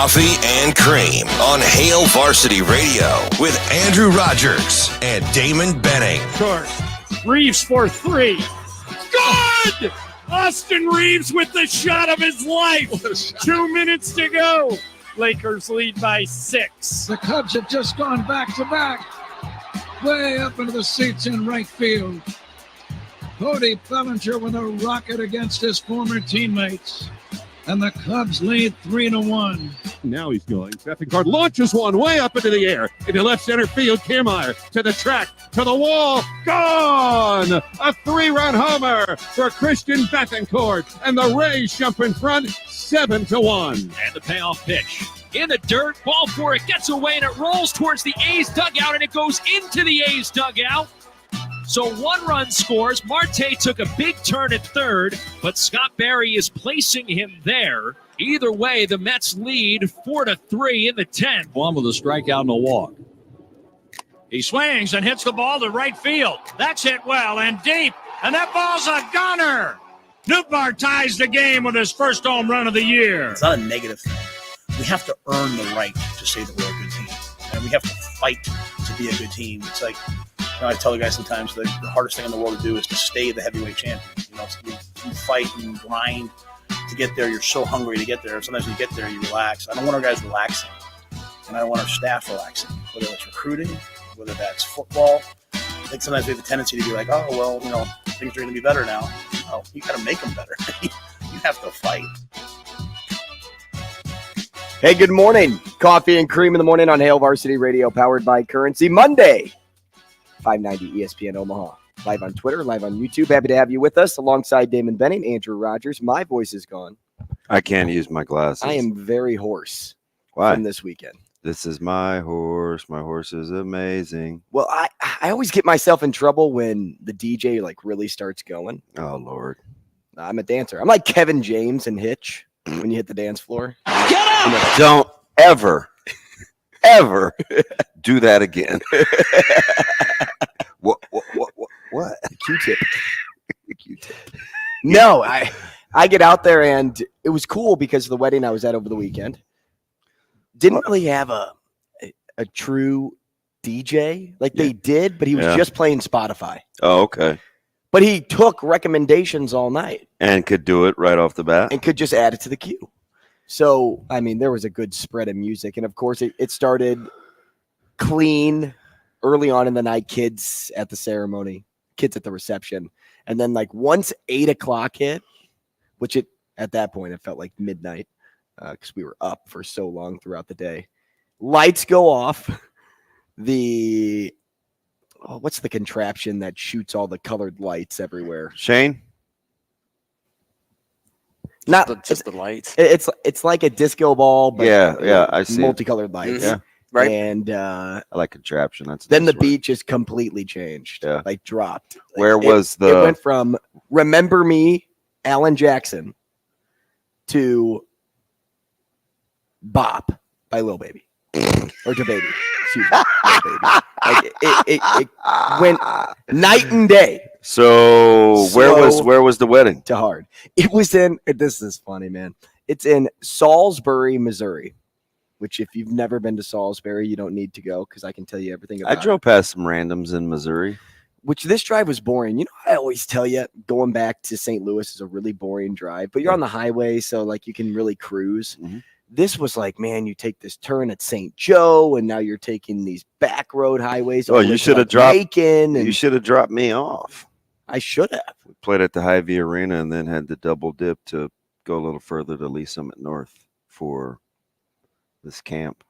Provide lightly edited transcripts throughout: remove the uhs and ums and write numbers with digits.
Coffee and Cream on Hail Varsity Radio with Andrew Rogers and Damon Benning. Short. Reeves for three. Good! Austin Reeves with the shot of his life. 2 minutes to go. Lakers lead by 6. The Cubs have just gone back-to-back. Way up into the seats in right field. Cody Bellinger with a rocket against his former teammates. And the Cubs lead 3-1. Now he's going. Stephen Card launches one way up into the air. Into left center field. Kiermaier to the track, to the wall. Gone! A 3-run homer for Christian Bethancourt. And the Rays jump in front 7-1. And the payoff pitch. In the dirt, ball for it, gets away, and it rolls towards the A's dugout, and it goes into the A's dugout. So 1 run scores. Marte took a big turn at third, but Scott Barry is placing him there. Either way, the Mets lead 4-3 in the 10th. One with a strikeout and a walk. He swings and hits the ball to right field. That's hit well and deep, and that ball's a gunner. Nootbaar ties the game with his first home run of the year. It's not a negative thing. We have to earn the right to say that we're a good team, and we have to fight to be a good team. It's like, I tell the guys sometimes the hardest thing in the world to do is to stay the heavyweight champion. You fight and grind to get there. You're so hungry to get there. Sometimes when you get there, you relax. I don't want our guys relaxing, and I don't want our staff relaxing, whether it's recruiting, whether that's football. I think sometimes we have a tendency to be like, oh, well, things are going to be better now. No, you got to make them better. You have to fight. Hey, good morning. Coffee and Cream in the morning on Hail Varsity Radio, powered by Currency. Monday, 590 ESPN Omaha. Live on Twitter, live on YouTube. Happy to have you with us alongside Damon Benning, Andrew Rogers. My voice is gone. I can't use my glasses. I am very hoarse. Why? From this weekend. This is my horse. My horse is amazing. Well, I always get myself in trouble when the DJ really starts going. Oh, Lord. I'm a dancer. I'm like Kevin James in Hitch when you hit the dance floor. Get up! Don't ever do that again. What? Q-tip. No, I get out there, and it was cool because of the wedding I was at over the weekend. Didn't really have a true DJ. They did, but he was just playing Spotify. Oh, okay. But he took recommendations all night. And could do it right off the bat. And could just add it to the queue. So, there was a good spread of music. And, of course, it started clean early on in the night, kids at the ceremony, kids at the reception. And then, once 8 o'clock hit, which at that point, it felt like midnight because we were up for so long throughout the day. Lights go off. What's the contraption that shoots all the colored lights everywhere? Shane? Not just the lights. It's like a disco ball, but I see multicolored lights. Yeah, right. And I like contraption. That's then the beat just completely changed. Yeah, dropped. Where it went from "Remember Me," Alan Jackson, to "Bop" by Lil Baby or to Baby. Excuse me, Lil Baby. It went night and day. So where was the wedding? To Hard. It was in. This is funny, man. It's in Salisbury, Missouri. Which, if you've never been to Salisbury, you don't need to go because I can tell you everything about it. I drove past some randoms in Missouri. Which this drive was boring. I always tell you, going back to St. Louis is a really boring drive. But you're on the highway, so you can really cruise. Mm-hmm. This was man, you take this turn at St. Joe, and now you're taking these back road highways. Oh, you should have dropped. You should have dropped me off. I should have. We played at the Hy-Vee Arena and then had the double dip to go a little further to Lee Summit North for this camp.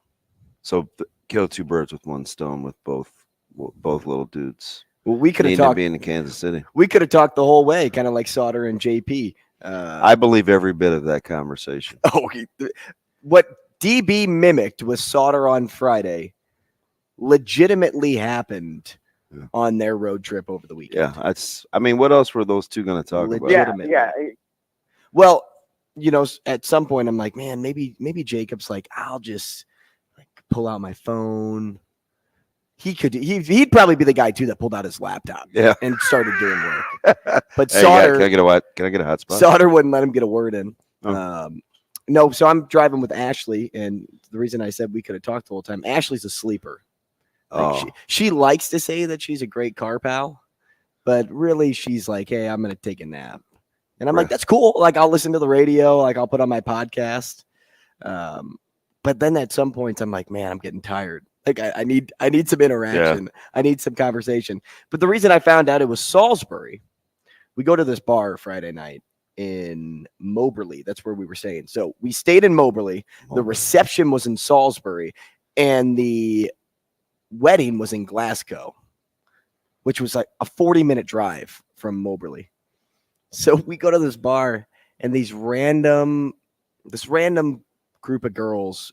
So kill two birds with one stone with both little dudes. Well, we could have talked being in Kansas City. We could have talked the whole way, kind of like Sauter and JP. I believe every bit of that conversation. Oh, what DB mimicked with Sauter on Friday legitimately happened on their road trip over the weekend. Yeah, what else were those two going to talk about? Yeah. Well, at some point I'm like, man, maybe Jacob's I'll just pull out my phone. He'd probably be the guy too that pulled out his laptop and started doing work. But Sauter, can I get a hotspot? Sauter wouldn't let him get a word in. No, so I'm driving with Ashley, and the reason I said we could have talked the whole time, Ashley's a sleeper. She likes to say that she's a great car pal, but really she's like, hey, I'm going to take a nap. And I'm like, that's cool. Like, I'll listen to the radio. Like, I'll put on my podcast. But then at some points, I'm like, man, I'm getting tired. Like, I need some interaction. Yeah. I need some conversation. But the reason I found out it was Salisbury, we go to this bar Friday night in Moberly. That's where we were staying. So we stayed in Moberly. The reception was in Salisbury, and the wedding was in Glasgow, which was like a 40-minute drive from Moberly. So we go to this bar, and this random group of girls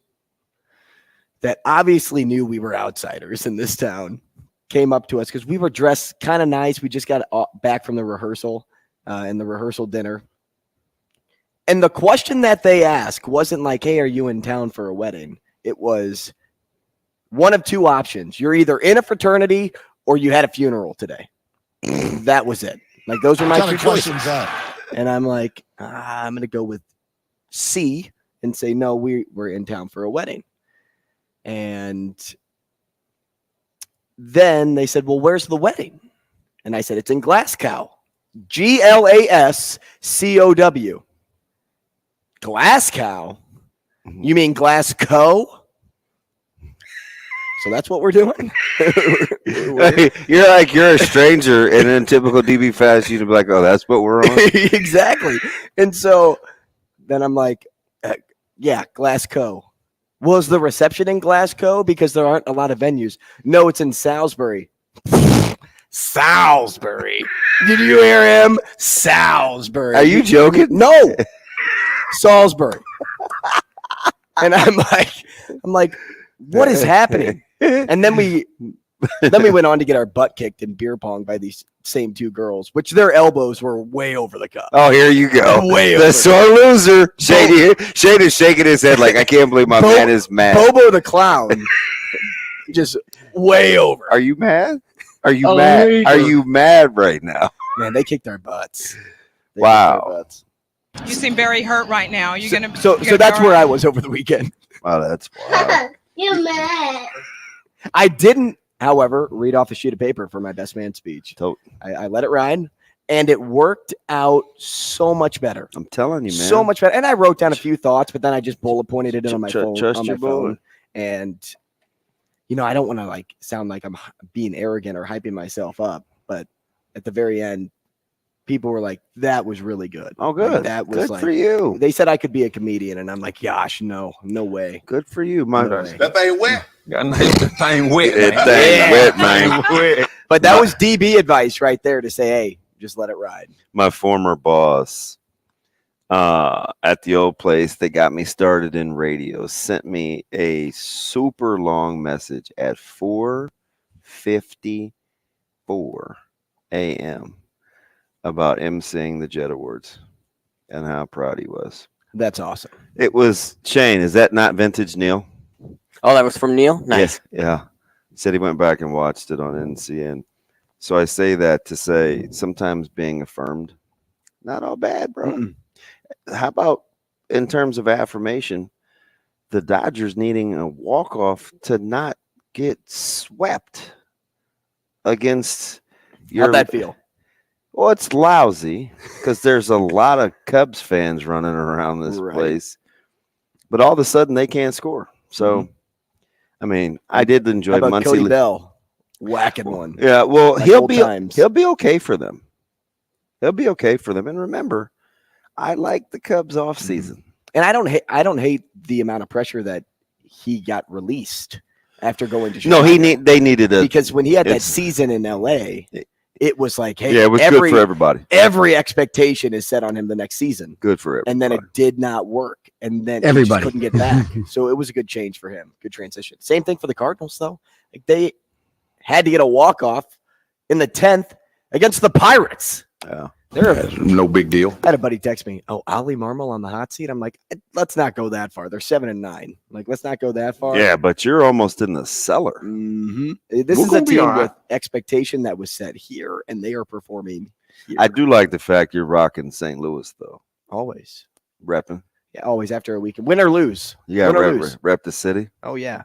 that obviously knew we were outsiders in this town came up to us because we were dressed kind of nice. We just got back from the rehearsal and the rehearsal dinner. And the question that they asked wasn't like, hey, are you in town for a wedding? It was one of two options. You're either in a fraternity or you had a funeral today. That was it. Like, those are my two choices. And I'm like, I'm going to go with C and say, no, we're in town for a wedding. And then they said, well, where's the wedding? And I said, it's in Glasgow. Glascow. Glasgow? You mean Glasgow? So that's what we're doing. You're a stranger, and in typical DB Fast, you'd be like, oh, that's what we're on? Exactly. And so then I'm like, yeah, Glasgow. Was the reception in Glasgow? Because there aren't a lot of venues. No, it's in Salisbury. Salisbury. Did you hear him? Salisbury. Are you joking? No. Salisbury. And I'm like, what is happening? And then we went on to get our butt kicked in beer pong by these same two girls, which their elbows were way over the cup. Oh, here you go. Way the sore loser. Shane is shaking his head like, I can't believe my man is mad. Bobo the clown. Just way over. Are you mad? Are you mad? Are you mad right now? Man, they kicked our butts. Wow. You seem very hurt right now. You're gonna. So that's where I was over the weekend. Wow, that's wild. You're mad. I didn't, however, read off a sheet of paper for my best man speech. I let it ride, and it worked out so much better. I'm telling you, man. So much better. And I wrote down a few thoughts, but then I just bullet pointed it in on my phone. Trust your phone. And, I don't want to sound like I'm being arrogant or hyping myself up, but at the very end, people were like, that was really good. Oh, good. Like, that was good for you. They said I could be a comedian, and I'm like, gosh, no way. Good for you, my friend. That thing wet. That thing wet, man. But that was DB advice right there to say, hey, just let it ride. My former boss at the old place that got me started in radio sent me a super long message at 4:54 a.m. about emceeing the Jet Awards and how proud he was. That's awesome. It was Shane. Is that not vintage, Neil? Oh, that was from Neil? Nice. Yeah. He said he went back and watched it on NCN. So I say that to say sometimes being affirmed, not all bad, bro. Mm-mm. How about in terms of affirmation, the Dodgers needing a walk-off to not get swept against your... How'd that feel? Well, it's lousy because there's a lot of Cubs fans running around this place. But all of a sudden, they can't score. So, I mean, I did enjoy Muncie. Cody Bell whacking one. Yeah, well, he'll be okay for them. He'll be okay for them. And remember, I like the Cubs off season. And I don't hate the amount of pressure that he got released after going to Chicago. No, they needed it because when he had that season in LA, it was like, hey, yeah, it was good for everybody. Every expectation is set on him the next season. Good for everybody. And then it did not work. And then he just couldn't get back. So it was a good change for him. Good transition. Same thing for the Cardinals, though. Like, they had to get a walk-off in the 10th against the Pirates. Yeah. No big deal. I had a buddy text me, oh, Ollie Marmol on the hot seat. I'm like, let's not go that far. They're 7-9. Like, let's not go that far. Yeah, but you're almost in the cellar. Mm-hmm. This is a team with expectation that was set here, and they are performing here. I do like the fact you're rocking St. Louis, though. Always. Repping. Yeah, always after a weekend. Win or lose. Yeah, Win or lose. rep the city. Oh, yeah.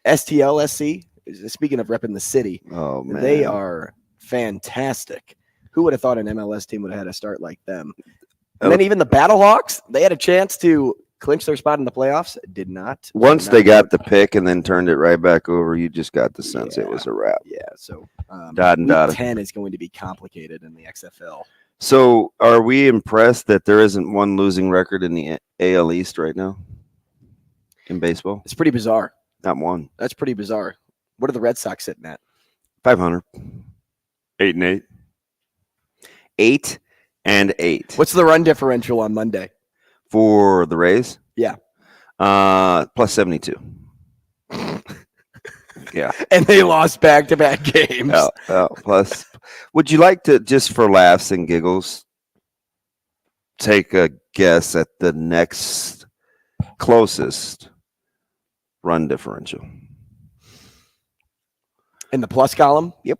STLSC, speaking of repping the city, Oh, man. they are fantastic. Who would have thought an MLS team would have had a start like them? And then even the Battlehawks, they had a chance to clinch their spot in the playoffs. Did not. Once they got the pick and then turned it right back over, you just got the sense it was a wrap. Yeah, so Week 10 is going to be complicated in the XFL. So are we impressed that there isn't one losing record in the AL East right now in baseball? It's pretty bizarre. Not one. That's pretty bizarre. What are the Red Sox sitting at? 500. 8-8. 8-8. What's the run differential on Monday? For the Rays? Yeah. Plus 72. Yeah. And they lost back-to-back games. Plus. Would you like to, just for laughs and giggles, take a guess at the next closest run differential? In the plus column? Yep.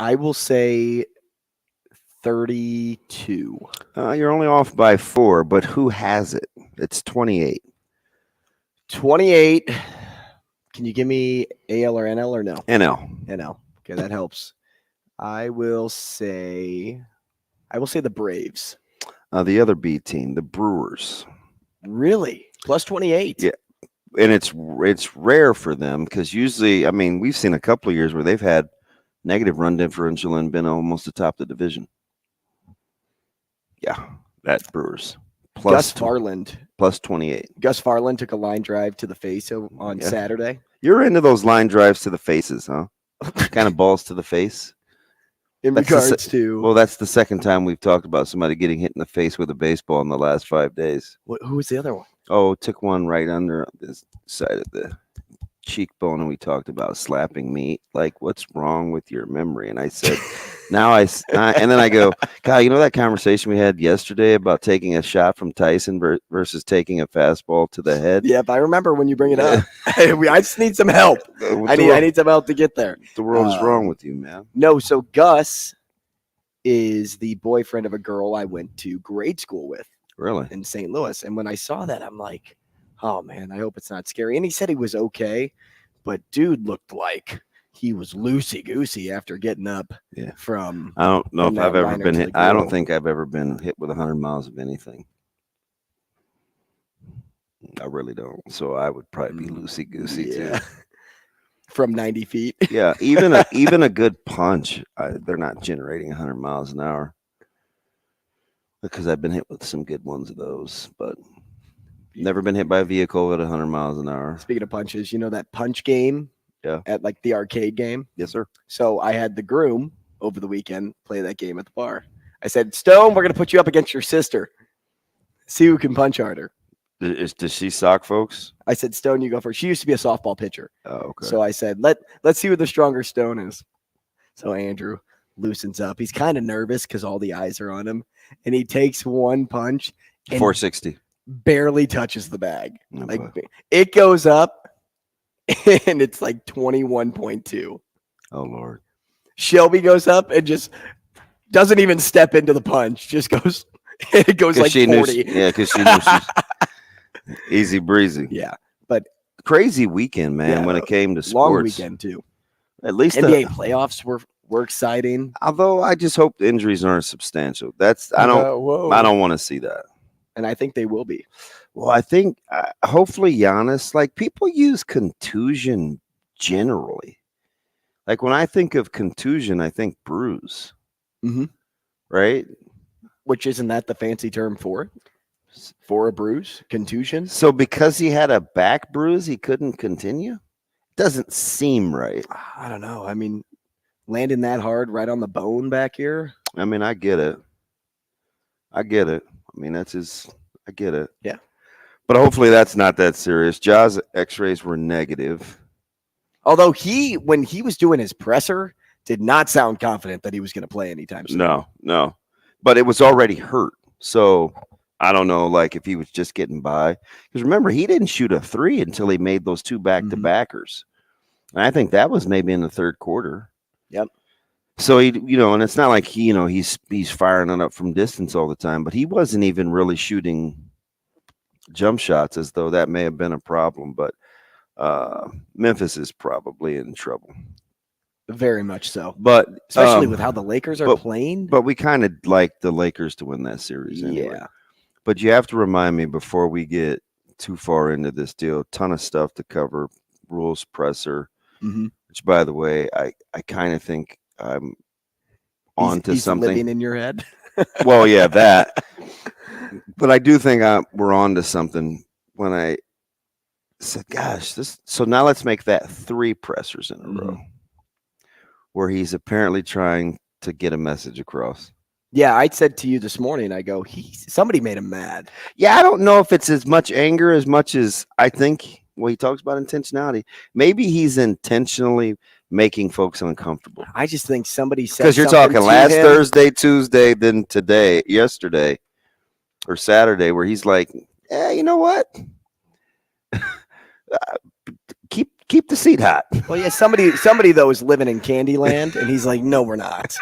I will say 32. You're only off by 4, but who has it? It's 28. 28. Can you give me AL or NL or no? NL. NL. Okay, that helps. I will say the Braves. The other B team, the Brewers. Really? Plus 28. Yeah. And it's rare for them because usually, I mean, we've seen a couple of years where they've had negative run differential and been almost atop the division. Yeah, that Brewers. Gus Farland. Plus 28. Gus Farland took a line drive to the face on Saturday. You're into those line drives to the faces, huh? Kind of balls to the face. That's the second time we've talked about somebody getting hit in the face with a baseball in the last 5 days. Who was the other one? Oh, took one right under the side of the cheekbone, and we talked about slapping meat. Like, what's wrong with your memory? And I said, and then I go, God, you know that conversation we had yesterday about taking a shot from Tyson versus taking a fastball to the head? Yep, I remember when you bring it up. I just need some help. I need some help to get there. The world is wrong with you, man. No, so Gus is the boyfriend of a girl I went to grade school with. Really? In St. Louis. And when I saw that, I'm like, oh, man, I hope it's not scary. And he said he was okay, but dude looked like he was loosey-goosey after getting up from. I don't know if I've ever been hit. I don't think I've ever been hit with 100 miles of anything. I really don't. So I would probably be loosey-goosey too. From 90 feet. Yeah, even a good punch, they're not generating 100 miles an hour. Because I've been hit with some good ones of those, but never been hit by a vehicle at 100 miles an hour. Speaking of punches, you know that punch game? Yeah. At like the arcade game? Yes, sir. So I had the groom over the weekend play that game at the bar. I said, Stone, we're going to put you up against your sister. See who can punch harder. Does she sock folks? I said, Stone, you go first. She used to be a softball pitcher. Oh, okay. So I said, let's see who the stronger Stone is. So Andrew loosens up. He's kind of nervous because all the eyes are on him. And he takes one punch. And 460. Barely touches the bag. Oh, like it goes up and it's like 21.2. Oh, Lord. Shelby goes up and just doesn't even step into the punch. Just goes, it goes like 40. Because she knew she's easy breezy. Yeah. But crazy weekend, man, when it came to sports. Long weekend, too. At least NBA playoffs were exciting. Although I just hope the injuries aren't substantial. I don't want to see that. And I think they will be. Well, I think hopefully Giannis, like people use contusion generally. Like when I think of contusion, I think bruise. Mm-hmm. Right? Which isn't that the fancy term for it? For a bruise? Contusion? So because he had a back bruise, he couldn't continue? Doesn't seem right. I don't know. I mean, landing that hard right on the bone back here. I mean, I get it. I mean, I get it. Yeah. But hopefully that's not that serious. Ja's x-rays were negative. Although when he was doing his presser, did not sound confident that he was going to play anytime soon. No. But it was already hurt. So I don't know, like if he was just getting by. Because remember, he didn't shoot a 3 until he made those 2 back-to-backers. And I think that was maybe in the third quarter. Yep. So he, and it's not like he's firing it up from distance all the time, but he wasn't even really shooting jump shots, as though that may have been a problem. But Memphis is probably in trouble. Very much so. But especially with how the Lakers are playing. But we kind of like the Lakers to win that series anyway. Yeah. But you have to remind me before we get too far into this deal, ton of stuff to cover, rules presser, which, by the way, I kind of think I'm onto something. Living in your head? Well, yeah, that. But I do think we're onto something when I said, gosh, so now let's make that 3 pressers in a row where he's apparently trying to get a message across. Yeah, I said to you this morning, I go, somebody made him mad. Yeah, I don't know if it's as much anger as much as I think when he talks about intentionality. Maybe he's intentionally making folks uncomfortable. I just think somebody said because you're talking last Thursday, Tuesday, then today, yesterday, or Saturday, where he's like, you know what? Keep the seat hot. Well, yeah, somebody though is living in Candyland, and he's like, no, we're not.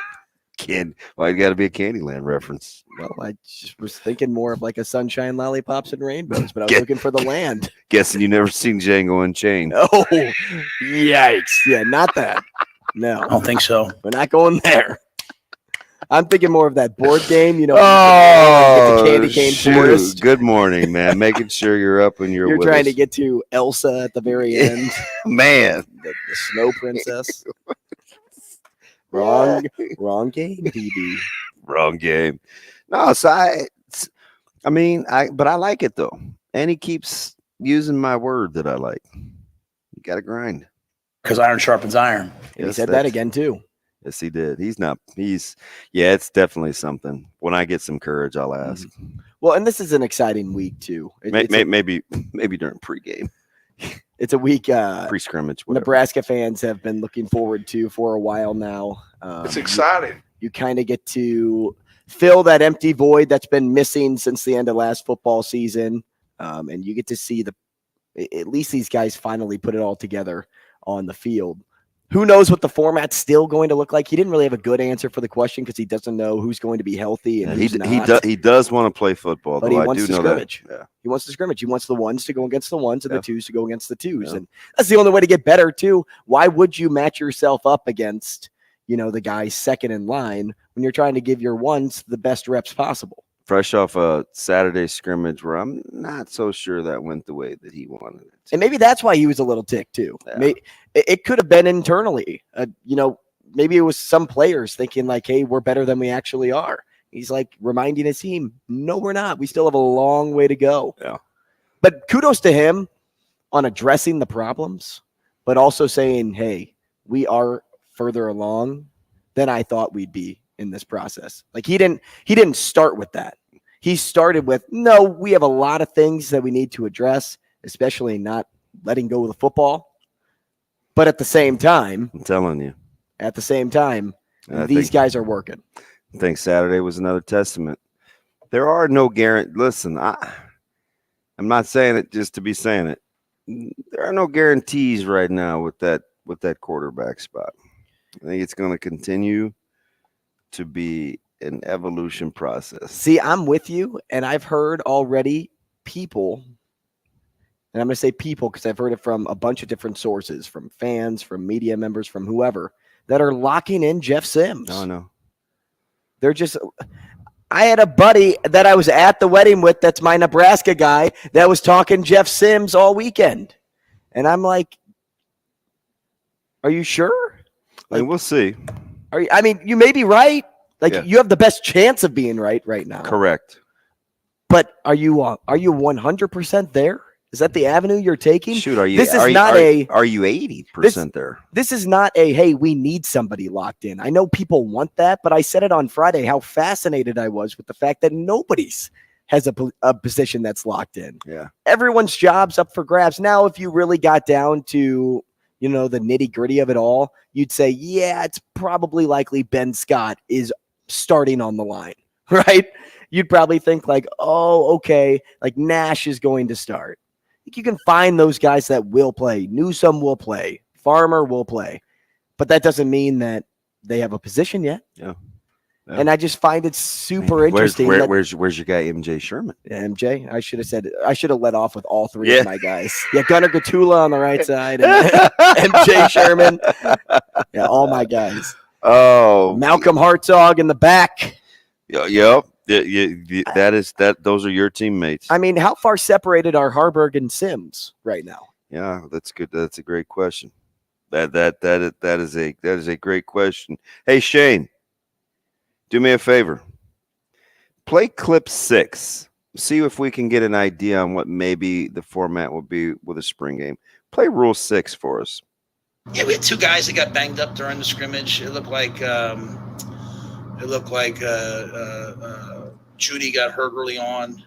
Why you got to be a Candyland reference? Well, I just was thinking more of like a sunshine, lollipops, and rainbows, but I was looking for the land. Guessing you never seen Django Unchained. Oh, yikes! Yeah, not that. No, I don't think so. We're not going there. I'm thinking more of that board game, you know. Oh, the candy cane forest. Good morning, man. Making sure you're up and you're trying us. to get to Elsa at the very end. Man, the snow princess. Wrong game, BB. Wrong game. No, so I like it though, and he keeps using my word that I like. You got to grind because iron sharpens iron. He said that again too. Yes, he did. It's definitely something. When I get some courage, I'll ask. Well, and this is an exciting week too. Maybe during pregame. It's a week pre-scrimmage. Nebraska fans have been looking forward to for a while now. It's exciting. You kind of get to fill that empty void that's been missing since the end of last football season, and you get to see at least these guys finally put it all together on the field. Who knows what the format's still going to look like? He didn't really have a good answer for the question because he doesn't know who's going to be healthy and who's not. He does want to play football, but he wants to scrimmage. Yeah. He wants to scrimmage. He wants the ones to go against the ones and the twos to go against the twos. Yeah. And that's the only way to get better too. Why would you match yourself up against, the guy second in line when you're trying to give your ones the best reps possible? Fresh off a Saturday scrimmage where I'm not so sure that went the way that he wanted it to. And maybe that's why he was a little ticked too. Yeah. It could have been internally. Maybe it was some players thinking like, hey, we're better than we actually are. He's like reminding his team, no, we're not. We still have a long way to go. Yeah. But kudos to him on addressing the problems, but also saying, hey, we are further along than I thought we'd be in this process. Like he didn't start with that. He started with, no, we have a lot of things that we need to address, especially not letting go of the football. But at the same time, I'm telling you, these guys are working. I think Saturday was another testament. There are no guarantees. Listen, I'm not saying it just to be saying it. There are no guarantees right now with that quarterback spot. I think it's going to continue to be an evolution process. See, I'm with you, and I've heard already people, and I'm going to say people because I've heard it from a bunch of different sources, from fans, from media members, from whoever, that are locking in Jeff Sims. Oh, no. They're just – I had a buddy that I was at the wedding with that's my Nebraska guy that was talking Jeff Sims all weekend. And I'm like, are you sure? Like, we'll see. You may be right. You have the best chance of being right now. Correct. But are you 100% there? Is that the avenue you're taking? Shoot, are you? This is are you 80% there? This is not hey, we need somebody locked in. I know people want that, but I said it on Friday how fascinated I was with the fact that nobody's has a position that's locked in. Yeah. Everyone's job's up for grabs. Now, if you really got down to the nitty gritty of it all, you'd say, yeah, it's probably likely Ben Scott is starting on the line, right? You'd probably think like, oh, okay, like Nash is going to start. I think you can find those guys that will play. Newsome will play. Farmer will play. But that doesn't mean that they have a position yet. Yeah. And I just find it super interesting. Where's your guy, MJ Sherman? Yeah, MJ, I should have led off with all three of my guys. Yeah, Gunnar Gatula on the right side, and MJ Sherman. Yeah, all my guys. Oh, Malcolm Hartzog in the back. Yep. That. Those are your teammates. I mean, how far separated are Harburg and Sims right now? Yeah, that's good. That's a great question. That is a great question. Hey, Shane, do me a favor. Play clip 6. See if we can get an idea on what maybe the format will be with a spring game. Play Rule 6 for us. Yeah, we had 2 guys that got banged up during the scrimmage. It looked like Judy got hurt early on.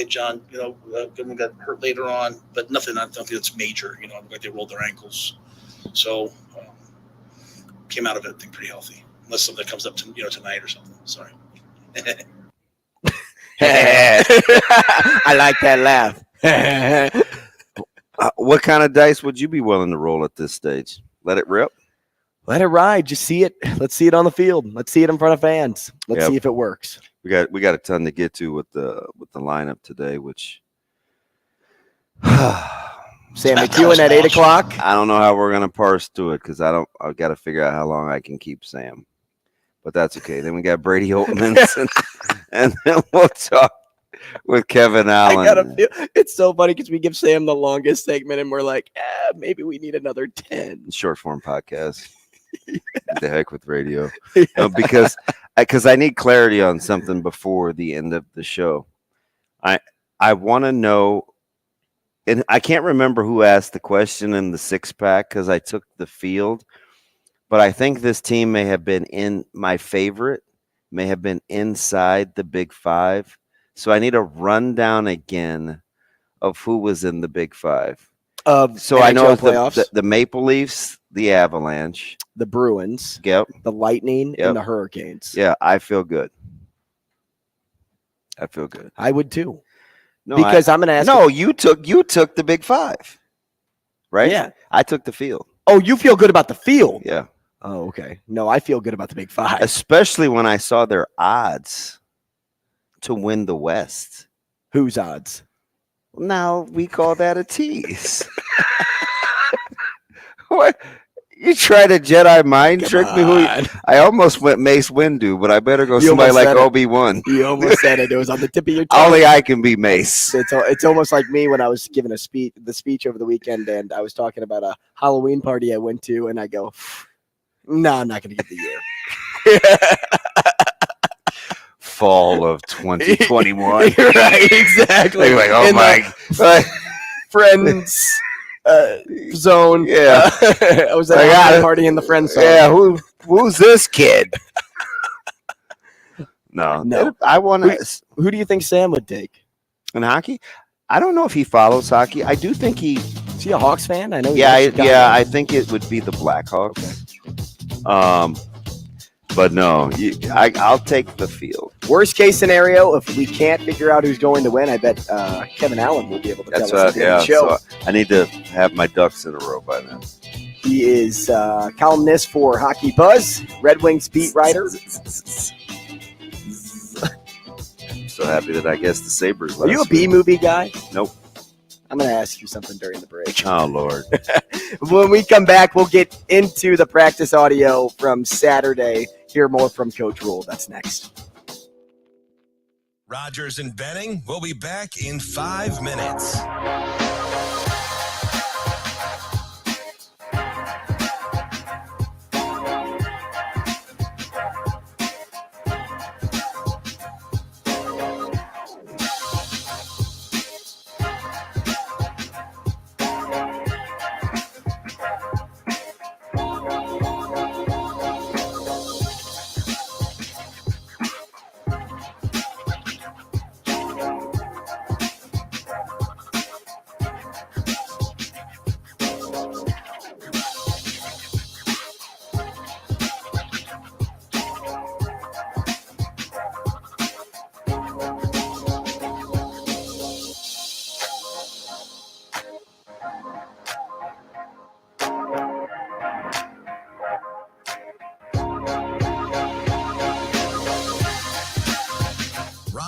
John, Goodman got hurt later on, but nothing. I don't think it's major. Like they rolled their ankles, so came out of it, I think, pretty healthy. Unless something comes up to tonight or something. Sorry. I like that laugh. What kind of dice would you be willing to roll at this stage? Let it rip. Let it ride. Just see it. Let's see it on the field. Let's see it in front of fans. Let's see if it works. We got a ton to get to with the lineup today, which Sam McKewon at 8 o'clock. I don't know how we're gonna parse through it because I've got to figure out how long I can keep Sam, but that's okay. Then we got Brady Oltmans, and then we'll talk with Kevin Allen. It's so funny because we give Sam the longest segment, and we're like, maybe we need another 10. Short form podcast. The heck with radio, because I need clarity on something before the end of the show. I want to know, and I can't remember who asked the question in the 6-pack because I took the field, but I think this team may have been inside the Big 5. So I need a rundown again of who was in the Big 5. So I know the Maple Leafs, the Avalanche, the Bruins, the Lightning, and the Hurricanes. Yeah, I feel good. I would too. No, because I'm going to ask. No, you took the Big 5, right? Yeah, I took the field. Oh, you feel good about the field? Yeah. Oh, okay. No, I feel good about the Big 5, especially when I saw their odds to win the West. Whose odds? Now we call that a tease. What? You tried to Jedi mind trick me? I almost went Mace Windu, but I better go somebody like Obi-Wan. You almost said it. It was on the tip of your tongue. Only I can be Mace. It's almost like me when I was giving the speech over the weekend, and I was talking about a Halloween party I went to, and I go, no, I'm not going to give the year. Fall of 2021. Right, exactly. Like, oh my. Friends zone. Yeah. I was at a party in the friend zone. Yeah, who's this kid? No. I want to. Who do you think Sam would take? In hockey? I don't know if he follows hockey. I do think Is he a Hawks fan? I know. I think it would be the Blackhawks. Okay. But no, I'll take the field. Worst case scenario, if we can't figure out who's going to win, I bet Kevin Allen will be able to tell us at the end of the show. So I need to have my ducks in a row by then. He is columnist for Hockey Buzz, Red Wings beat writer. So happy that I guessed the Sabres. Are you a B-movie guy? Nope. I'm going to ask you something during the break. Oh, Lord. When we come back, we'll get into the practice audio from Saturday. Hear more from Coach Rule. That's next. Rogers and Benning will be back in 5 minutes.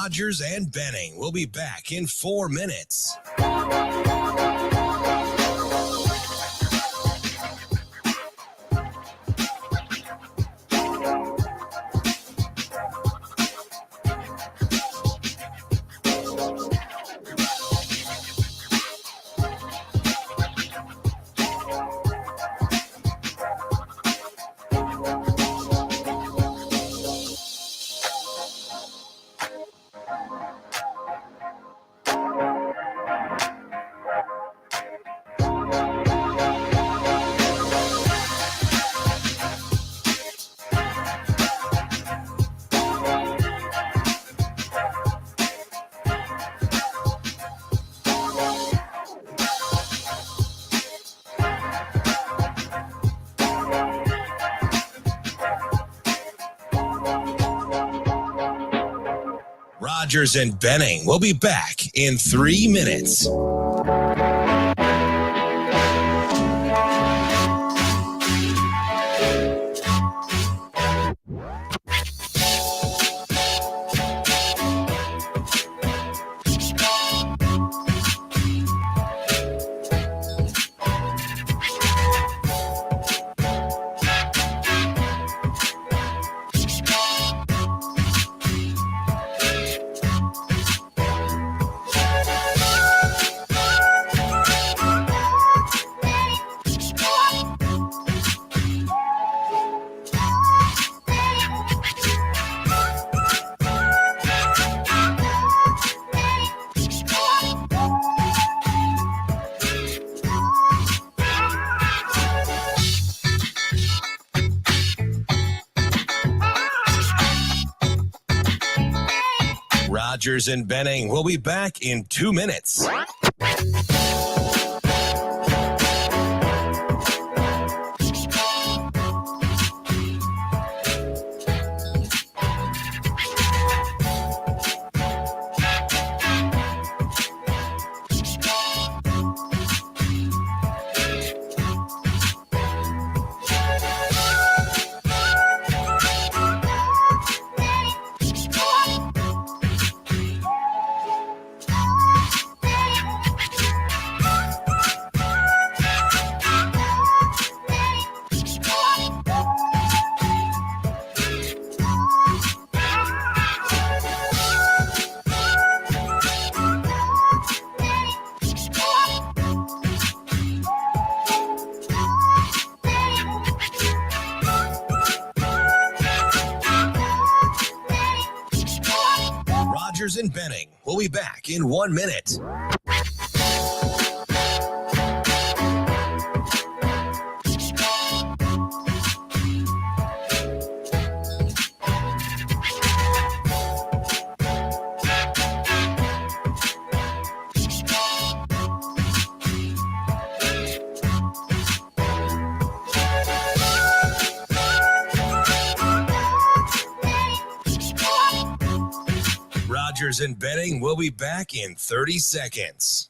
Rogers and Benning will be back in 4 minutes. Rogers and Benning will be back in 3 minutes. Rogers and Benning will be back in 2 minutes. Rogers and Benning will be back in 1 minute. Rogers and Benning will be back in 30 seconds.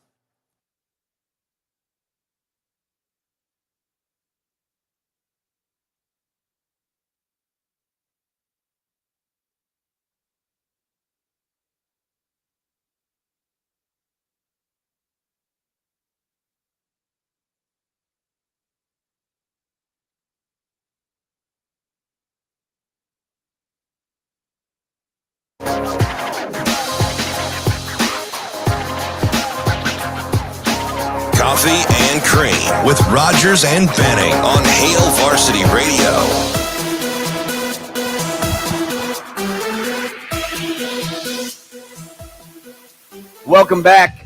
Coffee and Cream with Rogers and Benning on Hail Varsity Radio. Welcome back.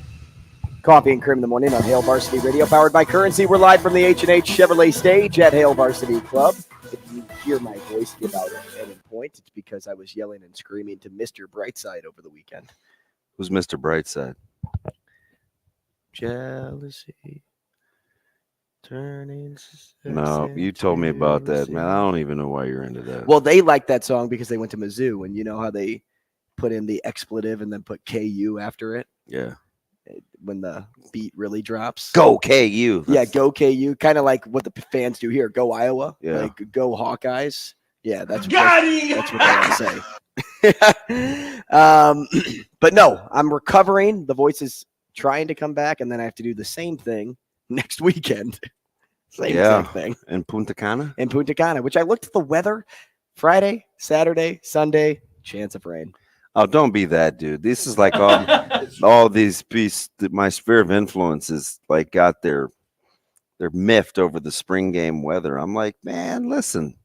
Coffee and Cream in the morning on Hail Varsity Radio, powered by Currency. We're live from the H&H Chevrolet stage at Hail Varsity Club. If you hear my voice give out at any point, it's because I was yelling and screaming to Mr. Brightside over the weekend. Who's Mr. Brightside? Jealousy turning. No, you told me about that, man. I don't even know why you're into that. Well, they like that song because they went to Mizzou, and you know how they put in the expletive and then put KU after it? Yeah. When the beat really drops. Go KU. Yeah, go KU. Kind of like what the fans do here. Go Iowa. Yeah. Like go Hawkeyes. Yeah, that's what Got him! that's what they want to say. But no, I'm recovering. The voice is trying to come back, and then I have to do the same thing next weekend. Same thing. In Punta Cana? In Punta Cana, which I looked at the weather Friday, Saturday, Sunday, chance of rain. Oh, don't be that dude. This is like all these pieces. My sphere of influence is like got they're miffed over the spring game weather. I'm like, man, listen,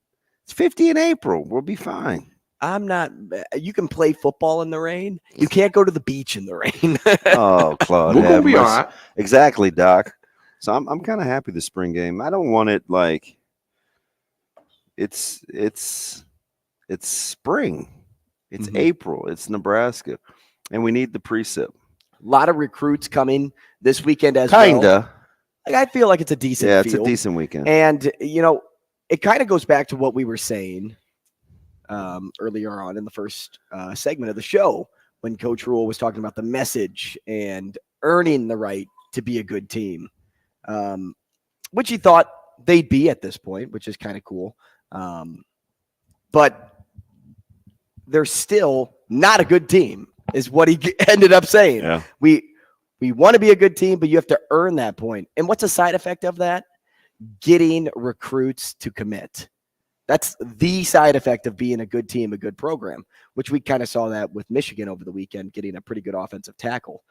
it's 50 in April. We'll be fine. I'm not. You can play football in the rain. You can't go to the beach in the rain. Oh, Claude, We'll be all right. Exactly, Doc. So I'm kind of happy the spring game. I don't want it like it's spring. It's April. It's Nebraska, and we need the precip. A lot of recruits coming this weekend as well. Kinda. Like, I feel like it's a decent. Yeah, it's field. a decent weekend. And it kind of goes back to what we were saying earlier on in the first segment of the show when Coach Rule was talking about the message and earning the right to be a good team, which he thought they'd be at this point, which is kind of cool. But they're still not a good team, is what he ended up saying. Yeah. We want to be a good team, but you have to earn that point. And what's a side effect of that? Getting recruits to commit. That's the side effect of being a good team, a good program, which we kind of saw that with Michigan over the weekend, getting a pretty good offensive tackle.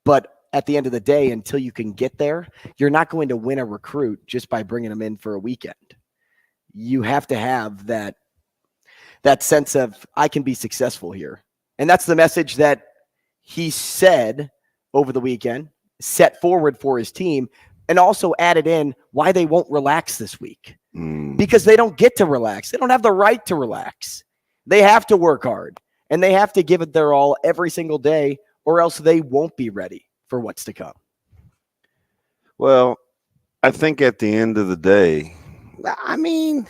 But at the end of the day, until you can get there, you're not going to win a recruit just by bringing them in for a weekend. You have to have that sense of, I can be successful here. And that's the message that he said over the weekend, set forward for his team, and also added in why they won't relax this week. Because they don't get to relax. They don't have the right to relax. They have to work hard, and they have to give it their all every single day, or else they won't be ready for what's to come. Well, I think at the end of the day, I mean,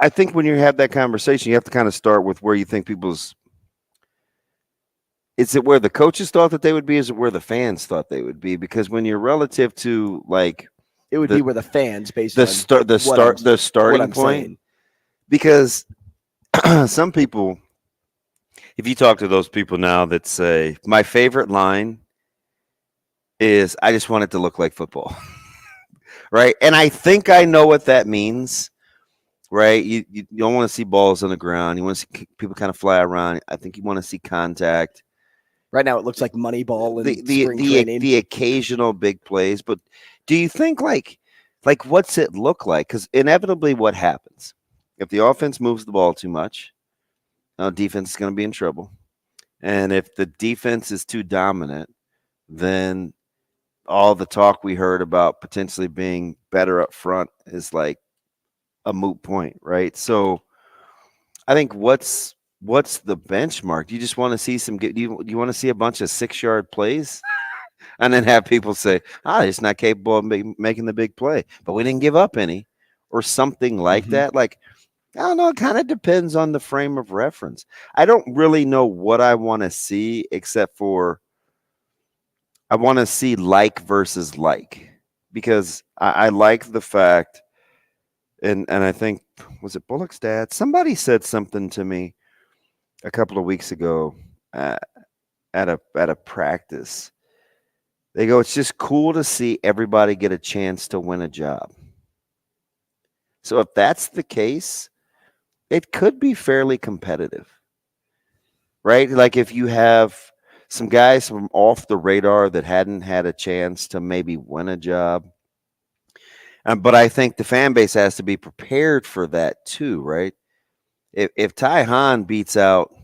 I think when you have that conversation, you have to kind of start with where you think is it where the coaches thought that they would be? Is it where the fans thought they would be? Because when you're relative to like, it would be where the fans based the on starting point. Saying. Because some people, if you talk to those people now that say, my favorite line is, I just want it to look like football. Right. And I think I know what that means. Right. You don't want to see balls on the ground. You want to see people kind of fly around. I think you want to see contact. Right now, it looks like Moneyball and spring training. The occasional big plays. But do you think like what's it look like? Because inevitably what happens if the offense moves the ball too much, defense is going to be in trouble. And if the defense is too dominant, then all the talk we heard about potentially being better up front is like a moot point, right? So I think what's the benchmark? Do you just want to see do you want to see a bunch of 6-yard plays and then have people say, it's not capable of making the big play, but we didn't give up any, or something like that? Like, I don't know. It kind of depends on the frame of reference. I don't really know what I want to see, except for I want to see like versus like, because I like the fact, and I think, was it Bullock's dad? Somebody said something to me a couple of weeks ago at a practice. They go, it's just cool to see everybody get a chance to win a job. So if that's the case, it could be fairly competitive, right? Like if you have some guys from off the radar that hadn't had a chance to maybe win a job. But I think the fan base has to be prepared for that too, right? If Ty Hahn beats out,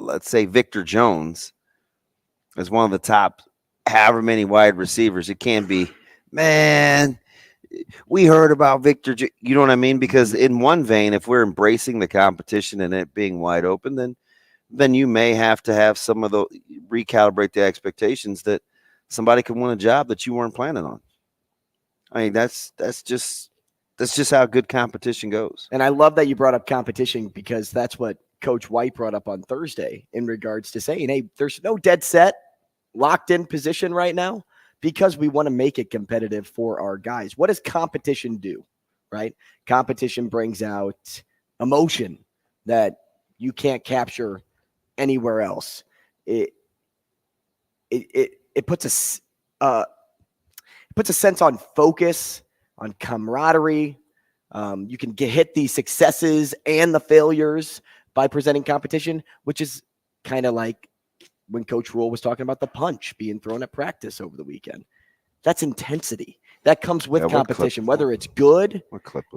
let's say Victor Jones as one of the top however many wide receivers, it can't be, man, we heard about Victor. You know what I mean? Because in one vein, if we're embracing the competition and it being wide open, then you may have to have some of the recalibrate the expectations that somebody can win a job that you weren't planning on. I mean, that's just how good competition goes. And I love that you brought up competition, because that's what Coach White brought up on Thursday in regards to saying, hey, there's no dead set, locked in position right now. because we want to make it competitive for our guys. What does competition do, right? Competition brings out emotion that you can't capture anywhere else. It puts a sense on focus, on camaraderie. You can hit the successes and the failures by presenting competition, which is kind of like when Coach Rule was talking about the punch being thrown at practice over the weekend. That's intensity. That comes with competition, whether it's good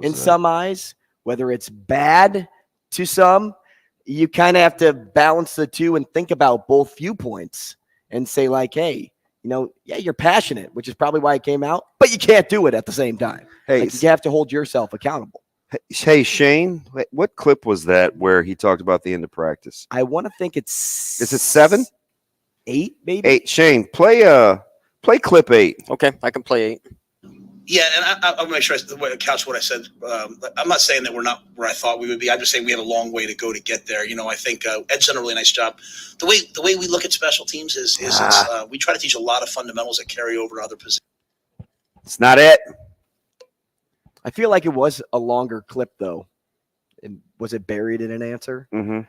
in some eyes, whether it's bad to some. You kind of have to balance the two and think about both viewpoints and say, like, hey, you're passionate, which is probably why it came out, but you can't do it at the same time. Hey, you have to hold yourself accountable. Hey, Shane, what clip was that where he talked about the end of practice? I want to think it's... Is it 7? 8, maybe? 8. Shane, play clip 8. Okay, I can play 8. Yeah, and I'll make sure I couch what I said. I'm not saying that we're not where I thought we would be. I'm just saying we have a long way to go to get there. I think Ed's done a really nice job. The way we look at special teams is we try to teach a lot of fundamentals that carry over to other positions. It's not it. I feel like it was a longer clip, though. And was it buried in an answer? Mm-hmm.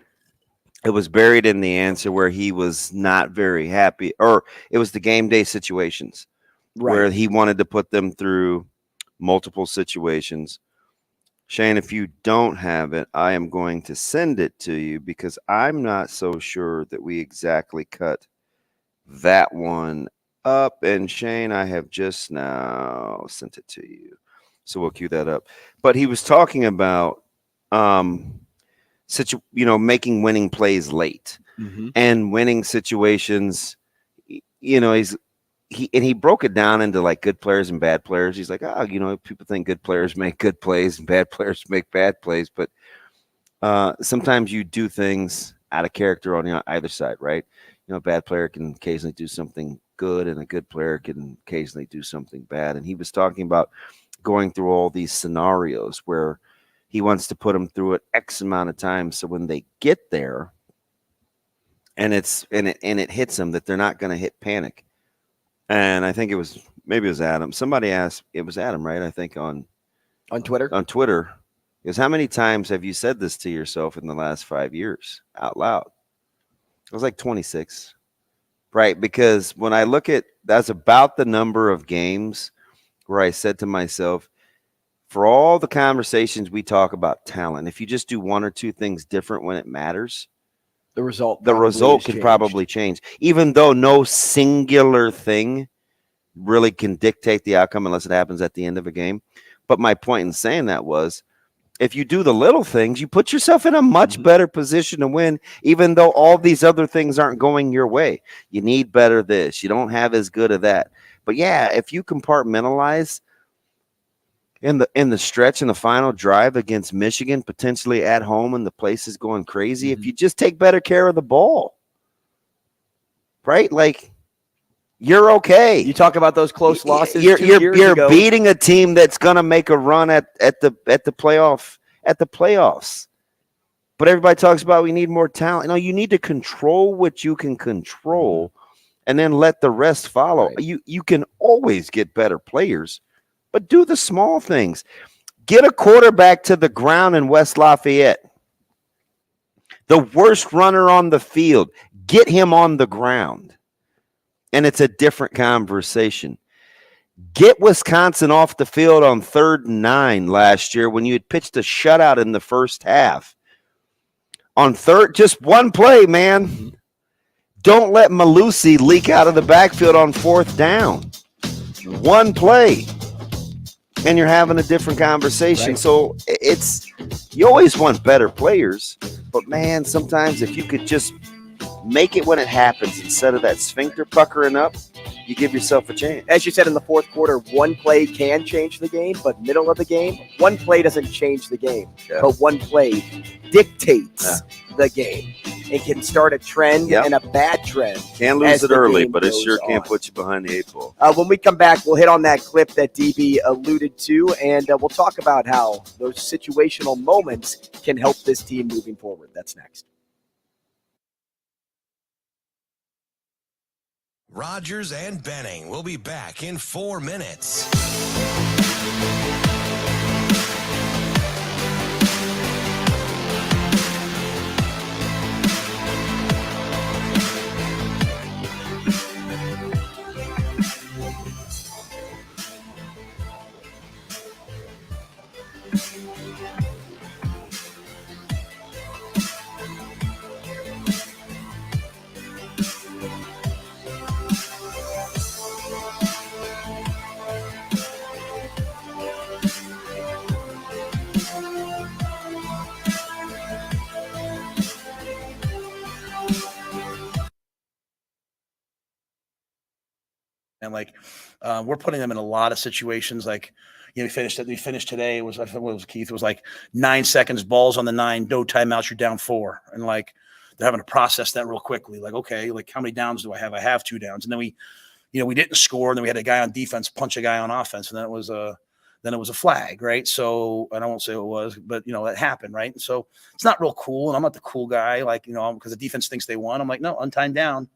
It was buried in the answer where he was not very happy, or it was the game day situations. Right. Where he wanted to put them through multiple situations. Shane, if you don't have it, I am going to send it to you because I'm not so sure that we exactly cut that one up. And Shane, I have just now sent it to you. So we'll cue that up. But he was talking about making winning plays late and winning situations. He broke it down into like good players and bad players. He's like, people think good players make good plays and bad players make bad plays. But sometimes you do things out of character on either side, right? A bad player can occasionally do something good and a good player can occasionally do something bad. And he was talking about going through all these scenarios where he wants to put them through it X amount of time. So when they get there and it hits them, that they're not going to hit panic. And I think maybe it was Adam. Somebody asked, it was Adam, right? I think on Twitter. On Twitter, is how many times have you said this to yourself in the last 5 years out loud? It was like 26, right? Because when I look at, that's about the number of games where I said to myself, for all the conversations we talk about talent, if you just do one or two things different when it matters, the result can probably change, even though no singular thing really can dictate the outcome unless it happens at the end of a game. But my point in saying that was, if you do the little things, you put yourself in a much better position to win, even though all these other things aren't going your way. You need better this. You don't have as good of that. But yeah, if you compartmentalize in the stretch in the final drive against Michigan, potentially at home and the place is going crazy, if you just take better care of the ball, right? Like, you're okay. You talk about those close losses. You're beating a team that's going to make a run at the playoffs. But everybody talks about we need more talent. No, you need to control what you can control and then let the rest follow. Right. You can always get better players, but do the small things. Get a quarterback to the ground in West Lafayette. The worst runner on the field. Get him on the ground. And it's a different conversation. Get Wisconsin off the field on 3rd and 9 last year when you had pitched a shutout in the first half. On third, just one play, man. Don't let Malusi leak out of the backfield on 4th down. One play. And you're having a different conversation. Right. So you always want better players. But, man, sometimes if you could just make it when it happens instead of that sphincter puckering up, you give yourself a chance. As you said in the fourth quarter, one play can change the game, but middle of the game, one play doesn't change the game. Yeah. But one play dictates the game. It can start a trend and a bad trend. Can't lose it early, but it sure can't put you behind the 8 ball. When we come back, we'll hit on that clip that DB alluded to, and we'll talk about how those situational moments can help this team moving forward. That's next. Rogers and Benning will be back in 4 minutes. And we're putting them in a lot of situations. We finished today. It was, I think it was Keith, it was like 9 seconds, balls on the 9, no timeouts, you're down 4. And they're having to process that real quickly. How many downs do I have? I have 2 downs. And then we didn't score. And then we had a guy on defense punch a guy on offense. And then it was a flag, right? So, and I won't say who it was, but that happened, right? And so it's not real cool. And I'm not the cool guy, because the defense thinks they won. I'm like, no, untimed down.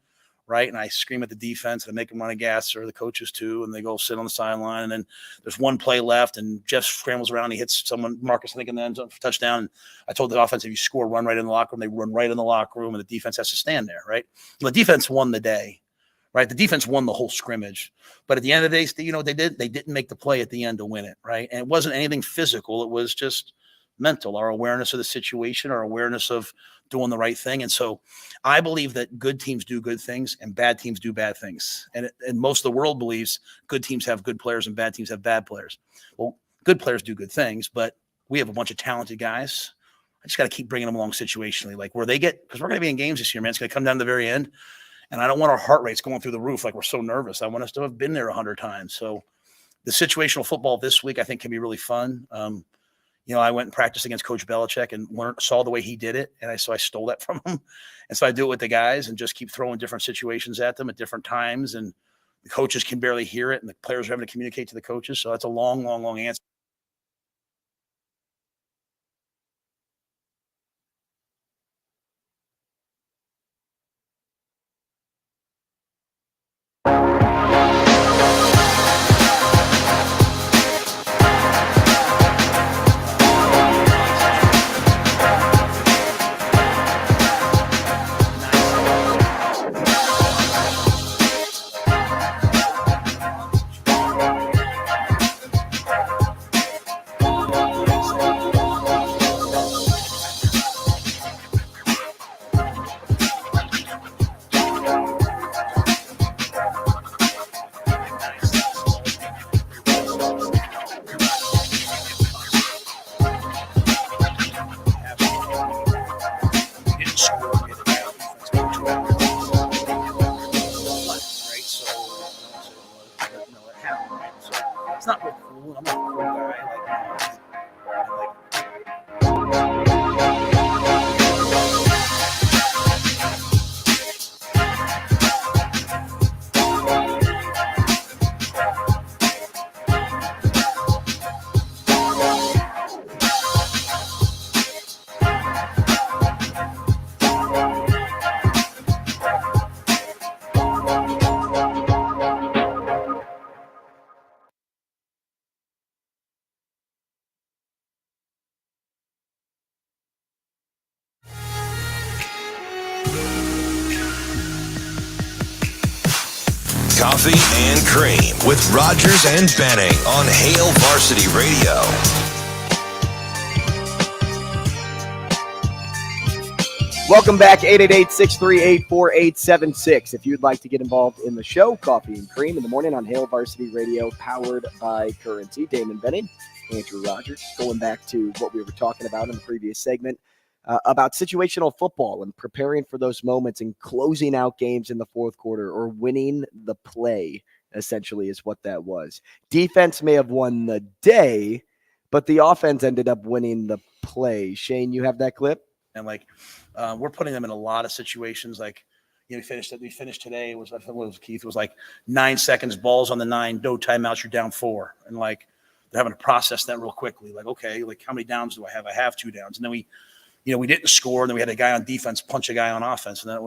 Right. And I scream at the defense and I make them run a gas, or the coaches too. And they go sit on the sideline. And then there's one play left and Jeff scrambles around. He hits someone, Marcus, I think, in the end zone for touchdown. And I told the offense, if you score, run right in the locker room. They run right in the locker room and the defense has to stand there. Right. The defense won the day. Right. The defense won the whole scrimmage. But at the end of the day, they didn't make the play at the end to win it. Right. And it wasn't anything physical. It was just mental, our awareness of the situation, our awareness of doing the right thing. And so I believe that good teams do good things and bad teams do bad things. And most of the world believes good teams have good players and bad teams have bad players. Well, good players do good things, but we have a bunch of talented guys. I just got to keep bringing them along situationally, where they get, because we're going to be in games this year, man. It's going to come down to the very end. And I don't want our heart rates going through the roof we're so nervous. I want us to have been there 100 times. So the situational football this week, I think, can be really fun. I went and practiced against Coach Belichick and saw the way he did it. And so I stole that from him. And so I do it with the guys and just keep throwing different situations at them at different times. And the coaches can barely hear it. And the players are having to communicate to the coaches. So that's a long, long, long answer. Coffee and Cream with Rogers and Benning on Hail Varsity Radio. Welcome back, 888-638-4876. If you'd like to get involved in the show, Coffee and Cream in the morning on Hail Varsity Radio, powered by Currency. Damon Benning, Andrew Rogers, going back to what we were talking about in the previous segment about situational football and preparing for those moments and closing out games in the fourth quarter or winning the play, essentially, is what that was. Defense may have won the day, but the offense ended up winning the play. Shane, you have that clip? And we're putting them in a lot of situations. We finished today. It was, I think it was Keith, it was 9 seconds, balls on the 9, no timeouts, you're down 4. And they're having to process that real quickly. How many downs do I have? I have 2 downs. And then we didn't score. And then we had a guy on defense punch a guy on offense. And then it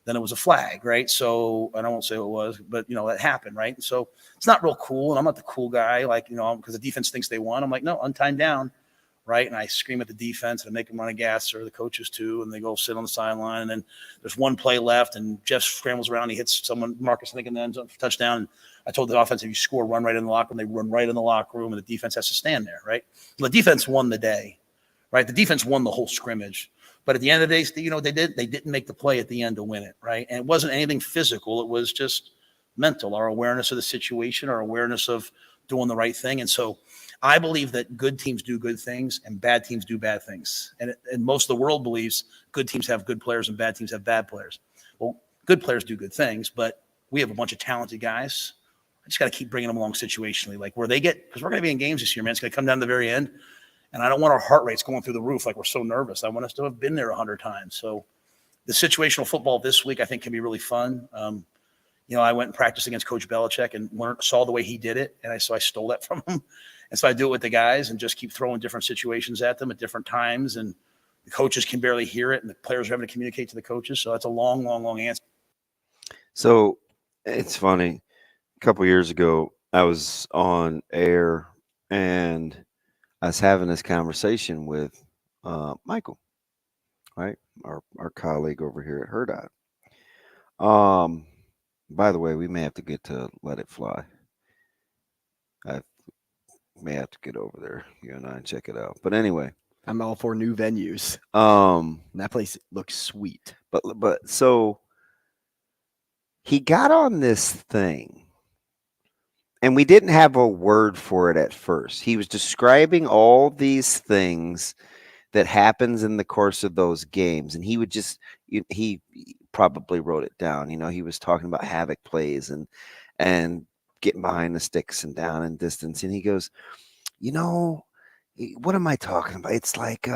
then it was a flag, right? So, and I won't say what it was, but, that happened, right? So it's not real cool, and I'm not the cool guy, because the defense thinks they won. I'm like, no, untie down, right? And I scream at the defense and I make them run a gas, or the coaches too, and they go sit on the sideline, and then there's one play left, and Jeff scrambles around, he hits someone, Marcus, I think, and then touchdown. And I told the offense, if you score, run right in the locker room. They run right in the locker room, and the defense has to stand there, right? The defense won the day, right? The defense won the whole scrimmage. But at the end of the day, they didn't make the play at the end to win it, right? And it wasn't anything physical. It was just mental, our awareness of the situation, our awareness of doing the right thing. And so I believe that good teams do good things and bad teams do bad things. And most of the world believes good teams have good players and bad teams have bad players. Well, good players do good things, but we have a bunch of talented guys. I just got to keep bringing them along situationally, like where they get, because we're going to be in games this year, man. It's going to come down to the very end. And I don't want our heart rates going through the roof like we're so nervous. I want us to have been there 100 times. So the situational football this week, I think, can be really fun. I went and practiced against Coach Belichick and saw the way he did it. And so I stole that from him. And so I do it with the guys and just keep throwing different situations at them at different times. And the coaches can barely hear it, and the players are having to communicate to the coaches. So that's a long, long, long answer. So it's funny. A couple years ago, I was on air and I was having this conversation with Michael, right? Our colleague over here at Hurrdat. By the way, we may have to get to Let It Fly. I may have to get over there, you and I, and check it out. But anyway, I'm all for new venues. That place looks sweet. But so he got on this thing. And we didn't have a word for it at first. He was describing all these things that happens in the course of those games. And he would he probably wrote it down. He was talking about havoc plays and getting behind the sticks and down in distance. And he goes, what am I talking about? It's like,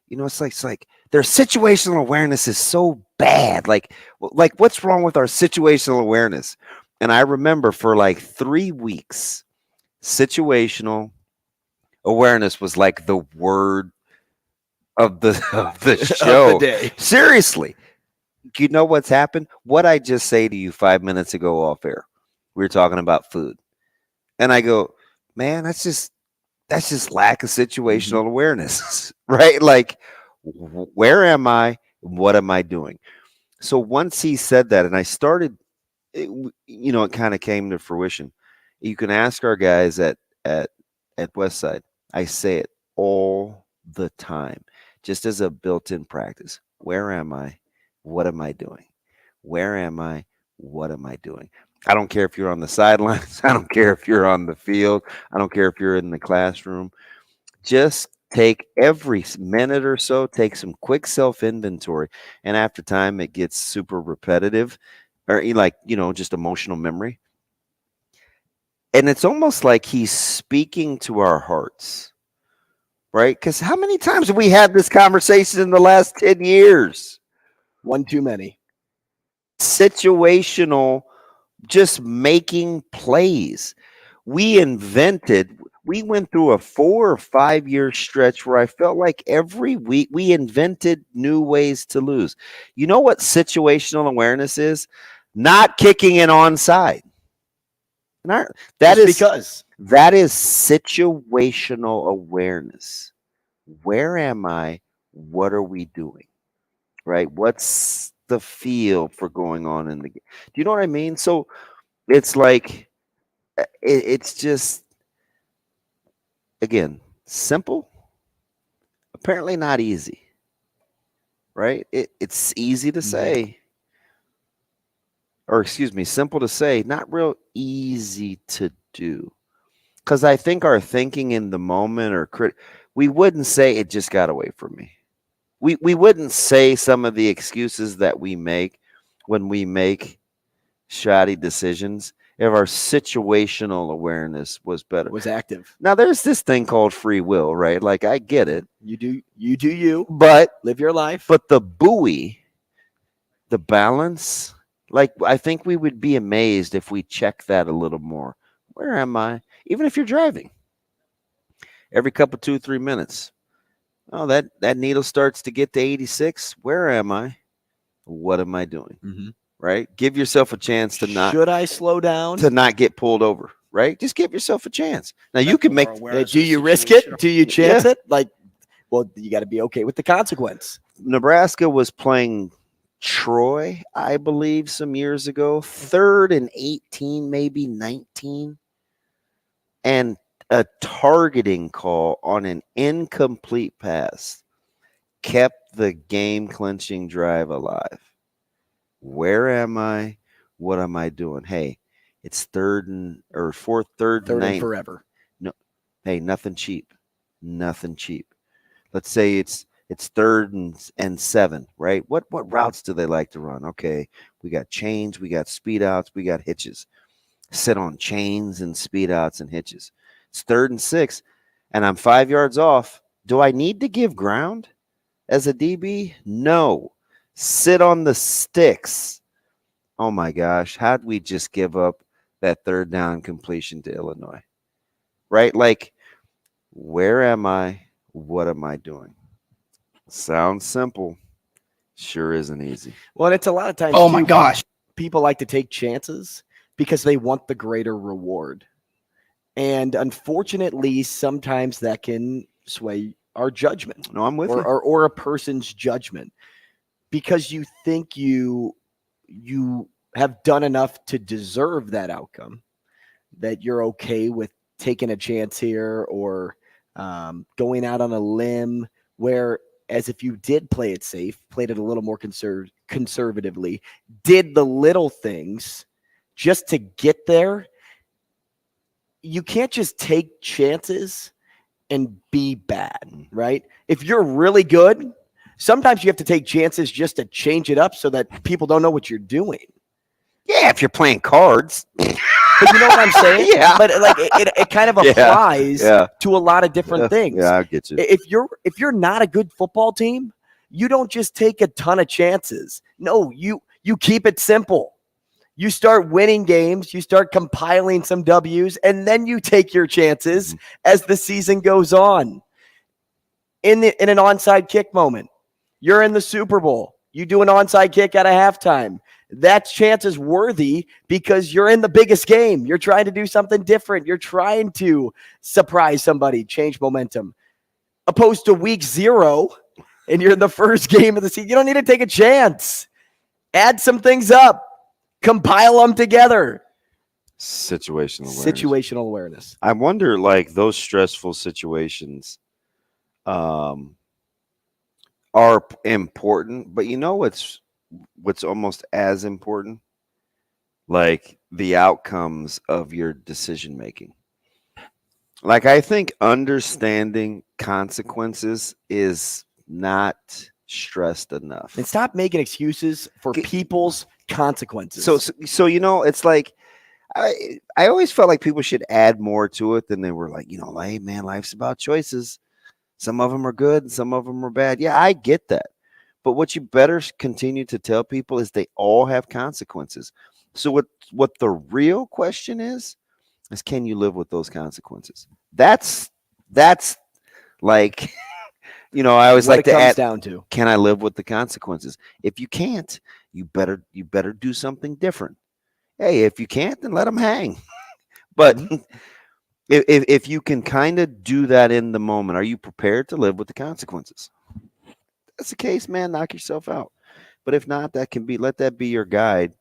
it's like their situational awareness is so bad. Like what's wrong with our situational awareness? And I remember for like 3 weeks, situational awareness was like the word of the show. Of the day. Seriously. You know what's happened? What I just say to you 5 minutes ago off air. We were talking about food. And I go, man, that's just lack of situational awareness, right? Like, where am I? What am I doing? So once he said that, and I started, it kind of came to fruition. You can ask our guys at Westside. I say it all the time, just as a built-in practice. Where am I? What am I doing? Where am I? What am I doing? I don't care if you're on the sidelines. I don't care if you're on the field. I don't care if you're in the classroom. Just take every minute or so, take some quick self-inventory. And after time, it gets super repetitive. Or just emotional memory. And it's almost like he's speaking to our hearts, right? Because how many times have we had this conversation in the last 10 years? One too many. Situational, just making plays. We went through a 4 or 5 year stretch where I felt like every week we invented new ways to lose. You know what situational awareness is? Not kicking it onside. That is situational awareness. Where am I? What are we doing? Right? What's the feel for going on in the game? Do you know what I mean? So it's like, it's just, again, simple, apparently not easy, right? It's easy to say, or excuse me, simple to say, not real easy to do. Because I think our thinking in the moment, we wouldn't say it just got away from me. We wouldn't say some of the excuses that we make when we make shoddy decisions if our situational awareness was better. Was active. Now there's this thing called free will, right? Like, I get it. You do you, but live your life. But the buoy, the balance, like, I think we would be amazed if we check that a little more. Where am I? Even if you're driving. Every couple 2-3 minutes. Oh, that needle starts to get to 86. Where am I? what am I doing? Mm-hmm. Right? Give yourself a chance to not. Should I slow down? To not get pulled over, right? Just give yourself a chance. Now you can make. Do you risk it? Do you chance it? Like, well, you got to be okay with the consequence. Nebraska was playing Troy, I believe, some years ago. 3rd and 18, maybe 19. And a targeting call on an incomplete pass kept the game-clinching drive alive. Where am I? What am I doing? Hey, it's third and forever. No, hey, nothing cheap. Nothing cheap. Let's say it's 3rd and 7, right? What routes do they like to run? Okay, we got chains, we got speed outs, we got hitches. Sit on chains and speed outs and hitches. It's 3rd and 6, and I'm 5 yards off. Do I need to give ground as a DB? No. Sit on the sticks. Oh my gosh, how'd we just give up that 3rd down completion to Illinois? Right? Like, where am I? What am I doing? Sounds simple. Sure isn't easy. Well, and it's a lot of times. Oh my gosh. People like to take chances because they want the greater reward. And unfortunately, sometimes that can sway our judgment. No, I'm with you. Or a person's judgment. Because you think you have done enough to deserve that outcome, that you're okay with taking a chance here or going out on a limb, whereas if you did play it safe, played it a little more conservatively, did the little things just to get there, you can't just take chances and be bad, right? If you're really good, sometimes you have to take chances just to change it up so that people don't know what you're doing. Yeah, if you're playing cards. But you know what I'm saying? Yeah. But like it kind of applies to a lot of different things. Yeah, I get you. If you're not a good football team, you don't just take a ton of chances. No, you keep it simple. You start winning games, you start compiling some W's, and then you take your chances as the season goes on. In an onside kick moment, you're in the Super Bowl. You do an onside kick at a halftime. That chance is worthy because you're in the biggest game. You're trying to do something different. You're trying to surprise somebody, change momentum. Opposed to week 0, and you're in the first game of the season. You don't need to take a chance. Add some things up. Compile them together. Situational awareness. I wonder, like, those stressful situations are important, but you know what's almost as important? Like the outcomes of your decision making. Like, I think understanding consequences is not stressed enough. And stop making excuses for people's consequences. So you know, it's like I always felt like people should add more to it than they were like, you know, like, man, life's about choices. Some of them are good and some of them are bad. Yeah, I get that. But what you better continue to tell people is they all have consequences. So what the real question is can you live with those consequences? That's like, you know, I always what like to add down to. Can I live with the consequences? If you can't, you better do something different. Hey, if you can't, then let them hang. But if you can kind of do that in the moment, are you prepared to live with the consequences? If that's the case, man, knock yourself out. But if not, let that be your guide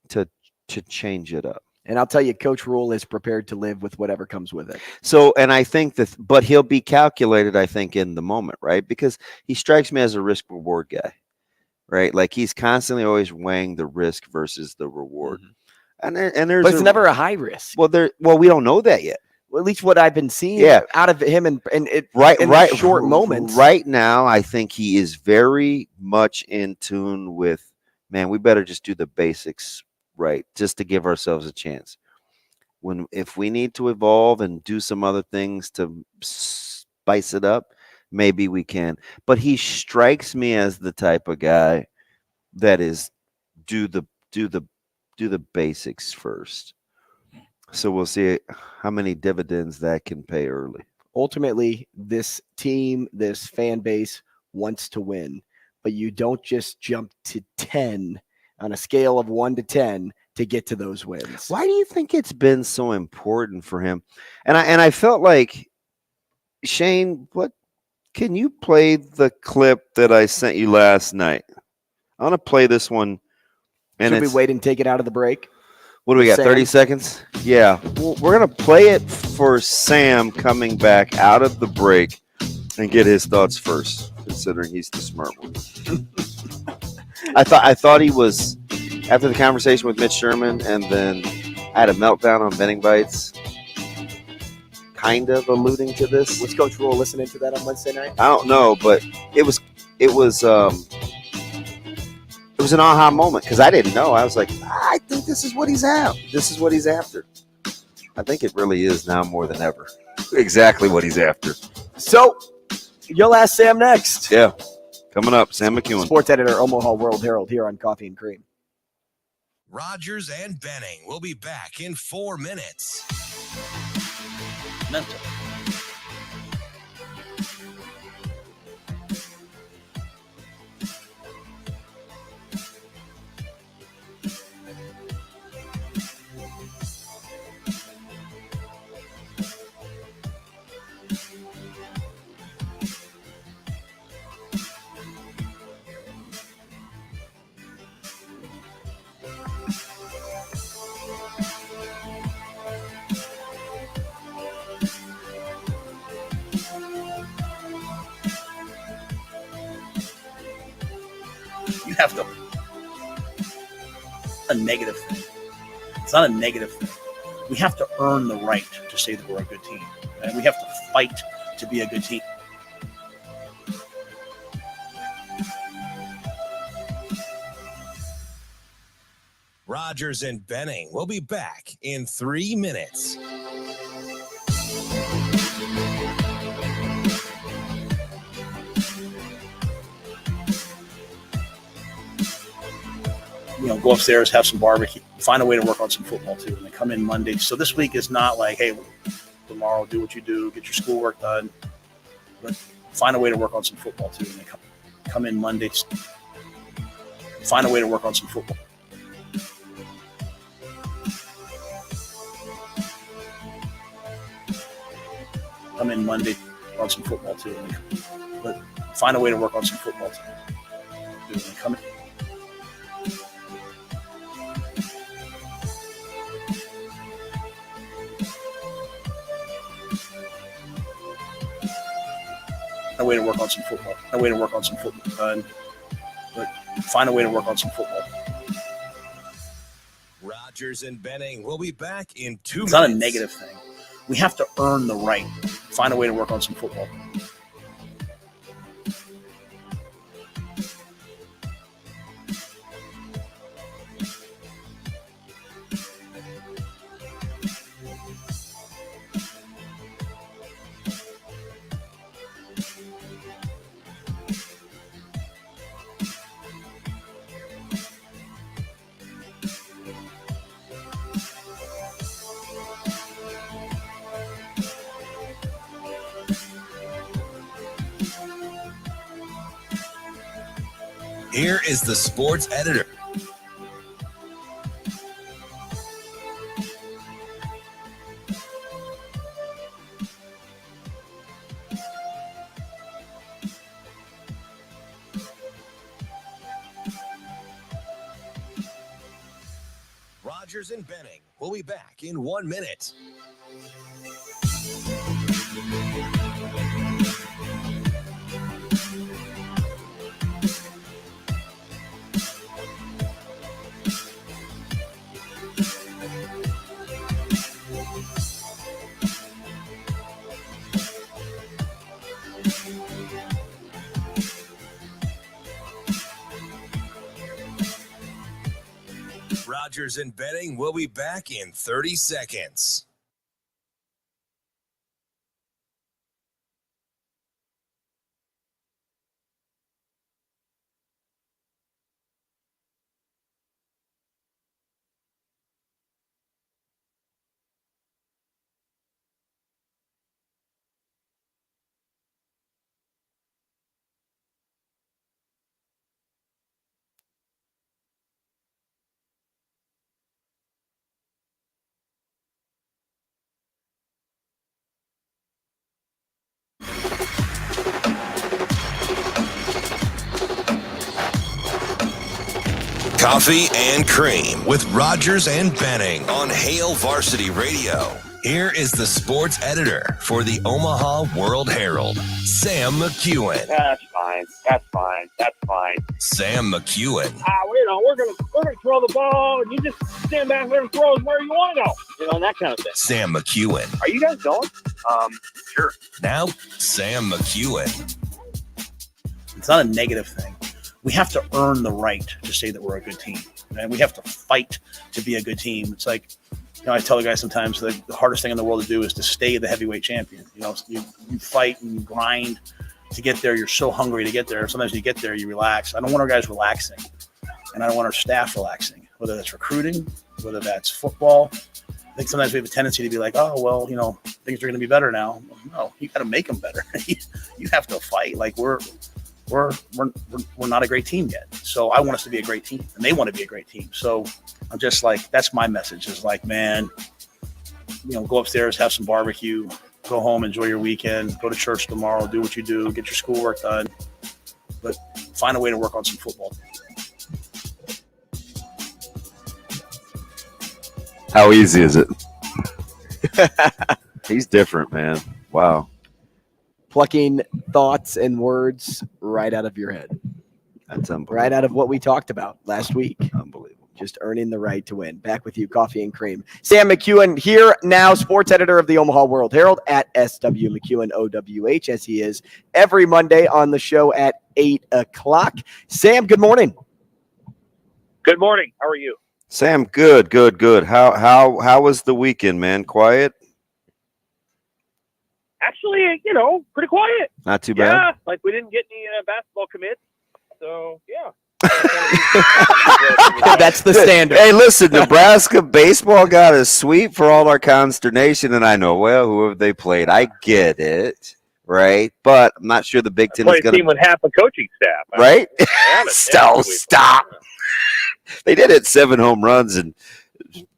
to change it up. And I'll tell you, Coach Rule is prepared to live with whatever comes with it. So, and I think but he'll be calculated, I think, in the moment, right? Because he strikes me as a risk reward guy, right? Like, he's constantly always weighing the risk versus the reward. Mm-hmm. And there's but it's never a high risk. Well, we don't know that yet. Well, at least what I've been seeing out of him in short moments. Right now, I think he is very much in tune with, man, we better just do the basics right, just to give ourselves a chance. If we need to evolve and do some other things to spice it up, maybe we can. But he strikes me as the type of guy that is do the basics first. So we'll see how many dividends that can pay early. Ultimately, this team, this fan base wants to win. but you don't just jump to 10 on a scale of 1 to 10 to get to those wins. Why do you think it's been so important for him? And I felt like, Shane, what can you play the clip that I sent you last night? I want to play this one. And should we wait and take it out of the break? What do we got? Sam? 30 seconds? Yeah. Well, we're going to play it for Sam coming back out of the break and get his thoughts first, considering he's the smart one. I thought he was, after the conversation with Mitch Sherman, and then I had a meltdown on Benning Bites, kind of alluding to this. Was Coach Rule listening to that on Wednesday night? I don't know, but it was an aha moment because I didn't know. I was like, I think this is what he's after. This is what he's after. I think it really is now more than ever. Exactly what he's after. So, you'll ask Sam next. Yeah. Coming up, Sam McKewon. Sports editor, Omaha World-Herald, here on Coffee and Cream. Rogers and Benning will be back in 4 minutes. Mental. You have to. A negative thing. It's not a negative thing. We have to earn the right to say that we're a good team, and we have to fight to be a good team. Rogers and Benning will be back in 3 minutes. Go upstairs, have some barbecue, find a way to work on some football too, and then come in Monday. So this week is not like, hey, tomorrow do what you do, get your schoolwork done, but find a way to work on some football too, and then come in Monday. Find a way to work on some football. Come in Monday on some football too, but find a way to work on some football too. And then come in. A way to work on some football. A way to work on some football. But find a way to work on some football. Rogers and Benning will be back in 2 minutes. It's not a negative thing. We have to earn the right. Find a way to work on some football. Here is the sports editor. Rogers and Benning will be back in 1 minute. Rogers and Benning will be back in 30 seconds. Coffee and Cream with Rogers and Benning on Hail Varsity Radio. Here is the sports editor for the Omaha World-Herald, Sam McKewon. That's fine. Sam McKewon. We're gonna throw the ball, and you just stand back there and throw it where you want to go. And that kind of thing. Sam McKewon. Are you guys going? Sure. Now, Sam McKewon. It's not a negative thing. We have to earn the right to say that we're a good team. And we have to fight to be a good team. It's like, I tell the guys sometimes that the hardest thing in the world to do is to stay the heavyweight champion. You fight and you grind to get there. You're so hungry to get there. Sometimes you get there, you relax. I don't want our guys relaxing, and I don't want our staff relaxing, whether that's recruiting, whether that's football. I think sometimes we have a tendency to be like, oh, well, things are going to be better now. No, you got to make them better. You have to fight. Like we're not a great team yet. So I want us to be a great team, and they want to be a great team. So I'm just like, that's my message is like, man, go upstairs, have some barbecue, go home, enjoy your weekend, go to church tomorrow, do what you do, get your schoolwork done, but find a way to work on some football. How easy is it? He's different, man. Wow. Plucking thoughts and words right out of your head. That's unbelievable. Right out of what we talked about last week. Unbelievable. Just earning the right to win. Back with you, Coffee and Cream. Sam McKewon here now, sports editor of the Omaha World-Herald at SW McKewon OWH, as he is every Monday on the show at 8 o'clock. Sam, good morning. Good morning. How are you? Sam, good. How was the weekend, man? Quiet? Actually, pretty quiet. Not too bad? Yeah, like we didn't get any basketball commits. So, yeah. That's the standard. Hey, listen, Nebraska baseball got a sweep for all our consternation, and I know, well, who have they played? I get it, right? But I'm not sure the Big Ten is going to. Team with half a coaching staff. Right? Stop. They did hit 7 home runs, and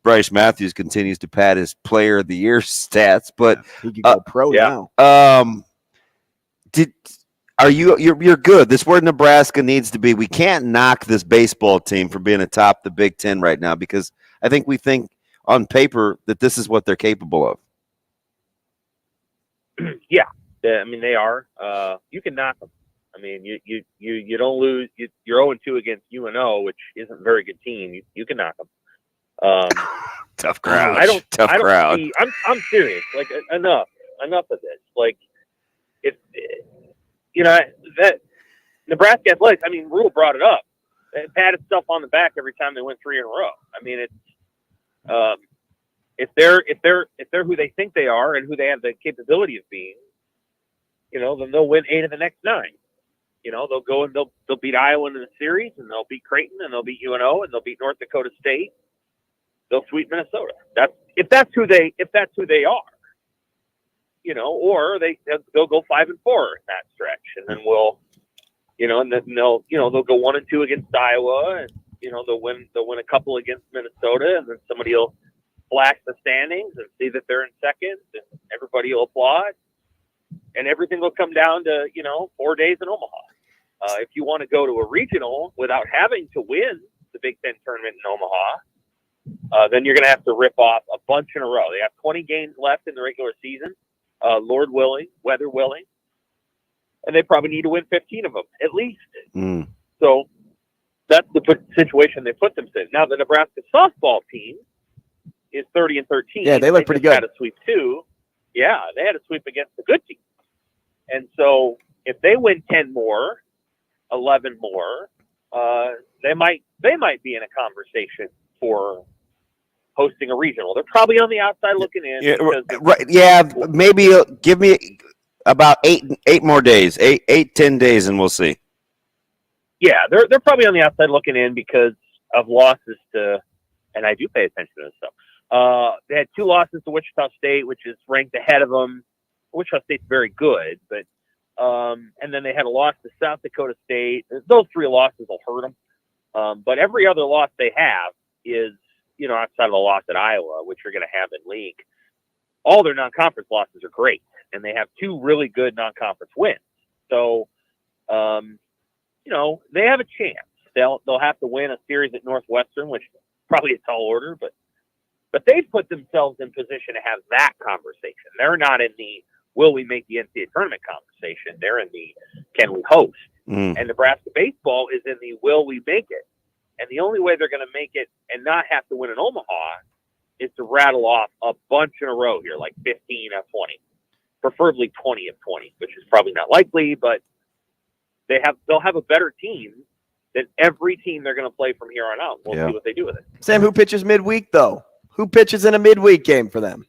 Bryce Matthews continues to pad his player of the year stats, but he could go pro now. You're good. This is where Nebraska needs to be. We can't knock this baseball team for being atop the Big Ten right now because I think we think on paper that this is what they're capable of. Yeah, I mean they are. You can knock them. I mean you don't lose. You're 0-2 against UNO, which isn't a very good team. You can knock them. Tough crowd. Tough crowd. I'm serious. Like enough of this. Like that Nebraska athletics. I mean, Rule brought it up. They patted stuff on the back every time they went 3 in a row. I mean, if they're who they think they are and who they have the capability of being, then they'll win 8 of the next 9. They'll go and they'll beat Iowa in the series, and they'll beat Creighton, and they'll beat UNO, and they'll beat North Dakota State. They'll sweep Minnesota. That's who they are. Or they'll go 5-4 in that stretch, and then they'll go 1-2 against Iowa, and they'll win a couple against Minnesota, and then somebody will flash the standings and see that they're in second, and everybody will applaud, and everything will come down to 4 days in Omaha. If you want to go to a regional without having to win the Big Ten tournament in Omaha, then you're going to have to rip off a bunch in a row. They have 20 games left in the regular season. Lord willing, weather willing, and they probably need to win 15 of them at least. So that's the situation they put themselves in. Now the Nebraska softball team is 30-13. Yeah, they look pretty good. They had a sweep too. Yeah, they had a sweep against the good team, and so if they win 10 more, 11 more, they might be in a conversation for hosting a regional. They're probably on the outside looking in. Yeah, right. Yeah, maybe give me about eight more days, 10 days, and we'll see. Yeah, they're probably on the outside looking in because of losses to, and I do pay attention to this stuff. They had 2 losses to Wichita State, which is ranked ahead of them. Wichita State's very good, but and then they had a loss to South Dakota State. Those 3 losses will hurt them. But every other loss they have is, outside of the loss at Iowa, which you're going to have in league, all their non-conference losses are great, and they have 2 really good non-conference wins. So, they have a chance. They'll have to win a series at Northwestern, which is probably a tall order, but they've put themselves in position to have that conversation. They're not in the will we make the NCAA tournament conversation. They're in the can we host. And Nebraska baseball is in the will we make it. And the only way they're going to make it and not have to win in Omaha is to rattle off a bunch in a row here, like 15 of 20, preferably 20 of 20, which is probably not likely, but they'll have a better team than every team they're going to play from here on out. We'll see what they do with it. Sam, who pitches midweek, though? Who pitches in a midweek game for them?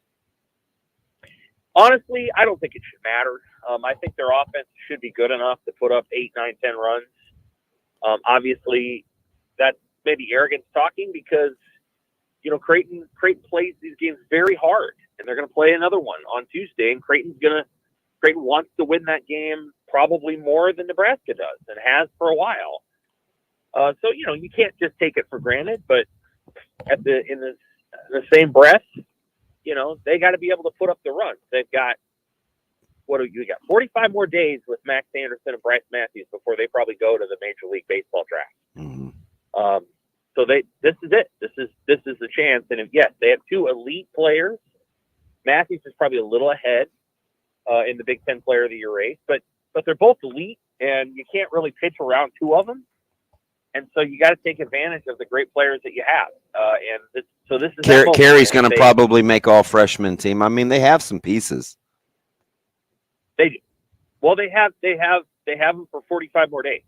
Honestly, I don't think it should matter. I think their offense should be good enough to put up 8, 9, 10 runs. Obviously, that's maybe arrogance talking because, Creighton plays these games very hard, and they're going to play another one on Tuesday, and Creighton wants to win that game probably more than Nebraska does and has for a while. So, you can't just take it for granted, but in the same breath, they got to be able to put up the runs. They've got, 45 more days with Max Anderson and Bryce Matthews before they probably go to the Major League Baseball draft. So this is it. This is the chance. And yes, they have 2 elite players. Matthews is probably a little ahead in the Big Ten Player of the Year race, but they're both elite, and you can't really pitch around 2 of them. And so you got to take advantage of the great players that you have. This is Carey's going to probably make all freshman team. I mean, they have some pieces. They do. Well, they have them for 45 more days.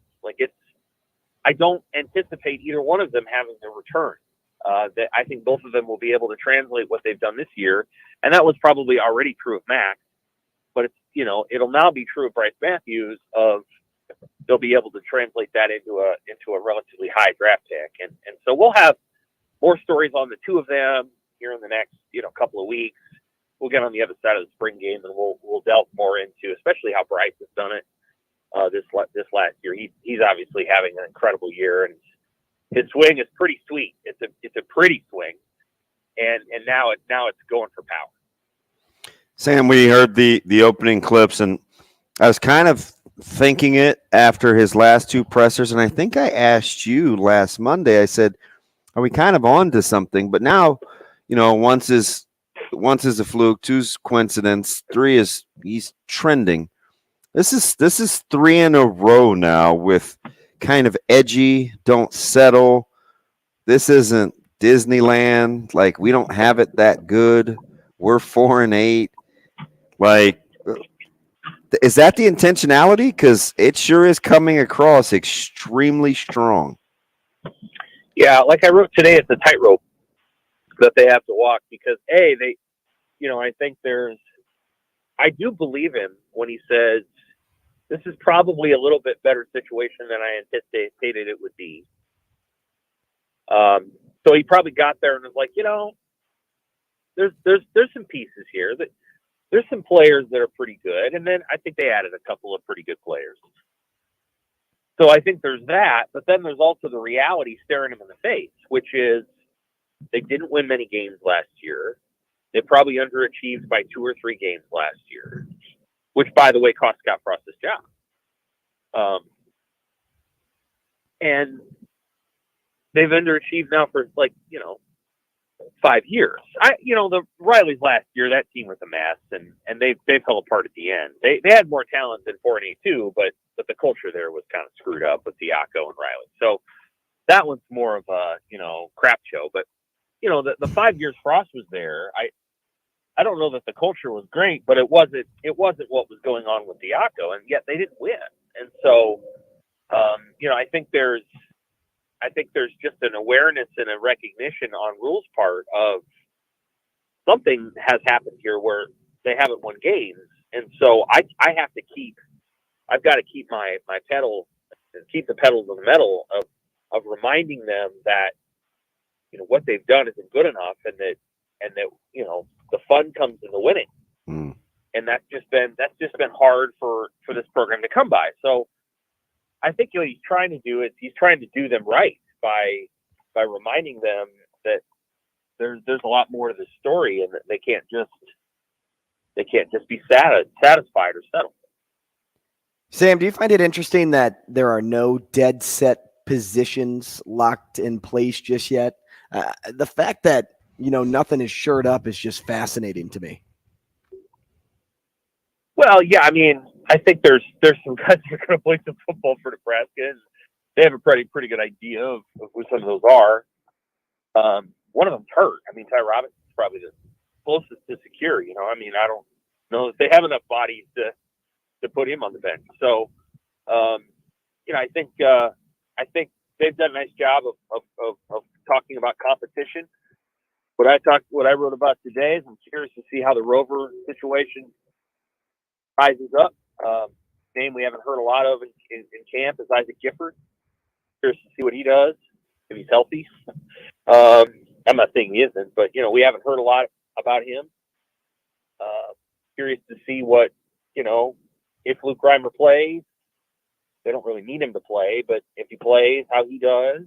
I don't anticipate either one of them having to return. I think both of them will be able to translate what they've done this year, and that was probably already true of Max. But it'll now be true of Bryce Matthews. They'll be able to translate that into a relatively high draft pick, and so we'll have more stories on the 2 of them here in the next couple of weeks. We'll get on the other side of the spring game, and we'll delve more into especially how Bryce has done it this last year. He's obviously having an incredible year, and his swing is pretty sweet. It's a pretty swing, and now it's going for power. Sam, we heard the opening clips, and I was kind of thinking it after his last 2 pressers, and I think I asked you last Monday. I said, "Are we kind of on to something?" But now, once is a fluke, 2's coincidence, 3 is he's trending. This is 3 in a row now with kind of edgy, don't settle. This isn't Disneyland. Like, we don't have it that good. We're 4-8. Like, is that the intentionality? Because it sure is coming across extremely strong. Yeah, like I wrote today, it's a tightrope that they have to walk because I do believe him when he says this is probably a little bit better situation than I anticipated it would be. So he probably got there and was like, there's some pieces here that there's some players that are pretty good, and then I think they added a couple of pretty good players. So I think there's that, but then there's also the reality staring him in the face, which is they didn't win many games last year. They probably underachieved by 2 or 3 games last year, which, by the way, cost Scott Frost his job. And they've underachieved now for 5 years. The Riley's last year, that team was a mess, and they fell apart at the end. They had more talent than 4-8 too, but the culture there was kind of screwed up with Diaco and Riley. So that one's more of a crap show. But the 5 years Frost was there, I don't know that the culture was great, but it wasn't what was going on with Diaco, and yet they didn't win. And so I think there's just an awareness and a recognition on Rule's part of something has happened here where they haven't won games. And so I've got to keep my pedal and keep the pedal to the metal of reminding them that, what they've done isn't good enough and that the fun comes in the winning. And that's just been hard for this program to come by. So I think what he's trying to do is he's trying to do them right by reminding them that there's a lot more to the story and that they can't just be satisfied or settled. Sam, do you find it interesting that there are no dead set positions locked in place just yet. The fact that, nothing is shored up is just fascinating to me. Well, yeah, I mean, I think there's some guys who are going to play some football for Nebraska, and they have a pretty good idea of who some of those are. One of them's hurt. I mean, Ty Robinson's probably the closest to secure. I mean, I don't know if they have enough bodies to put him on the bench. So, I think they've done a nice job of talking about competition. What I wrote about today is I'm curious to see how the Rover situation rises up. Name we haven't heard a lot of in camp is Isaac Gifford. Curious to see what he does, if he's healthy. I'm not saying he isn't, but we haven't heard a lot about him. Curious to see what, if Luke Reimer plays. They don't really need him to play, but if he plays, how he does.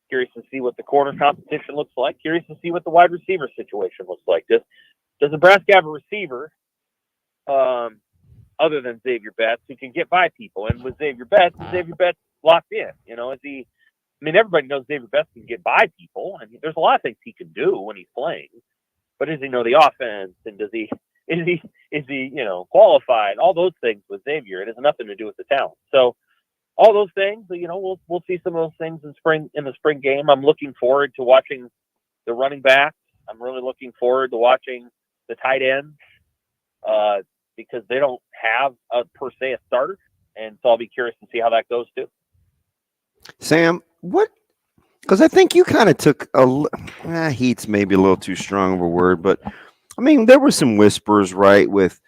Curious to see what the corner competition looks like. Curious to see what the wide receiver situation looks like. Does Nebraska have a receiver other than Xavier Betts who can get by people? And with Xavier Betts locked in? Is he? I mean, everybody knows Xavier Betts can get by people, and there's a lot of things he can do when he's playing. But does he know the offense? And is he qualified? All those things with Xavier, it has nothing to do with the talent. So all those things, we'll see some of those things in the spring game. I'm looking forward to watching the running backs. I'm really looking forward to watching the tight ends because they don't have per se a starter, and so I'll be curious to see how that goes too. Sam, because I think you kind of took heat's maybe a little too strong of a word, but I mean, there were some whispers, right, with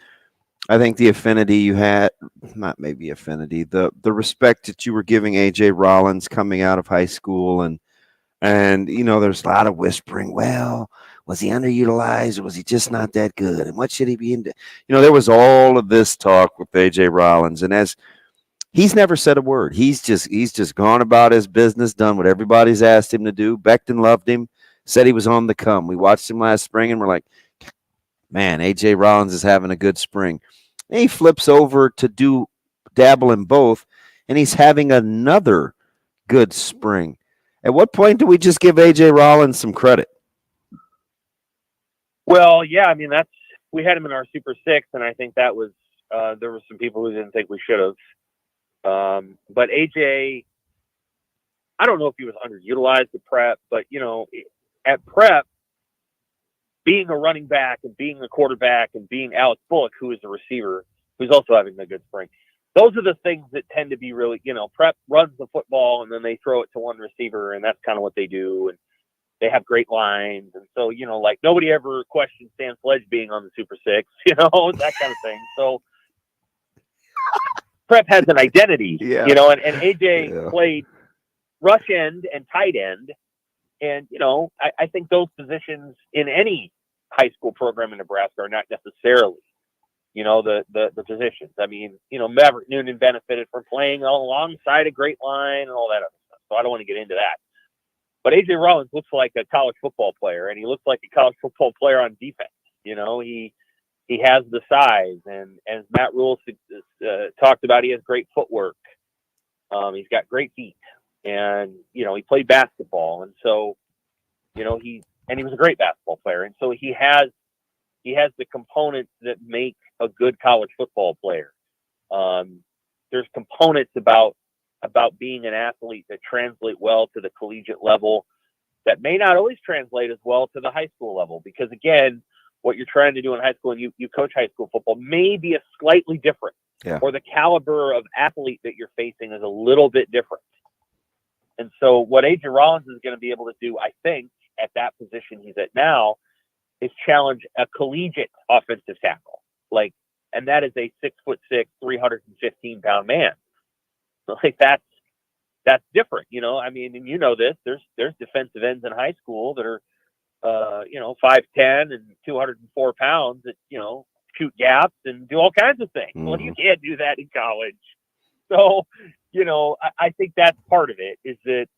I think the affinity you had, not maybe affinity, the respect that you were giving A.J. Rollins coming out of high school. And there's a lot of whispering, well, was he underutilized or was he just not that good? And what should he be into? There was all of this talk with A.J. Rollins. And as he's never said a word, he's just gone about his business, done what everybody's asked him to do. Becton loved him, said he was on the come. We watched him last spring and we're like, man, A.J. Rollins is having a good spring. And he flips over to dabble in both, and he's having another good spring. At what point do we just give A.J. Rollins some credit? Well, yeah, I mean, we had him in our Super Six, and I think that was there were some people who didn't think we should have. But A.J., I don't know if he was underutilized at prep, but, at prep, being a running back and being a quarterback and being Alex Bullock, who is a receiver, who's also having a good spring. Those are the things that tend to be really, prep runs the football and then they throw it to one receiver, and that's kind of what they do. And they have great lines. And so, nobody ever questioned Stan Sledge being on the Super Six, that kind of thing. So prep has an identity, and AJ played rush end and tight end. And, I think those positions in any high school program in Nebraska are not necessarily, the positions. I mean, Maverick Noonan benefited from playing alongside a great line and all that other stuff. So I don't want to get into that. But A.J. Rollins looks like a college football player, and he looks like a college football player on defense. He has the size, and as Matt Rule talked about, he has great footwork. He's got great feet. And, he played basketball. And so, he was a great basketball player. And so he has the components that make a good college football player. There's components about being an athlete that translate well to the collegiate level that may not always translate as well to the high school level. Because again, what you're trying to do in high school, and you coach high school football, may be a slightly different, or the caliber of athlete that you're facing is a little bit different. And so what A.J. Rollins is going to be able to do, I think, at that position he's at now, is challenge a collegiate offensive tackle. And that is a 6'6", 315-pound man. So that's different, I mean, and this, there's defensive ends in high school that are, 5'10" and 204 pounds that, shoot gaps and do all kinds of things. Well, you can't do that in college. So, I think that's part of it, is that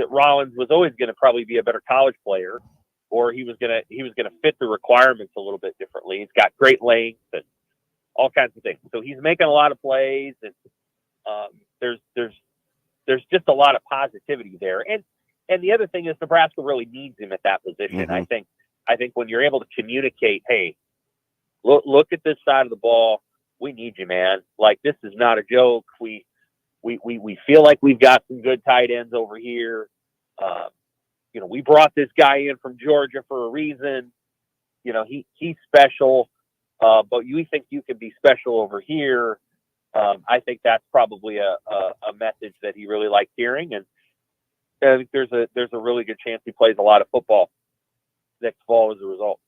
Rollins was always going to probably be a better college player, or he was going to fit the requirements a little bit differently. He's got great length and all kinds of things. So he's making a lot of plays, and there's there's just a lot of positivity there. And the other thing is Nebraska really needs him at that position. I think when you're able to communicate, hey, look at this side of the ball. We need you, man. Like, this is not a joke. We feel like we've got some good tight ends over here. We brought this guy in from Georgia for a reason. He's special, but we think you can be special over here. I think that's probably a message that he really liked hearing, and I think there's a really good chance he plays a lot of football next fall as a result.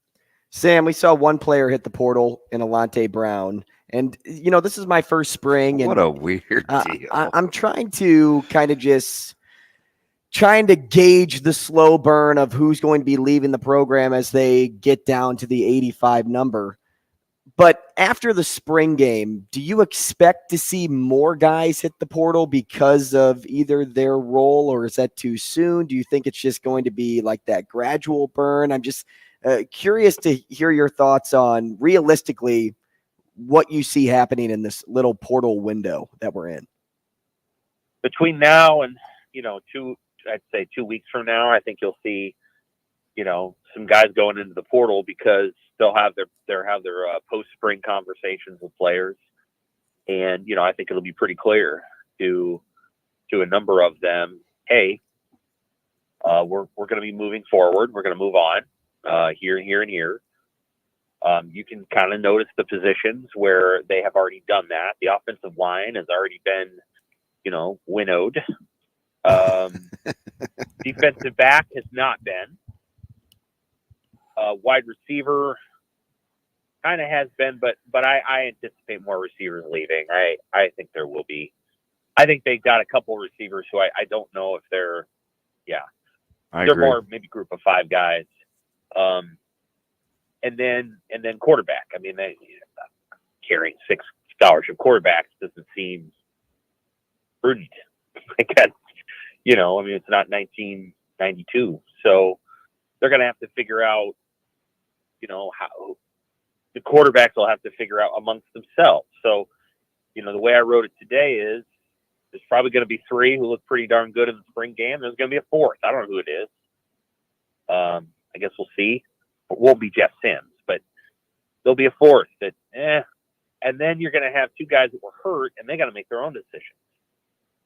Sam, we saw one player hit the portal in Alante Brown, and this is my first spring. And what a weird deal! I'm trying to gauge the slow burn of who's going to be leaving the program as they get down to the 85 number. But after the spring game, do you expect to see more guys hit the portal because of either their role, or is that too soon? Do you think it's just going to be like that gradual burn? I'm just curious to hear your thoughts on realistically what you see happening in this little portal window that we're in. Between now and, 2 weeks from now, I think you'll see, some guys going into the portal because they'll have their post-spring conversations with players. And, I think it'll be pretty clear to a number of them, hey, we're going to be moving forward. We're going to move on here and here and here. You can kind of notice the positions where they have already done that. The offensive line has already been, winnowed. Defensive back has not been. Wide receiver kind of has been, but I anticipate more receivers leaving. I think there will be. I think they've got a couple receivers who I don't know if they're more maybe group of 5 guys. And then quarterback. I mean, carrying 6 scholarship quarterbacks doesn't seem prudent. It's not 1992. So they're going to have to figure out, how the quarterbacks will have to figure out amongst themselves. So, the way I wrote it today is there's probably going to be 3 who look pretty darn good in the spring game. There's going to be a 4th. I don't know who it is. I guess we'll see. It won't be Jeff Sims, but there'll be a 4th that, and then you're going to have 2 guys that were hurt, and they got to make their own decisions.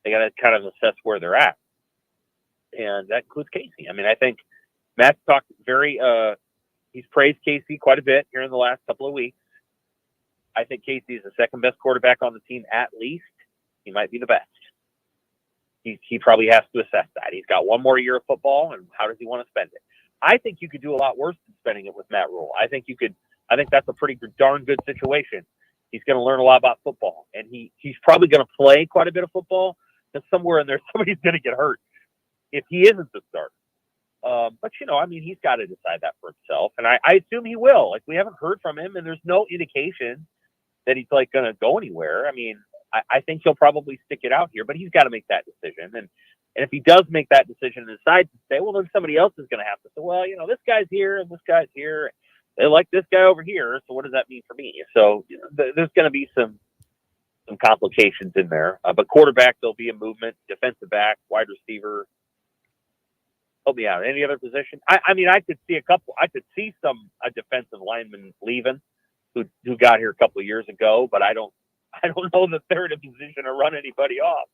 They got to kind of assess where they're at. And that includes Casey. I mean, I think Matt's talked he's praised Casey quite a bit here in the last couple of weeks. I think Casey is the second best quarterback on the team, at least. He might be the best. He probably has to assess that. He's got one more year of football, and how does he want to spend it? I think you could do a lot worse than spending it with Matt Rule. I think that's a pretty darn good situation. He's going to learn a lot about football, and he's probably going to play quite a bit of football. And somewhere in there, somebody's going to get hurt if he isn't the starter. But he's got to decide that for himself, and I assume he will. Like, we haven't heard from him, and there's no indication that he's going to go anywhere. I mean, I think he'll probably stick it out here, but he's got to make that decision. And if he does make that decision and decides to stay, well, then somebody else is going to have to say, well, this guy's here and this guy's here. They like this guy over here, so what does that mean for me? So there's going to be some complications in there. But quarterback, there'll be a movement. Defensive back, wide receiver. Help me out. Any other position? I could see a defensive lineman leaving who got here a couple of years ago, but I don't know that they're in a position to run anybody off.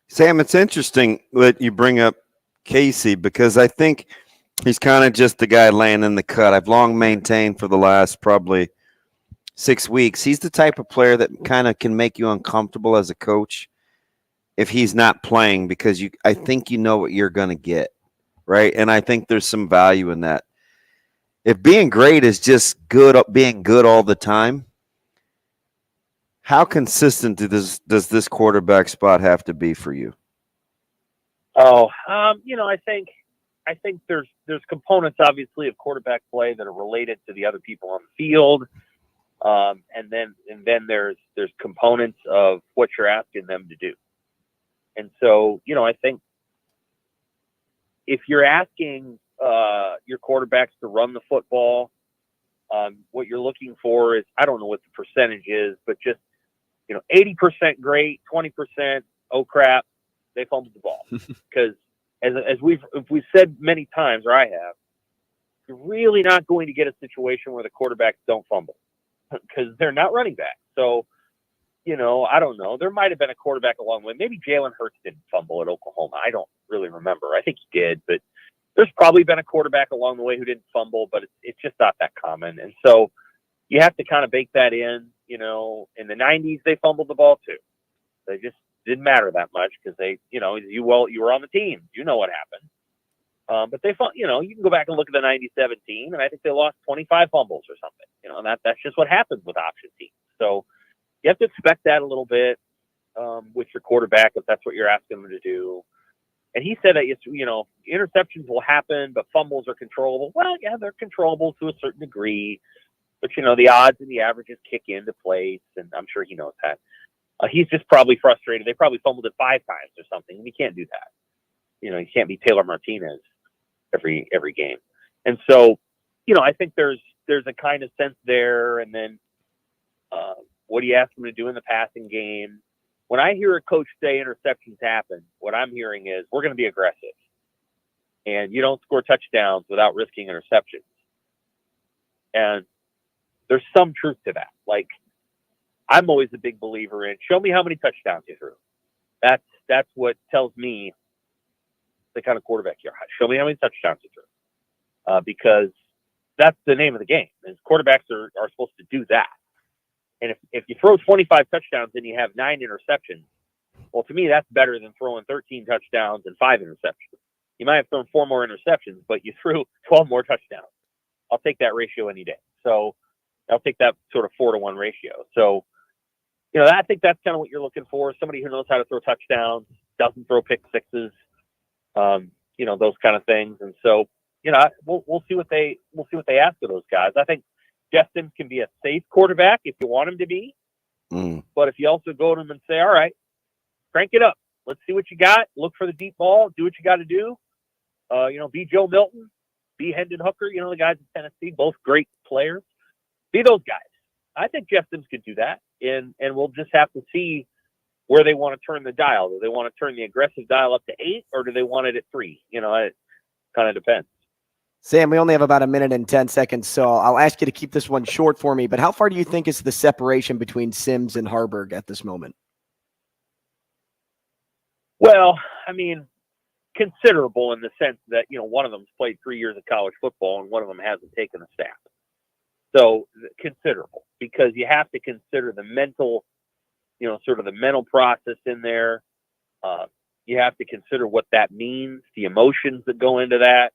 Sam, it's interesting that you bring up Casey because I think he's kind of just the guy laying in the cut. I've long maintained for the last probably 6 weeks. He's the type of player that kind of can make you uncomfortable as a coach if he's not playing because I think you know what you're going to get, right? And I think there's some value in that. If being great is just being good all the time, how consistent does this quarterback spot have to be for you? I think there's components obviously of quarterback play that are related to the other people on the field, and then there's components of what you're asking them to do. And so I think if you're asking your quarterbacks to run the football, what you're looking for is, I don't know what the percentage is, but just 80% great, 20% oh crap, they fumbled the ball. Because as we've said many times, or I have, you're really not going to get a situation where the quarterbacks don't fumble because they're not running back. So, I don't know. There might have been a quarterback along the way. Maybe Jalen Hurts didn't fumble at Oklahoma. I don't really remember. I think he did, but there's probably been a quarterback along the way who didn't fumble, but it's just not that common. And so you have to kind of bake that in. In the 90s, they fumbled the ball too. They just didn't matter that much because they, you were on the team. You know what happened. But they, you can go back and look at the 97 team, and I think they lost 25 fumbles or something. And that's just what happens with option teams. So you have to expect that a little bit with your quarterback if that's what you're asking them to do. And he said that interceptions will happen, but fumbles are controllable. Well, yeah, they're controllable to a certain degree, but the odds and the averages kick into place, and I'm sure he knows that. He's just probably frustrated. They probably fumbled it 5 times or something, and you can't do that. You can't be Taylor Martinez every game. And so, I think there's a kind of sense there. And then what do you ask them to do in the passing game? When I hear a coach say interceptions happen, what I'm hearing is we're going to be aggressive. And you don't score touchdowns without risking interceptions. And there's some truth to that. Like, I'm always a big believer in show me how many touchdowns you threw. That's what tells me the kind of quarterback you're. Show me how many touchdowns you threw. Because that's the name of the game. And quarterbacks are supposed to do that. And if you throw 25 touchdowns and you have 9 interceptions, well, to me, that's better than throwing 13 touchdowns and 5 interceptions. You might have thrown 4 more interceptions, but you threw 12 more touchdowns. I'll take that ratio any day. So I'll take that sort of 4-to-1 ratio. So, I think that's kind of what you're looking for. Somebody who knows how to throw touchdowns, doesn't throw pick sixes, those kind of things. And so, we'll see what they ask of those guys. I think Jeff Sims can be a safe quarterback if you want him to be. But if you also go to him and say, all right, crank it up. Let's see what you got. Look for the deep ball. Do what you got to do. Be Joe Milton. Be Hendon Hooker. The guys in Tennessee, both great players. Be those guys. I think Jeff Sims could do that. And we'll just have to see where they want to turn the dial. Do they want to turn the aggressive dial up to 8 or do they want it at 3? It kind of depends. Sam, we only have about 1 minute and 10 seconds, so I'll ask you to keep this one short for me. But how far do you think is the separation between Sims and Harburg at this moment? Well, I mean, considerable in the sense that, one of them's played 3 years of college football and one of them hasn't taken a snap. So considerable, because you have to consider the mental, sort of the mental process in there. You have to consider what that means, the emotions that go into that.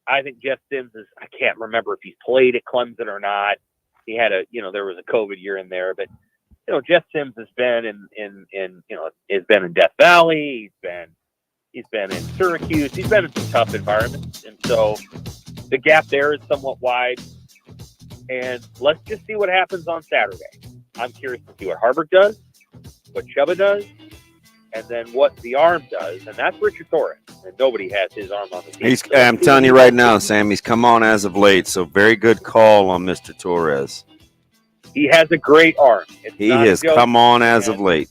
I think Jeff Sims I can't remember if he's played at Clemson or not. He had there was a COVID year in there, but, Jeff Sims has been has been in Death Valley. He's been in Syracuse. He's been in some tough environments. And so the gap there is somewhat wide. And let's just see what happens on Saturday. I'm curious to see what Harburg does, what Chuba does, and then what the arm does. And that's Richard Torres. And nobody has his arm on the team. I'm telling you right now, Sam, he's come on as of late. So very good call on Mr. Torres. He has a great arm. He has come on as of late.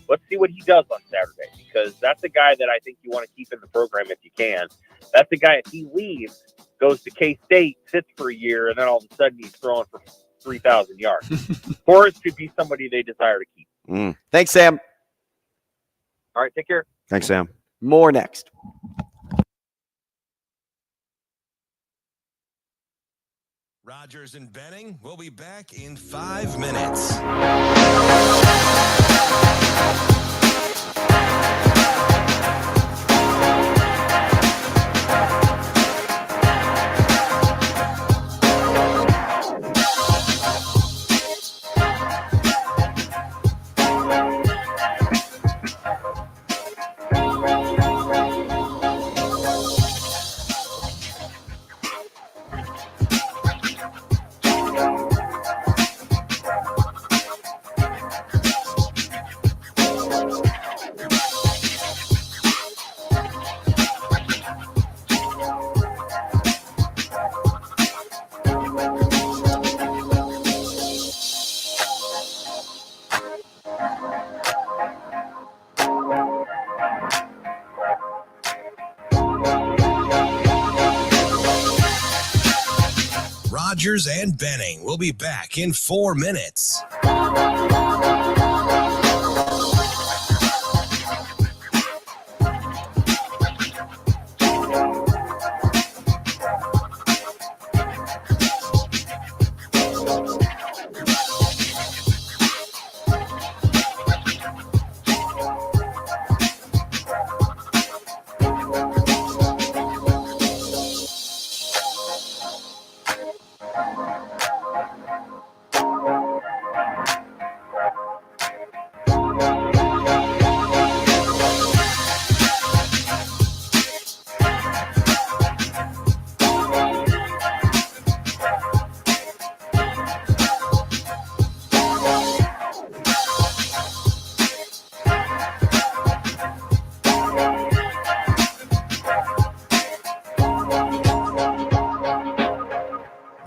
Let's see what he does on Saturday, because that's a guy that I think you want to keep in the program if you can. That's the guy, if he leaves, goes to K-State, sits for a year, and then all of a sudden he's throwing for 3,000 yards. Forrest could be somebody they desire to keep. Thanks, Sam. All right, take care. Thanks, Sam. More next. Rogers and Benning will be back in 5 minutes. Rogers and Benning will be back in 4 minutes.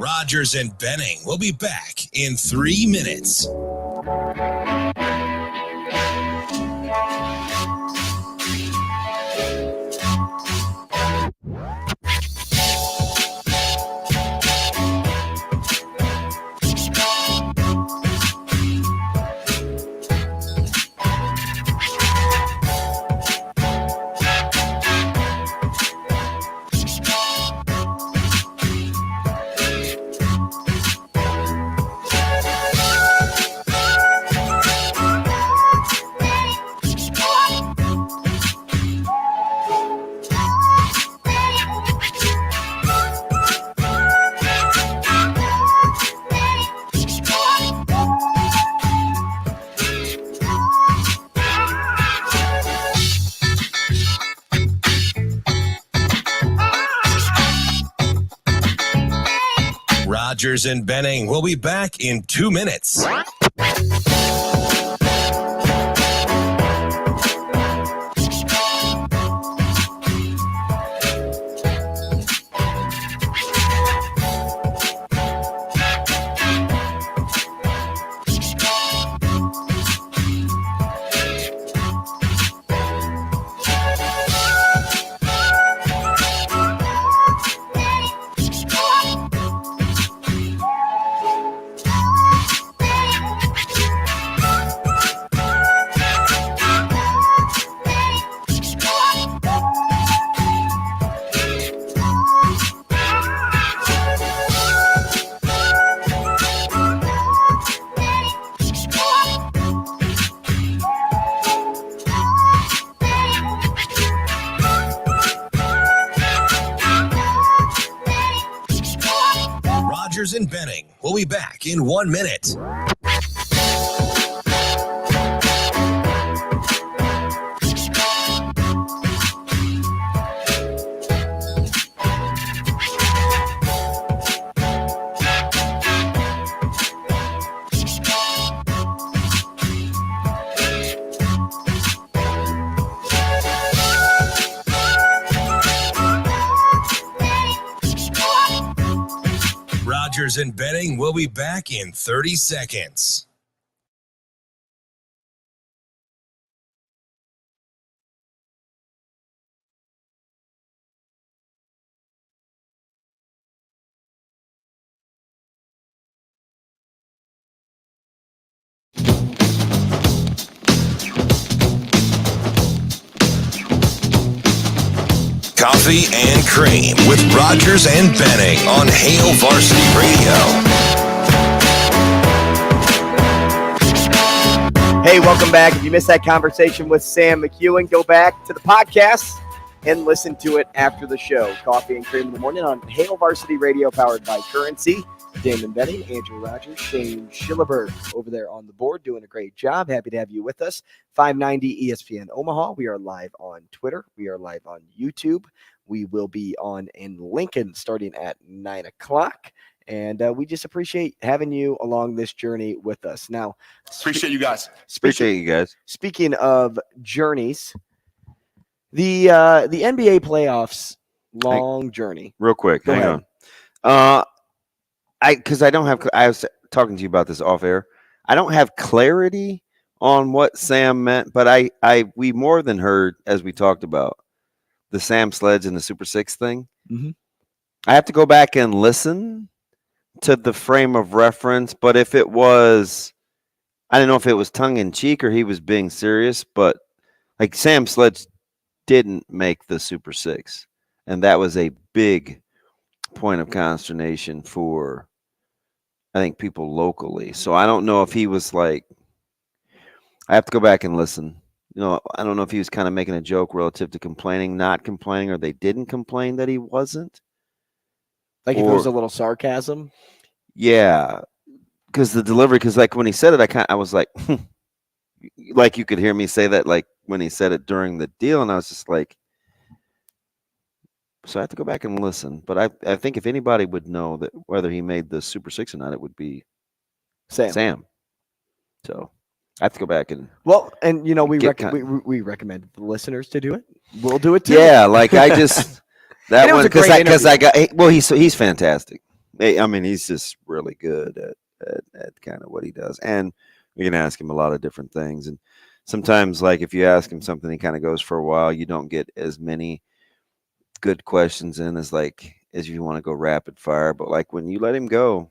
Rogers and Benning will be back in 3 minutes. Rogers and Benning will be back in 2 minutes. Rogers and Benning will be back in 1 minute. Rogers and Benning will be back in 30 seconds. Coffee and Cream with Rogers and Benning on Hail Varsity Radio. Hey, welcome back. If you missed that conversation with Sam McKewon, go back to the podcast and listen to it after the show. Coffee and Cream in the morning on Hail Varsity Radio, powered by Currency. Damon Benning, Andrew Rogers, Shane Schillerberg over there on the board doing a great job. Happy to have you with us. 590 ESPN Omaha. We are live on Twitter. We are live on YouTube. We will be on in Lincoln starting at 9 o'clock. And we just appreciate having you along this journey with us. Now, Appreciate you guys. Appreciate you guys. Speaking of journeys, the NBA playoffs, long journey. Real quick, Go hang ahead. on. Because I don't have, I was talking to you about this off air. I don't have clarity on what Sam meant, but we more than heard, as we talked about, the Sam Sledge and the Super Six thing. Mm-hmm. I have to go back and listen to the frame of reference, but if it was, I don't know if it was tongue in cheek or he was being serious, but like Sam Sledge didn't make the Super Six, and that was a big point of consternation for, I think, people locally. So I don't know if he was like, I have to go back and listen. I don't know if he was kind of making a joke relative to complaining, not complaining, or they didn't complain that he wasn't. Like if it was a little sarcasm? Yeah, because the delivery, because like when he said it, I was like, like you could hear me say that like when he said it during the deal, and I was just like, so I have to go back and listen. But I think if anybody would know that whether he made the Super Six or not, it would be Sam. So I have to go back and we recommend the listeners to do it. We'll do it too. Yeah, like I just that one because I got he's fantastic. I mean, he's just really good at kind of what he does, and we can ask him a lot of different things. And sometimes, like if you ask him something, he kind of goes for a while. You don't get as many good questions in as you want to go rapid fire. But like when you let him go,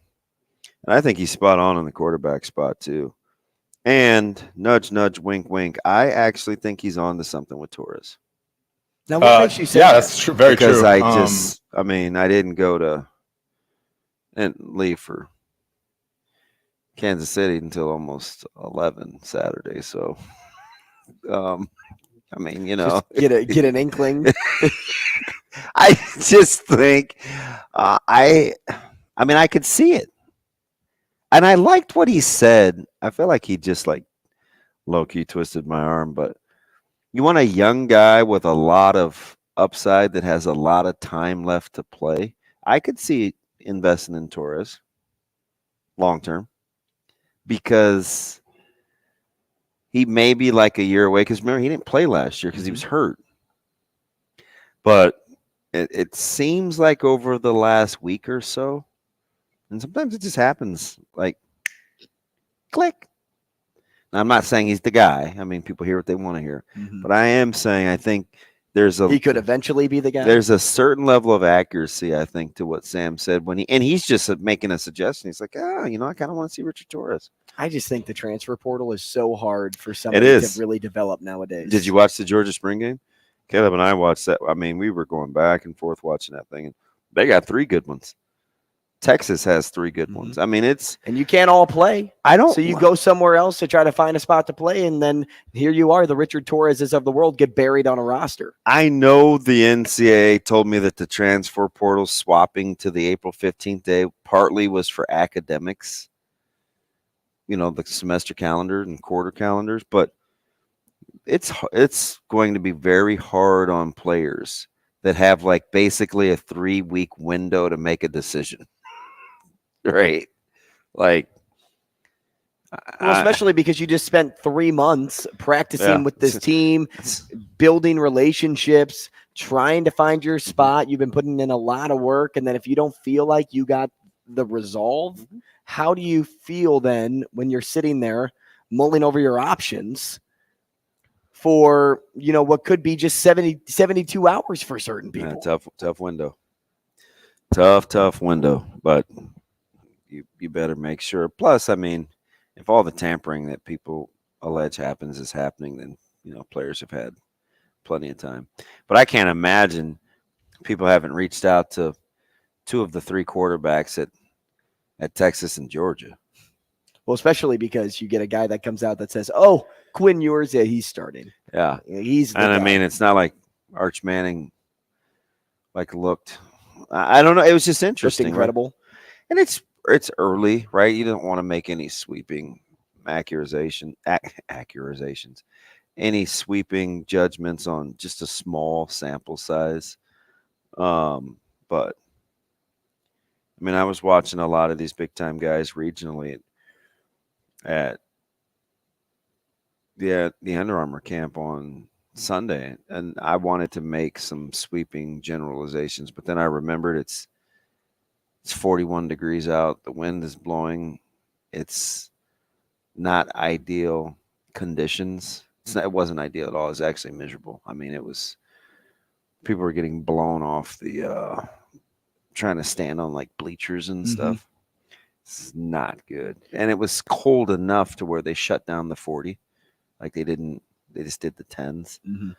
and I think he's spot on the quarterback spot too. And nudge, nudge, wink, wink. I actually think he's on to something with Torres. Now, what makes you say that? That's true. Very because true. I didn't go to and leave for Kansas City until almost 11 Saturday. So, I mean, just get an inkling. I just think I could see it. And I liked what he said. I feel like he just like low-key twisted my arm, but you want a young guy with a lot of upside that has a lot of time left to play. I could see investing in Torres long-term because he may be like a year away. Because remember, he didn't play last year because he was hurt. But it seems like over the last week or so, and sometimes it just happens like click. Now, I'm not saying he's the guy. I mean, people hear what they want to hear. Mm-hmm. But I am saying I think he could eventually be the guy. There's a certain level of accuracy, I think, to what Sam said and he's just making a suggestion. He's like, I kind of want to see Richard Torres. I just think the transfer portal is so hard for somebody to really develop nowadays. Did you watch the Georgia spring game? Caleb and I watched that. I mean, we were going back and forth watching that thing, and they got 3 good ones. Texas has 3 good ones. I mean, and you can't all play. So you go somewhere else to try to find a spot to play, and then here you are, the Richard Torreses of the world get buried on a roster. I know the NCAA told me that the transfer portal swapping to the April 15th day partly was for academics, the semester calendar and quarter calendars, but it's going to be very hard on players that have like basically a 3-week window to make a decision. Right. Like, especially because you just spent 3 months practicing with this team, building relationships, trying to find your spot. You've been putting in a lot of work. And then if you don't feel like you got the resolve, how do you feel then when you're sitting there mulling over your options for, what could be just 72 hours for certain people? Yeah, tough window. Tough window. But you better make sure. Plus, I mean, if all the tampering that people allege happens is happening, then, players have had plenty of time. But I can't imagine people haven't reached out to 2 of the 3 quarterbacks at Texas and Georgia. Well, especially because you get a guy that comes out that says, oh, Quinn Ewers, he's starting. Yeah. He's the guy. I mean, it's not like Arch Manning looked. I don't know. It was just interesting. Just incredible. Right? And it's early, right? You don't want to make any sweeping accusations, any sweeping judgments on just a small sample size. But I mean, I was watching a lot of these big time guys regionally at the Under Armour camp on Sunday, and I wanted to make some sweeping generalizations, but then I remembered it's 41 degrees out. The wind is blowing. It's not ideal conditions. It wasn't ideal at all. It was actually miserable. I mean, people were getting blown off the trying to stand on like bleachers and stuff. It's not good. And it was cold enough to where they shut down the 40. Like they just did the 10s. Mm-hmm.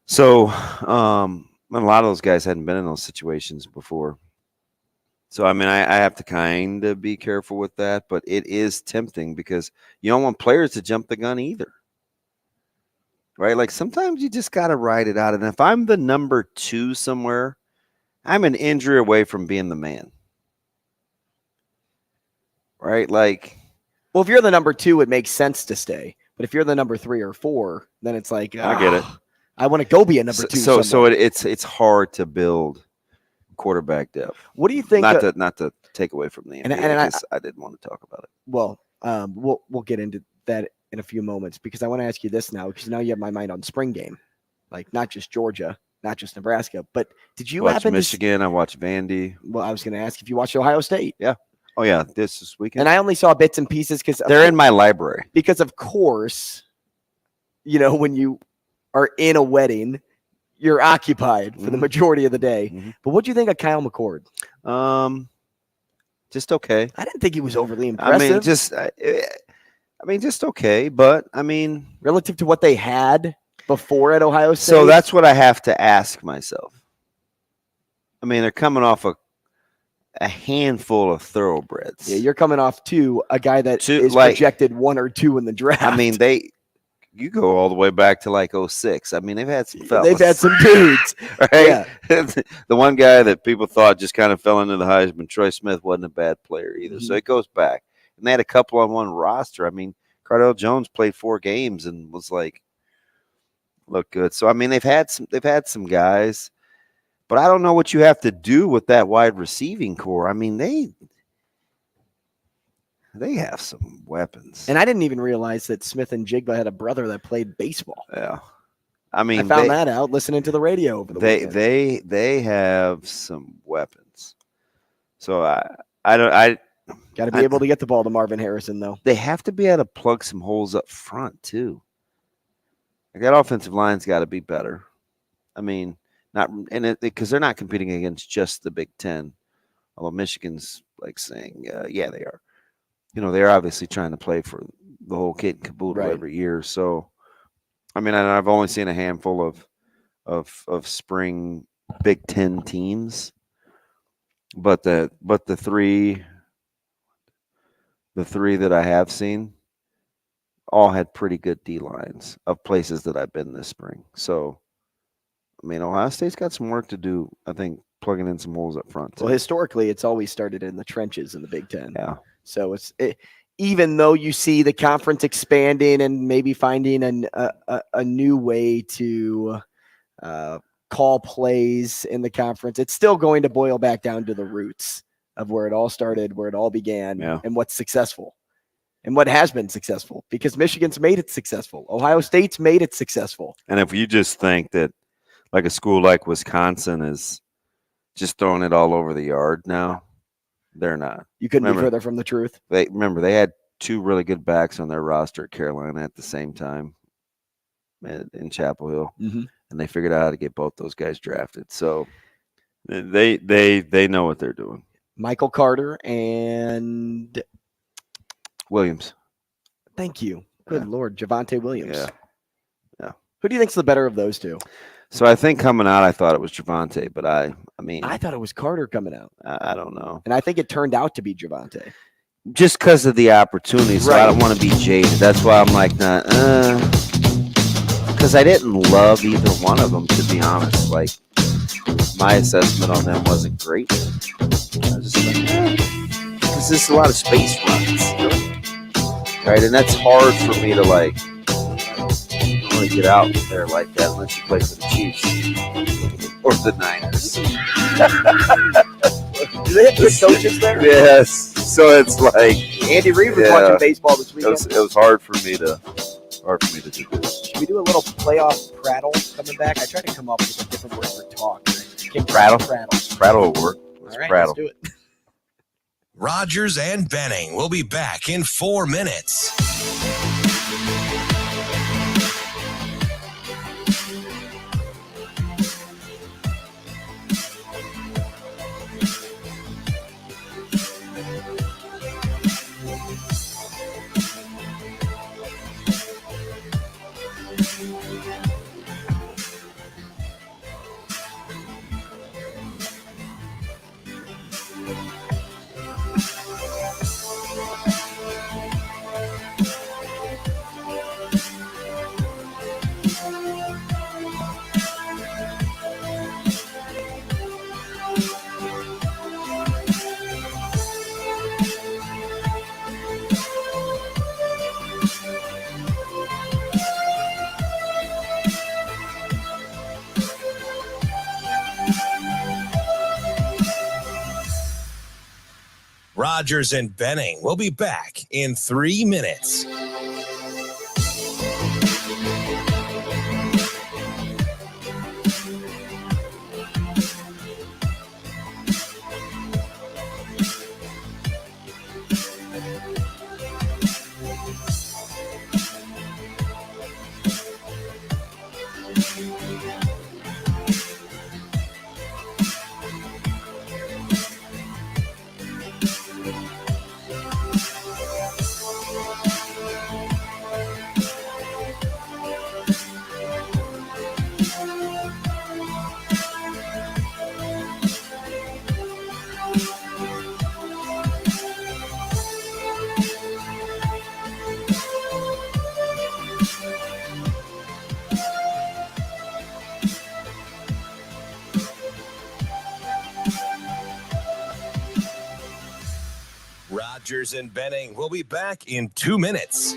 So a lot of those guys hadn't been in those situations before. So, I mean, I have to kind of be careful with that, but it is tempting because you don't want players to jump the gun either. Right? Like sometimes you just got to ride it out. And if I'm the number 2 somewhere, I'm an injury away from being the man. Right? Like, well, if you're the number 2, it makes sense to stay. But if you're the number 3 or 4, then it's like, I get it. I want to go be a number 2. So it's hard to build quarterback depth. What do you think? Not to take away from the NBA, I didn't want to talk about it. Well, we'll get into that in a few moments because I want to ask you this now because now you have my mind on spring game, like not just Georgia, not just Nebraska, but did you watch Michigan? I watched Vandy. Well, I was going to ask if you watched Ohio State. Yeah. Oh yeah, this weekend. And I only saw bits and pieces because they're in my library. Because of course, when you are in a wedding, you're occupied for the majority of the day. Mm-hmm. But what do you think of Kyle McCord? Just okay. I didn't think he was overly impressive. Just okay. But I mean, relative to what they had before at Ohio State. So that's what I have to ask myself. I mean, they're coming off a handful of thoroughbreds. Yeah, you're coming off a guy that is projected 1 or 2 in the draft. I mean, you go all the way back to like 06. I mean, they've had some fellas. They've had some dudes. Right? Yeah. The one guy that people thought just kind of fell into the Heisman, Troy Smith, wasn't a bad player either. Mm-hmm. So it goes back. And they had a couple on one roster. I mean, Cardell Jones played 4 games and was like, looked good. So I mean, they've had some guys, but I don't know what you have to do with that wide receiving core. I mean, they have some weapons. And I didn't even realize that Smith and Jigba had a brother that played baseball. Yeah. I mean, I found that out listening to the radio over the weekend. They have some weapons. So I got to be able to get the ball to Marvin Harrison, though. They have to be able to plug some holes up front, too. Like that offensive line's got to be better. I mean, because they're not competing against just the Big Ten. Although Michigan's like saying, yeah, they are. They're obviously trying to play for the whole kit and caboodle every year. So, I mean, I've only seen a handful of spring Big Ten teams, but the three that I have seen all had pretty good D lines of places that I've been this spring. So, I mean, Ohio State's got some work to do. I think plugging in some holes up front. Well, historically, it's always started in the trenches in the Big Ten. Yeah. So even though you see the conference expanding and maybe finding a new way to call plays in the conference, it's still going to boil back down to the roots of where it all started, where it all began, and what's successful and what has been successful. Because Michigan's made it successful, Ohio State's made it successful. And if you just think that, like a school like Wisconsin is just throwing it all over the yard now. They're not. You couldn't be further from the truth. They had 2 really good backs on their roster at Carolina at the same time in Chapel Hill, and they figured out how to get both those guys drafted. So they know what they're doing. Michael Carter and Williams. Thank you. Good Lord, Javonte Williams. Yeah. Who do you think's the better of those two? So I think coming out, I thought it was Javonte, but I thought it was Carter coming out. I don't know. And I think it turned out to be Javonte. Just because of the opportunity, so I don't want to be jaded. That's why I'm like, because I didn't love either one of them, to be honest. Like, my assessment on them wasn't great. I was just like, because this is a lot of space runs. Right? And that's hard for me to, like, really get out there like that unless you play for the Chiefs or the Niners. Do they have good coaches there? Yes. So it's like Andy Reid was watching baseball this weekend. It was hard for me to do this. Should we do a little playoff prattle coming back? I tried to come up with a different word for talk. Prattle? Prattle. Prattle will work. All right, prattle. Let's do it. Rogers and Benning will be back in 4 minutes. Rogers and Benning will be back in 3 minutes. Rogers and Benning will be back in 2 minutes.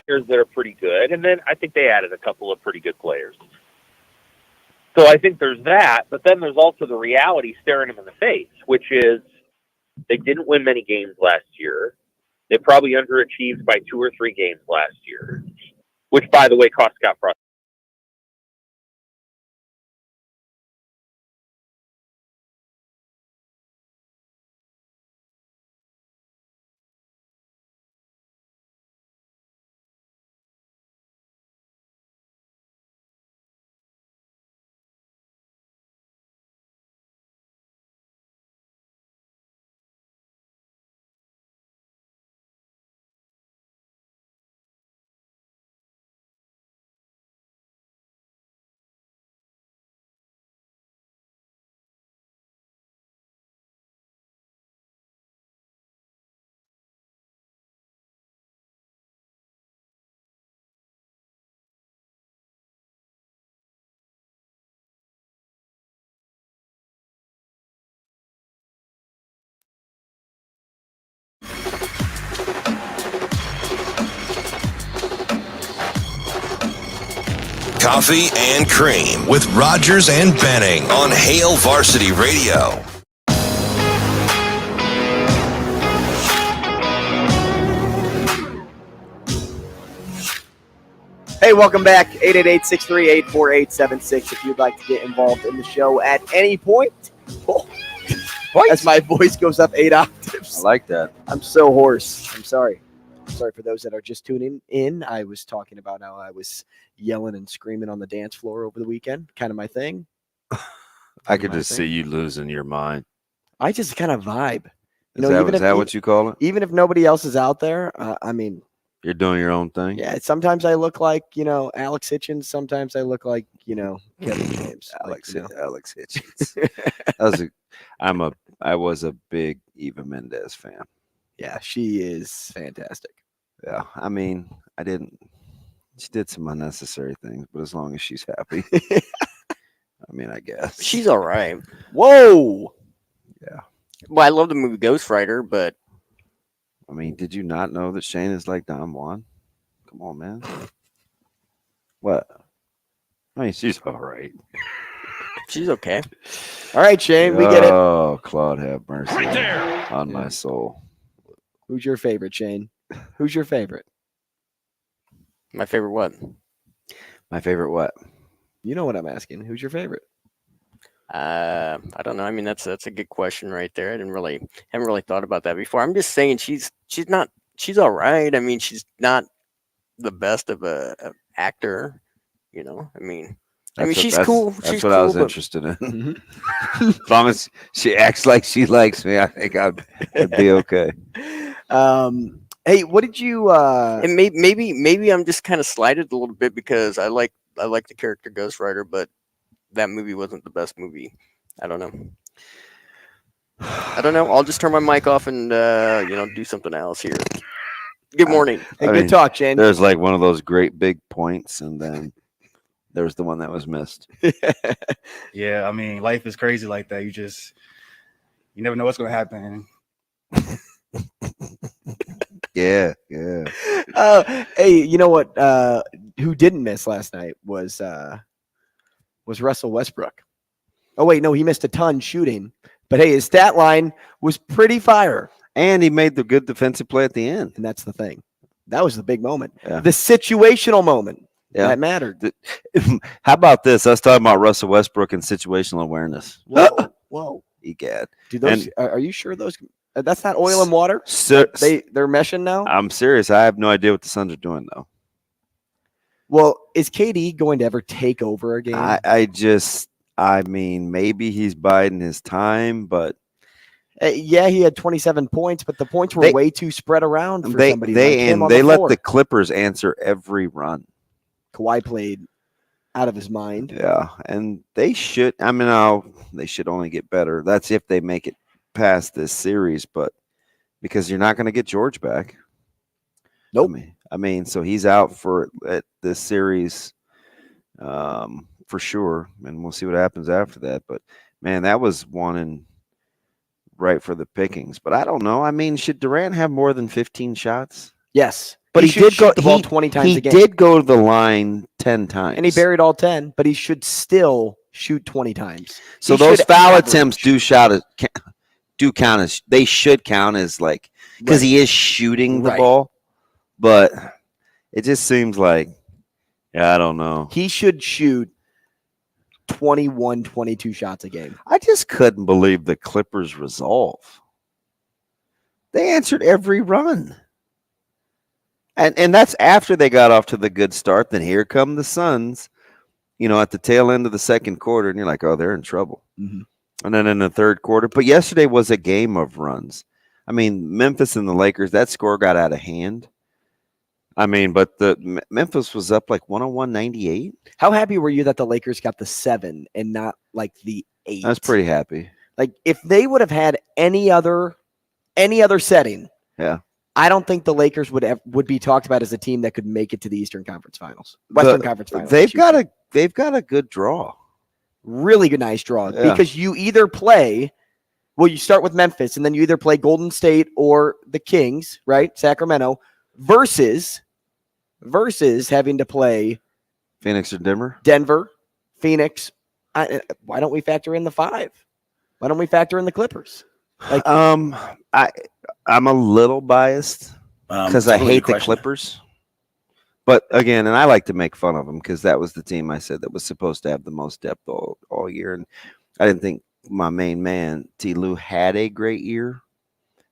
That are pretty good, and then I think they added a couple of pretty good players. So I think there's that, but then there's also the reality staring them in the face, which is they didn't win many games last year. They probably underachieved by 2 or 3 games last year, which, by the way, cost Scott Frost. Coffee and Cream with Rogers and Benning on Hail Varsity Radio. Hey, welcome back. 888-638-4876 if you'd like to get involved in the show at any point. Oh, as my voice goes up 8 octaves. I like that. I'm so hoarse. I'm sorry. Sorry for those that are just tuning in. I was talking about how I was yelling and screaming on the dance floor over the weekend. Kind of my thing. I could just see you losing your mind. I just kind of vibe. Is that what you call it? Even if nobody else is out there, I mean, you're doing your own thing. yeah. Sometimes I look like Alex Hitchens. Sometimes I look like Kevin James. Alex Hitchens. I was a big Eva Mendes fan. Yeah, she is fantastic. Yeah, I mean, she did some unnecessary things, but as long as she's happy, I mean, I guess. She's all right. Whoa. Yeah. Well, I love the movie Ghost Rider, but. I mean, did you not know that Shane is like Don Juan? Come on, man. What? I mean, she's all right. She's okay. All right, Shane, we get it. Oh, Claude, have mercy Right there. on my soul. Who's your favorite, Shane? Who's your favorite? My favorite what? My favorite what? You know what I'm asking. Who's your favorite? I don't know. I mean, that's a good question right there. I haven't really thought about that before. I'm just saying she's all right. I mean, she's not the best of a actor, I mean, she's cool. That's what I was interested in. As long as she acts like she likes me, I think I'd be okay. Hey, what did you? And maybe I'm just kind of slighted a little bit because I like the character Ghost Rider, but that movie wasn't the best movie. I don't know. I'll just turn my mic off and do something else here. Good morning. Hey, good talk, Shane. There's like one of those great big points, and then there was the one that was missed. Yeah, I mean, life is crazy like that. You never know what's going to happen. Yeah. Hey, you know what? Who didn't miss last night was Russell Westbrook. Oh wait, no, he missed a ton shooting. But hey, his stat line was pretty fire. And he made the good defensive play at the end. And that's the thing. That was the big moment. Yeah. The situational moment. Yeah. That mattered. How about this? Us talking about Russell Westbrook and situational awareness. Whoa. Egad. Dude, are you sure those that's not oil and water? They're meshing now? I'm serious. I have no idea what the Suns are doing though. Well, is KD going to ever take over a game? I mean, maybe he's biding his time, but yeah, he had 27 points, but the points were way too spread around for somebody like him on they the let floor. the Clippers answer every run. Kawhi played out of his mind. Yeah, and they should. I mean, they should only get better. That's if they make it past this series, but because you're not going to get George back. Nope. I mean, so he's out for this series for sure, and we'll see what happens after that. But man, that was one and right for the pickings. But I don't know. I mean, should Durant have more than 15 shots? Yes. But he did go the ball 20 times a game. He did go to the line 10 times. And he buried all 10, but he should still shoot 20 times. So those foul attempts do count as they should count as like because he is shooting the ball. But it just seems like I don't know. He should shoot 21, 22 shots a game. I just couldn't believe the Clippers' resolve. They answered every run. And that's after they got off to the good start. Then here come the Suns, at the tail end of the second quarter. And you're like, oh, they're in trouble. Mm-hmm. And then in the third quarter. But yesterday was a game of runs. I mean, Memphis and the Lakers, that score got out of hand. I mean, but the Memphis was up like 101-98. How happy were you that the Lakers got the 7 and not like the 8? I was pretty happy. Like if they would have had any other setting, I don't think the Lakers would be talked about as a team that could make it to the Eastern Conference Finals. Conference Finals. They've got a good draw. Really good, nice draw. Yeah. Because you either play, you start with Memphis, and then you either play Golden State or the Kings, right? Sacramento, versus having to play Phoenix or Denver, Phoenix. Why don't we factor in the 5? Why don't we factor in the Clippers? I'm a little biased because I hate the Clippers. But again, and I like to make fun of them because that was the team I said that was supposed to have the most depth all year. And I didn't think my main man, T. Lue, had a great year.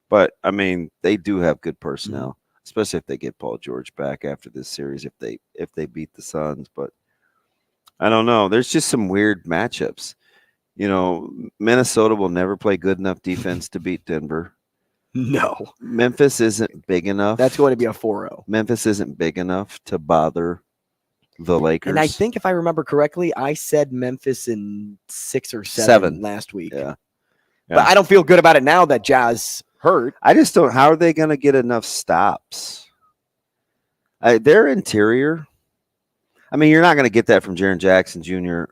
But, I mean, they do have good personnel, especially if they get Paul George back after this series, if they beat the Suns. But I don't know. There's just some weird matchups. Minnesota will never play good enough defense to beat Denver. No. Memphis isn't big enough. That's going to be a 4-0. Memphis isn't big enough to bother the Lakers. And I think if I remember correctly, I said Memphis in 6 or 7 last week. Yeah. But I don't feel good about it now that Jazz hurt. I just don't. How are they going to get enough stops? Their interior. I mean, you're not going to get that from Jaren Jackson Jr.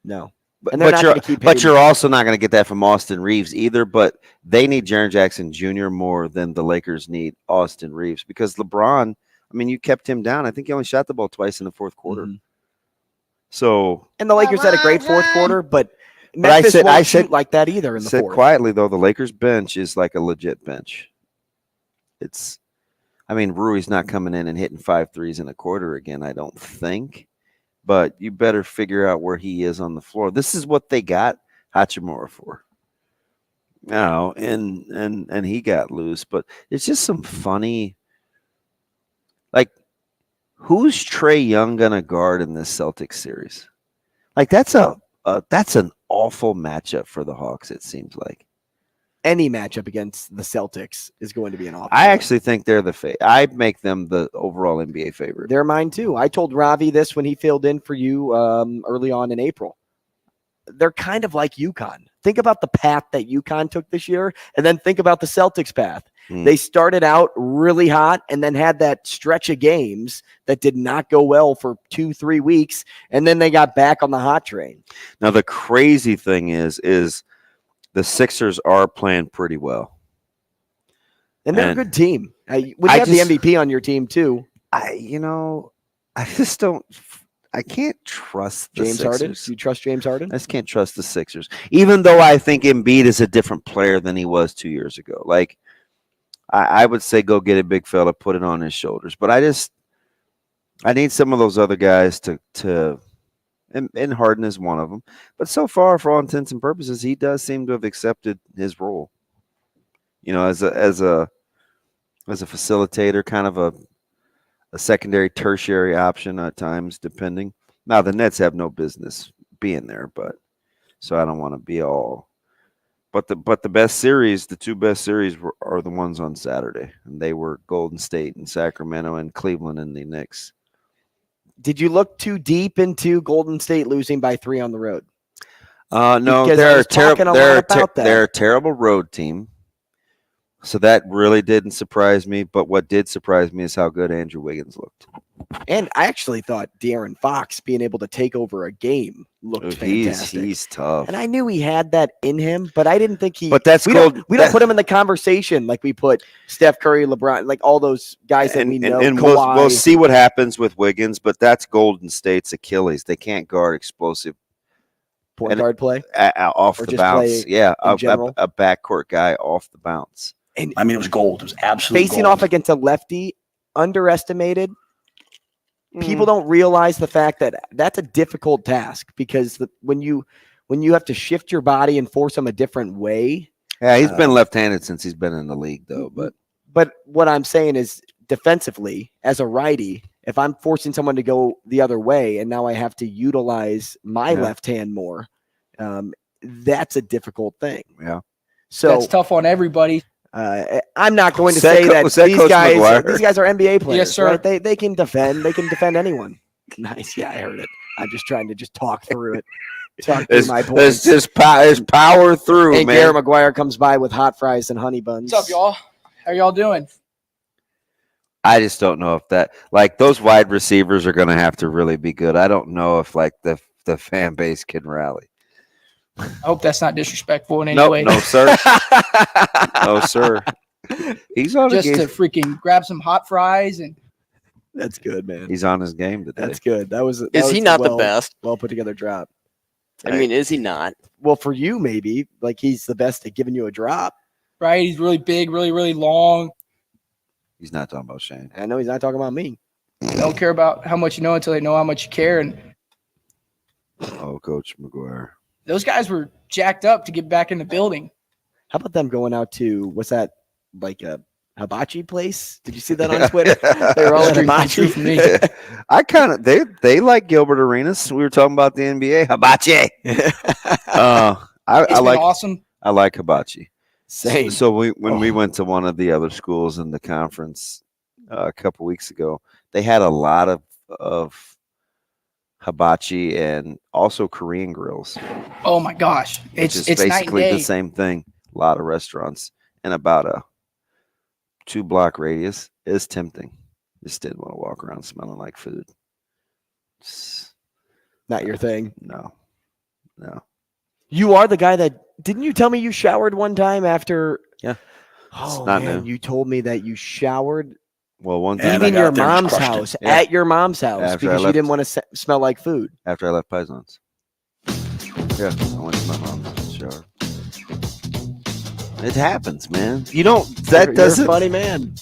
No. But you're also not going to get that from Austin Reeves either. But they need Jaren Jackson Jr. more than the Lakers need Austin Reeves because LeBron, I mean, you kept him down. I think he only shot the ball twice in the fourth quarter. Mm-hmm. So and the Lakers had a great fourth quarter, but Memphis won't shoot like that either in the fourth. Quietly though, the Lakers bench is like a legit bench. Rui's not coming in and hitting 5 threes in a quarter again, I don't think. But you better figure out where he is on the floor. This is what they got Hachimura for. And he got loose. But it's just some funny, like, who's Trae Young gonna guard in this Celtics series? Like that's an awful matchup for the Hawks. It seems like. any matchup against the Celtics is going to be an awful. I actually think they're the I'd make them the overall NBA favorite. They're mine too. I told Ravi this when he filled in for you early on in April. They're kind of like UConn. Think about the path that UConn took this year, and then think about the Celtics path. They started out really hot and then had that stretch of games that did not go well for 2-3 weeks, and then they got back on the hot train. Now, the crazy thing is the Sixers are playing pretty well. And they're a good team. When you have the MVP on your team, too. I just don't – I can't trust the James Sixers. Harden? You trust James Harden? I just can't trust the Sixers. Even though I think Embiid is a different player than he was 2 years ago. Like, I would say go get a big fella, put it on his shoulders. But I need some of those other guys to and Harden is one of them. But so far, for all intents and purposes, he does seem to have accepted his role. You know, as a facilitator, kind of a secondary, tertiary option at times, depending. Now, the Nets have no business being there, but so I don't want to be all. But the best series, the two best series are the ones on Saturday, and they were Golden State and Sacramento and Cleveland and the Knicks. Did you look too deep into Golden State losing by 3 on the road? No, Because they're they're a terrible road team. So that really didn't surprise me. But what did surprise me is how good Andrew Wiggins looked. And I actually thought De'Aaron Fox being able to take over a game looked fantastic. He's tough. And I knew he had that in him, but I didn't think he. But that's we don't put him in the conversation like we put Steph Curry, LeBron, like all those guys that we know. And we'll see what happens with Wiggins, but that's Golden State's Achilles. They can't guard explosive point guard play off or the just bounce. play Yeah, in general? a backcourt guy off the bounce. And I mean, it was gold. It was absolute facing gold. off against a lefty, underestimated. People don't realize the fact that that's a difficult task because when you have to shift your body and force him a different way. Yeah, he's been left-handed since he's been in the league, though. But what I'm saying is defensively, as a righty, if I'm forcing someone to go the other way and now I have to utilize my left hand more, that's a difficult thing. Yeah. So that's tough on everybody. I'm not going to say that these guys are NBA players. Yes, sir. Right? They can defend. They can defend anyone. Nice. Yeah, I heard it. I'm just trying to talk through it. Talk through my points. There's power through, and man. Garrett McGuire comes by with hot fries and honey buns. What's up, y'all? How y'all doing? I just don't know if that, like, those wide receivers are going to have to really be good. I don't know if, like, the fan base can rally. I hope that's not disrespectful in any way. No, sir. No, sir. He's on just his game. to freaking grab some hot fries and. That's good, man. He's on his game today. That's good. Is he not the best? Well put together drop. I mean, is he not? Well, for you, maybe. Like, he's the best at giving you a drop. Right? He's really big, really, really long. He's not talking about Shane. I know he's not talking about me. They don't care about how much you know until they know how much you care. And Oh, Coach McGuire. those guys were jacked up to get back in the building. How about them going out to, what's that, like a hibachi place? Did you see that on Twitter? They were all at hibachi. For me. I kind of they like Gilbert Arenas. We were talking about the NBA hibachi. I like awesome. I like hibachi. Same. So when we went to one of the other schools in the conference a couple weeks ago, they had a lot of hibachi and also Korean grills. Oh my gosh, it's basically night and the day. same thing. A lot of restaurants in about a 2-block radius. Is tempting. Just didn't want to walk around smelling like food. Not your thing. No. You are the guy that didn't you tell me you showered one time after? Yeah. Oh not man, new. you told me that you showered Well, one even time your mom's house at your mom's house After I because you left. didn't want to smell like food. After I left Pisons. Yeah, I went to my mom's shower. It happens, man. You don't. That You're doesn't. a funny man.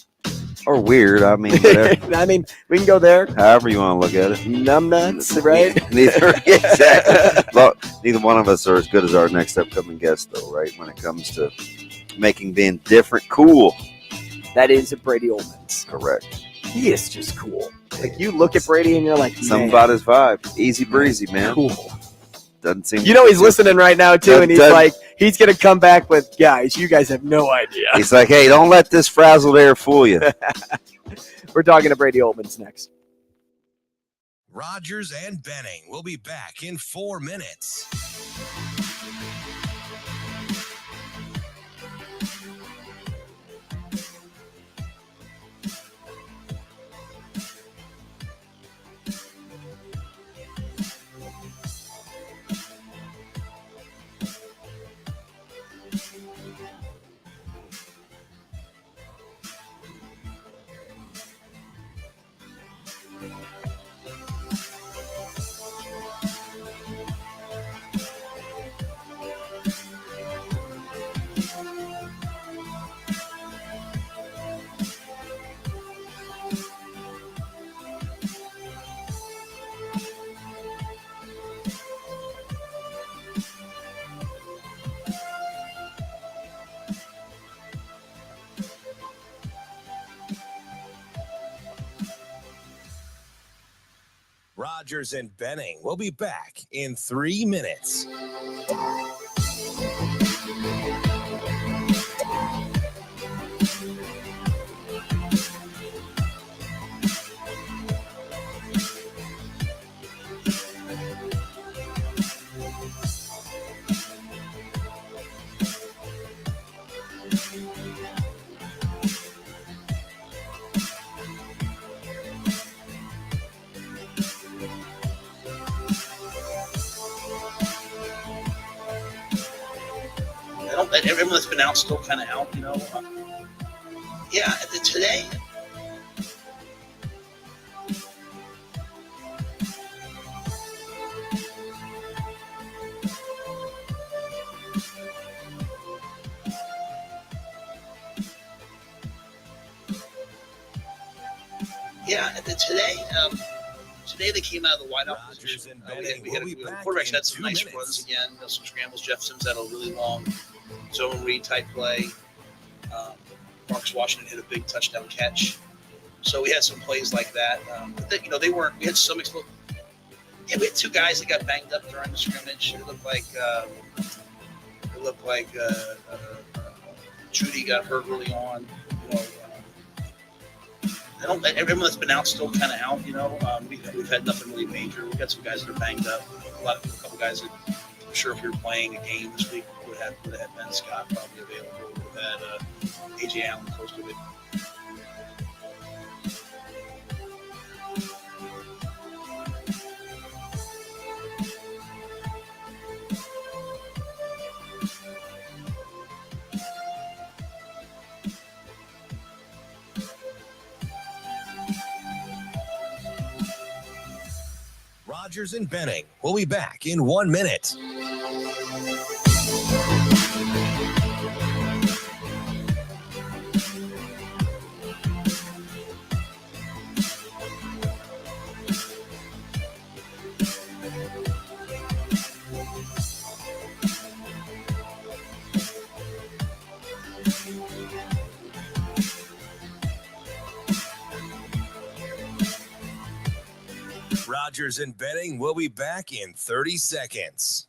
Or weird. I mean, whatever. I mean, we can go there. However you want to look at it. Numbnuts, right? Neither exactly. Well, neither one of us are as good as our next upcoming guest, though, right? When it comes to making being different cool. That is a Brady Oltmans. Correct. He is just cool. Like you look at Brady and you're like, Something man, about his vibe. Easy breezy, man. cool. Doesn't seem. You know he's listening right now too, and he's like, He's going to come back with, guys, you guys have no idea. He's like, hey, don't let this frazzled air fool you. We're talking to Brady Oltmans next. Rogers and Benning will be back in 4 minutes. Rogers and Benning will be back in 3 minutes. Everyone that's been out still kind of out, you know. Yeah, today. Yeah, today they came out of the wideout position. The quarterbacks had some nice runs again, some scrambles. Jeff Sims had a really long zone read type play. Marcus Washington hit a big touchdown catch. So we had some plays like that. But they weren't. We had some explosive. Yeah, we had two guys that got banged up during the scrimmage. It looked like Judy got hurt early on. Everyone that's been out still kind of out. We've had nothing really major. We've got some guys that are banged up. A couple guys that I'm sure if you're playing a game this week would have had Ben Scott probably available. Would have had AJ Allen close to it. Rogers and Benning will be back in 1 minute. Rogers and Benning will be back in 30 seconds.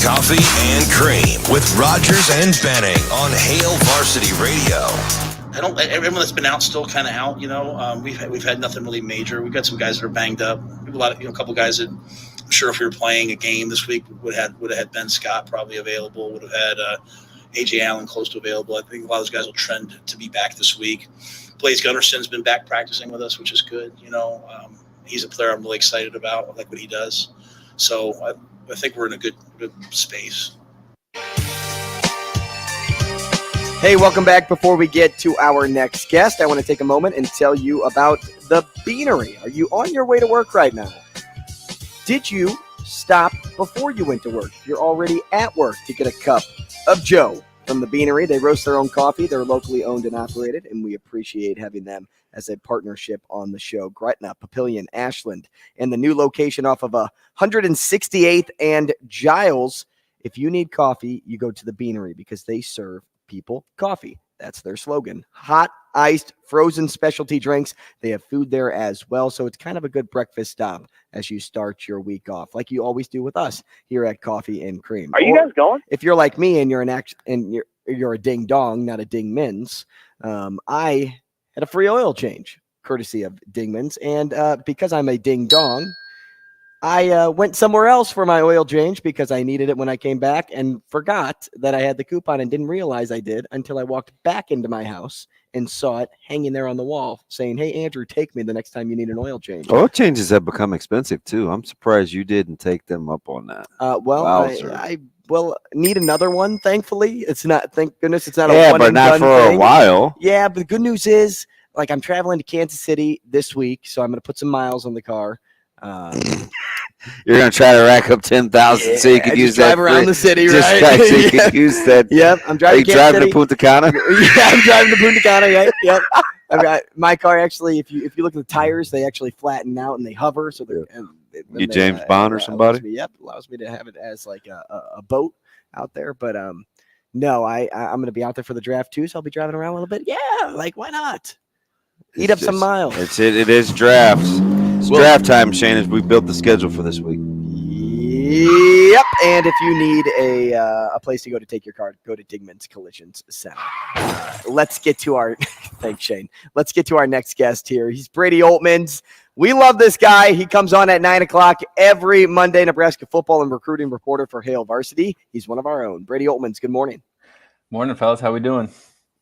Coffee and Cream with Rogers and Benning on Hail Varsity Radio. Everyone that's been out still kind of out. We've had nothing really major. We've got some guys that are banged up. We have a couple guys that I'm sure if we were playing a game this week would have had Ben Scott probably available. Would have had AJ Allen close to available. I think a lot of those guys will trend to be back this week. Blaze Gunnarson's been back practicing with us, which is good. He's a player I'm really excited about. I like what he does. So I think we're in a good space. Hey, welcome back. Before we get to our next guest, I want to take a moment and tell you about the Beanery. Are you on your way to work right now? Did you stop before you went to work? You're already at work to get a cup of Joe from the Beanery. They roast their own coffee. They're locally owned and operated, and we appreciate having them as a partnership on the show. Gretna, Papillion, Ashland, and the new location off of 168th and Giles. If you need coffee, you go to the Beanery because they serve people coffee. That's their slogan. Hot, iced, frozen specialty drinks. They have food there as well. So it's kind of a good breakfast stop as you start your week off, like you always do with us here at Coffee and Cream. Are you guys going? If you're like me and you're a ding dong, not a ding mins, I had a free oil change courtesy of Dingman's. And because I'm a ding dong, I went somewhere else for my oil change because I needed it when I came back and forgot that I had the coupon and didn't realize I did until I walked back into my house and saw it hanging there on the wall saying, "Hey, Andrew, take me the next time you need an oil change." Oil changes have become expensive too. I'm surprised you didn't take them up on that. I need another one. Thankfully, it's not. Thank goodness, it's not. Yeah, a one but and not done for thing. a while. Yeah, but the good news is, like, I'm traveling to Kansas City this week, so I'm going to put some miles on the car. You're gonna try to rack up 10,000 so you can use that. Drive around the city, just right? So you can use that. Yep, I'm driving. Are you driving to Punta Cana? Yeah, I'm driving to Punta Cana. Right? Yep. I mean, my car actually, if you look at the tires, they actually flatten out and they hover. So you James Bond or somebody? Allows me to have it as like a boat out there. But no, I'm going to be out there for the draft too, so I'll be driving around a little bit. Yeah, like why not? Eat up some miles. It is drafts. It's draft time, Shane, as we built the schedule for this week. Yep. And if you need a place to go to take your car, go to Digman's Collisions Center. Let's get to our thanks, Shane. Let's get to our next guest here. He's Brady Oltmans. We love this guy. He comes on at 9:00 every Monday. Nebraska football and recruiting reporter for Hail Varsity. He's one of our own. Brady Oltmans. Good morning. Morning, fellas. How we doing?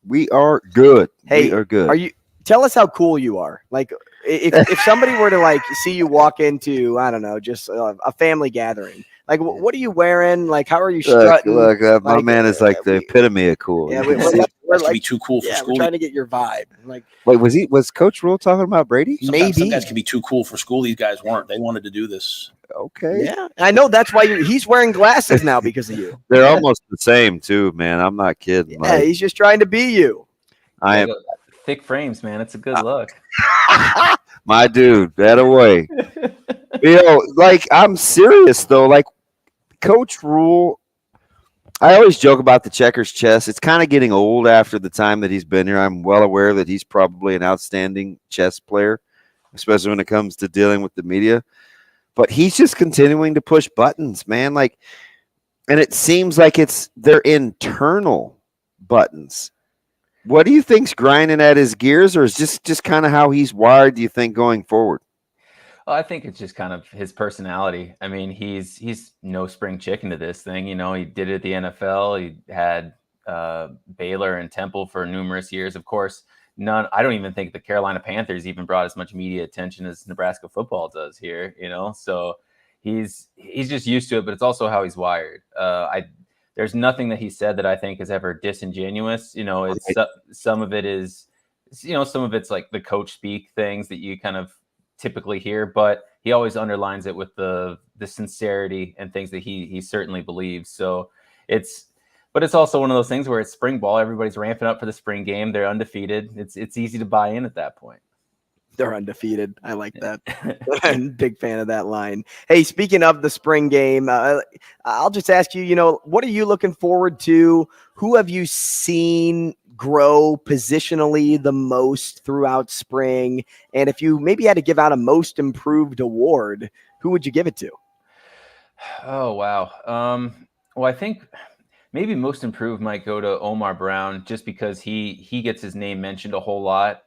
We are good. Hey, we are good. Are you? Tell us how cool you are. Like, if somebody were to like see you walk into, I don't know, just a family gathering, like what are you wearing? Like, how are you strutting? Look, my man is like the epitome of cool. Yeah, we're like, be too cool for school. We're trying to get your vibe. Like, wait, was Coach Rule talking about Brady? Sometimes some guys can be too cool for school. These guys weren't. They wanted to do this. Okay. Yeah, I know that's why he's wearing glasses now because of you. They're almost the same too, man. I'm not kidding. Yeah, he's just trying to be you. I am. Thick frames, man. It's a good look. My dude, that away. Like I'm serious though. Like Coach Rule, I always joke about the checkers chess. It's kind of getting old after the time that he's been here. I'm well aware that he's probably an outstanding chess player, especially when it comes to dealing with the media. But he's just continuing to push buttons, man. Like, and it seems like they're internal buttons. What do you think's grinding at his gears, or is just kind of how he's wired, do you think, going forward? Well, I think it's just kind of his personality. I mean, he's no spring chicken to this thing. You know, he did it at the NFL. He had Baylor and Temple for numerous years. Of course, I don't even think the Carolina Panthers even brought as much media attention as Nebraska football does here, you know? So he's just used to it, but it's also how he's wired. There's nothing that he said that I think is ever disingenuous. You know, it's some of it is, you know, some of it's like the coach speak things that you kind of typically hear, but he always underlines it with the sincerity and things that he certainly believes. So but it's also one of those things where it's spring ball. Everybody's ramping up for the spring game. They're undefeated. It's easy to buy in at that point. They're undefeated. I like that. I'm a big fan of that line. Hey, speaking of the spring game, I'll just ask you, what are you looking forward to? Who have you seen grow positionally the most throughout spring? And if you maybe had to give out a most improved award, who would you give it to? Oh, wow. Well, I think maybe most improved might go to Omar Brown just because he gets his name mentioned a whole lot.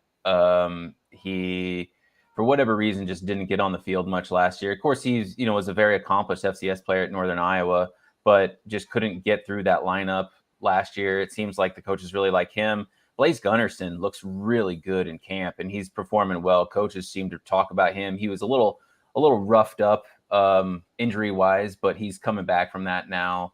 He, for whatever reason, just didn't get on the field much last year. Of course, he's, was a very accomplished FCS player at Northern Iowa, but just couldn't get through that lineup last year. It seems like the coaches really like him. Blaise Gunnarsson looks really good in camp, and he's performing well. Coaches seem to talk about him. He was a little roughed up injury-wise, but he's coming back from that now.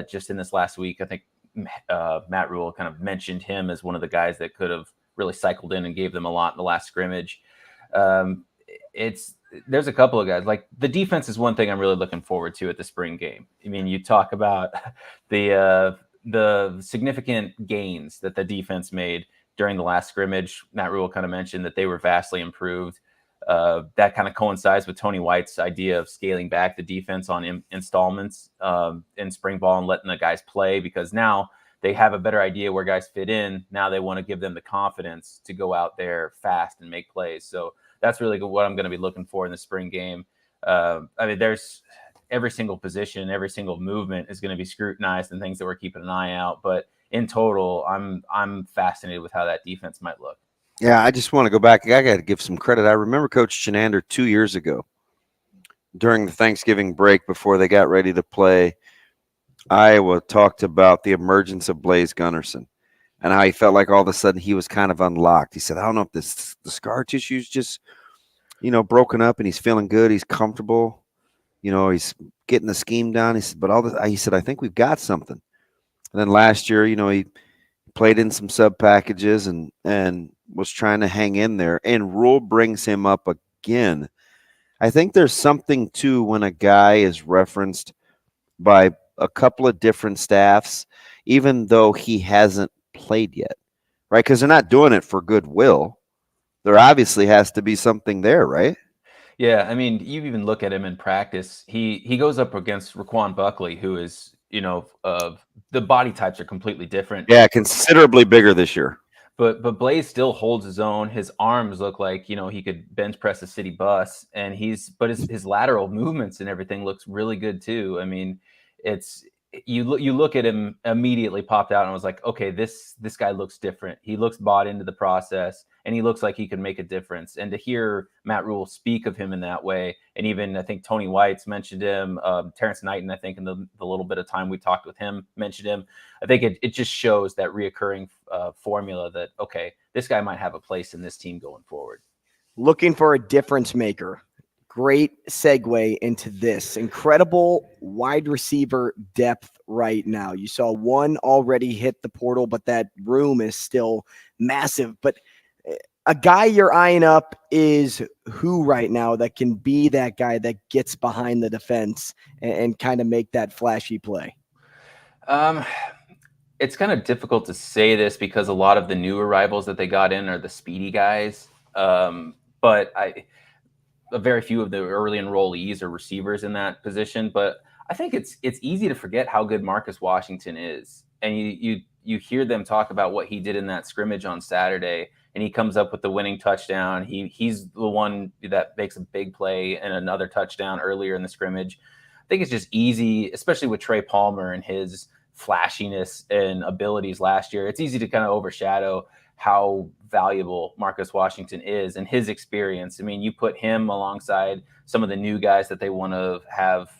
Just in this last week, I think Matt Rule kind of mentioned him as one of the guys that could have really cycled in and gave them a lot in the last scrimmage. There's a couple of guys. Like, the defense is one thing I'm really looking forward to at the spring game. I mean, you talk about the significant gains that the defense made during the last scrimmage. Matt Rule kind of mentioned that they were vastly improved. That kind of coincides with Tony White's idea of scaling back the defense on installments in spring ball and letting the guys play, because now they have a better idea where guys fit in. Now they want to give them the confidence to go out there fast and make plays. So that's really what I'm going to be looking for in the spring game. I mean, there's every single position, every single movement is going to be scrutinized and things that we're keeping an eye out. But in total, I'm fascinated with how that defense might look. Yeah, I just want to go back. I got to give some credit. I remember Coach Chenander 2 years ago during the Thanksgiving break before they got ready to play Iowa, talked about the emergence of Blaze Gunnarsson and how he felt like all of a sudden he was kind of unlocked. He said, I don't know if the scar tissue's just, broken up and he's feeling good. He's comfortable. He's getting the scheme down. He said, but he said, I think we've got something. And then last year, he played in some sub packages and was trying to hang in there, and Rule brings him up again. I think there's something too when a guy is referenced by a couple of different staffs, even though he hasn't played yet, right? Because they're not doing it for goodwill. There obviously has to be something there, right? Yeah, I mean, you even look at him in practice. He goes up against Raquan Buckley, who is, the body types are completely different. Yeah, considerably bigger this year. But Blaze still holds his own. His arms look like, he could bench press a city bus, and his lateral movements and everything looks really good too. I mean, you look at him, immediately popped out and was like, okay, this guy looks different. He looks bought into the process, and he looks like he can make a difference. And to hear Matt Rule speak of him in that way, and even I think Tony White's mentioned him, Terrence Knighton, I think in the little bit of time we talked with him, mentioned him. I think it just shows that reoccurring formula that, okay, this guy might have a place in this team going forward. Looking for a difference maker. Great segue into this. Incredible wide receiver depth right now. You saw one already hit the portal, but that room is still massive. But a guy you're eyeing up is who right now that can be that guy that gets behind the defense and kind of make that flashy play? It's kind of difficult to say this because a lot of the new arrivals that they got in are the speedy guys. But very few of the early enrollees are receivers in that position. But I think it's easy to forget how good Marcus Washington is. And you hear them talk about what he did in that scrimmage on Saturday, and he comes up with the winning touchdown. He's the one that makes a big play and another touchdown earlier in the scrimmage. I think it's just easy, especially with Trey Palmer and his flashiness and abilities last year. It's easy to kind of overshadow how valuable Marcus Washington is and his experience. I mean, you put him alongside some of the new guys that they want to have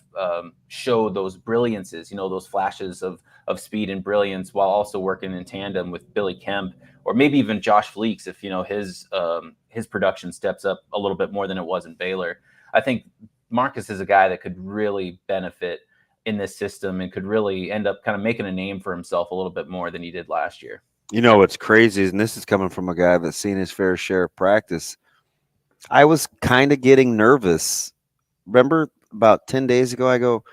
show those brilliances, those flashes of speed and brilliance, while also working in tandem with Billy Kemp, or maybe even Josh Fleeks if his production steps up a little bit more than it was in Baylor. I think Marcus is a guy that could really benefit in this system and could really end up kind of making a name for himself a little bit more than he did last year. What's crazy is, and this is coming from a guy that's seen his fair share of practice, I was kind of getting nervous. Remember about 10 days ago, I go,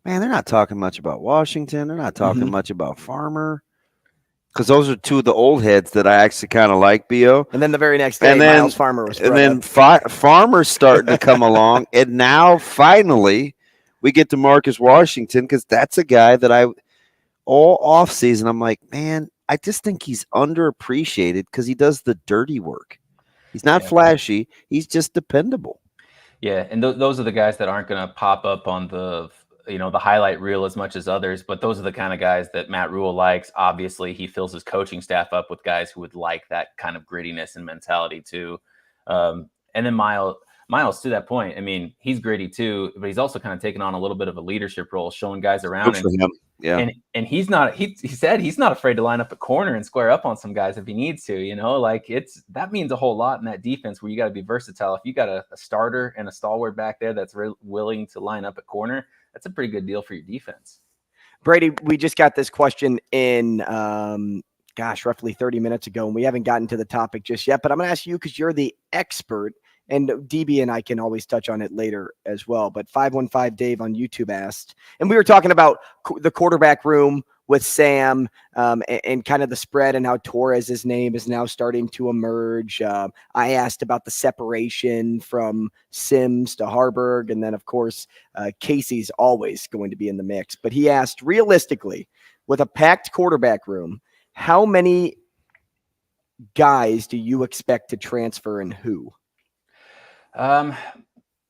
man, they're not talking much about Washington. They're not talking much about Farmer. Because those are two of the old heads that I actually kind of like, B.O. And then the very next day, Miles Farmer was and then Farmer's starting to come along. And now, finally, we get to Marcus Washington, because that's a guy that all offseason, I'm like, man, I just think he's underappreciated because he does the dirty work. He's not flashy. He's just dependable. Yeah, and those are the guys that aren't going to pop up on the highlight reel as much as others, but those are the kind of guys that Matt Rule likes. Obviously, he fills his coaching staff up with guys who would like that kind of grittiness and mentality too. And then Miles, to that point, I mean, he's gritty too, but he's also kind of taken on a little bit of a leadership role, showing guys around him. Yeah. And he's not, he said he's not afraid to line up a corner and square up on some guys if he needs to, that means a whole lot in that defense where you got to be versatile. If you got a starter and a stalwart back there that's willing to line up a corner, that's a pretty good deal for your defense. Brady, we just got this question in, roughly 30 minutes ago, and we haven't gotten to the topic just yet, but I'm going to ask you because you're the expert, and DB and I can always touch on it later as well. But 515 Dave on YouTube asked, and we were talking about the quarterback room with Sam and kind of the spread and how Torres's name is now starting to emerge. I asked about the separation from Sims to Harburg. And then, of course, Casey's always going to be in the mix. But he asked, realistically, with a packed quarterback room, how many guys do you expect to transfer and who?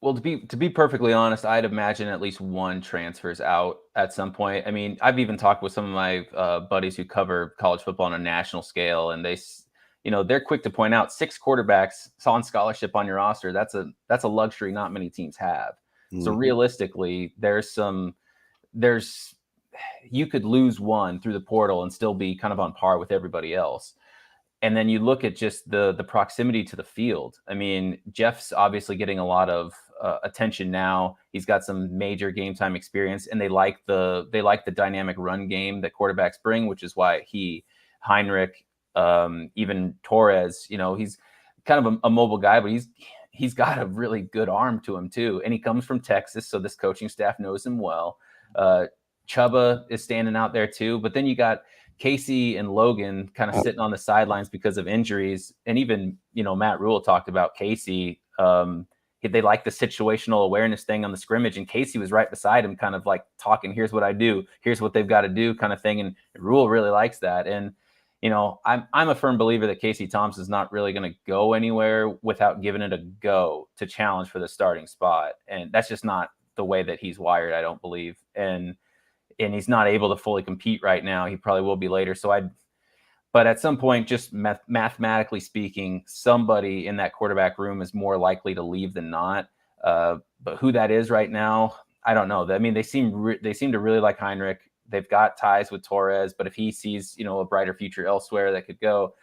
Well, to be perfectly honest, I'd imagine at least one transfers out at some point. I mean, I've even talked with some of my buddies who cover college football on a national scale, and they're quick to point out 6 quarterbacks on scholarship on your roster. That's a luxury not many teams have. Mm-hmm. So realistically, you could lose one through the portal and still be kind of on par with everybody else. And then you look at just the proximity to the field. I mean, Jeff's obviously getting a lot of attention now. He's got some major game time experience, and they like the dynamic run game that quarterbacks bring, which is why Heinrich, even Torres, he's kind of a mobile guy, but he's got a really good arm to him too. And he comes from Texas, so this coaching staff knows him well. Chuba is standing out there too, but then you got Casey and Logan kind of sitting on the sidelines because of injuries. And even, Matt Rule talked about Casey. They like the situational awareness thing on the scrimmage, and Casey was right beside him, kind of like talking, here's what I do, here's what they've got to do kind of thing. And Rule really likes that. And, I'm a firm believer that Casey Thompson's not really going to go anywhere without giving it a go to challenge for the starting spot. And that's just not the way that he's wired, I don't believe. And he's not able to fully compete right now. He probably will be later. But at some point, just mathematically speaking, somebody in that quarterback room is more likely to leave than not. But who that is right now, I don't know. I mean, they seem to really like Heinrich. They've got ties with Torres, but if he sees, a brighter future elsewhere, that could go.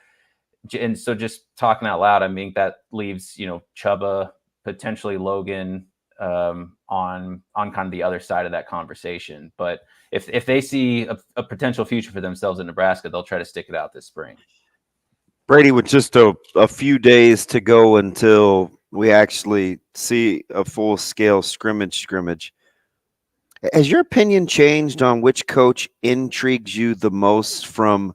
And so just talking out loud, I mean, that leaves, Chuba, potentially Logan, on kind of the other side of that conversation. But if they see a potential future for themselves in Nebraska, they'll try to stick it out this spring. Brady, with just a few days to go until we actually see a full-scale scrimmage, has your opinion changed on which coach intrigues you the most from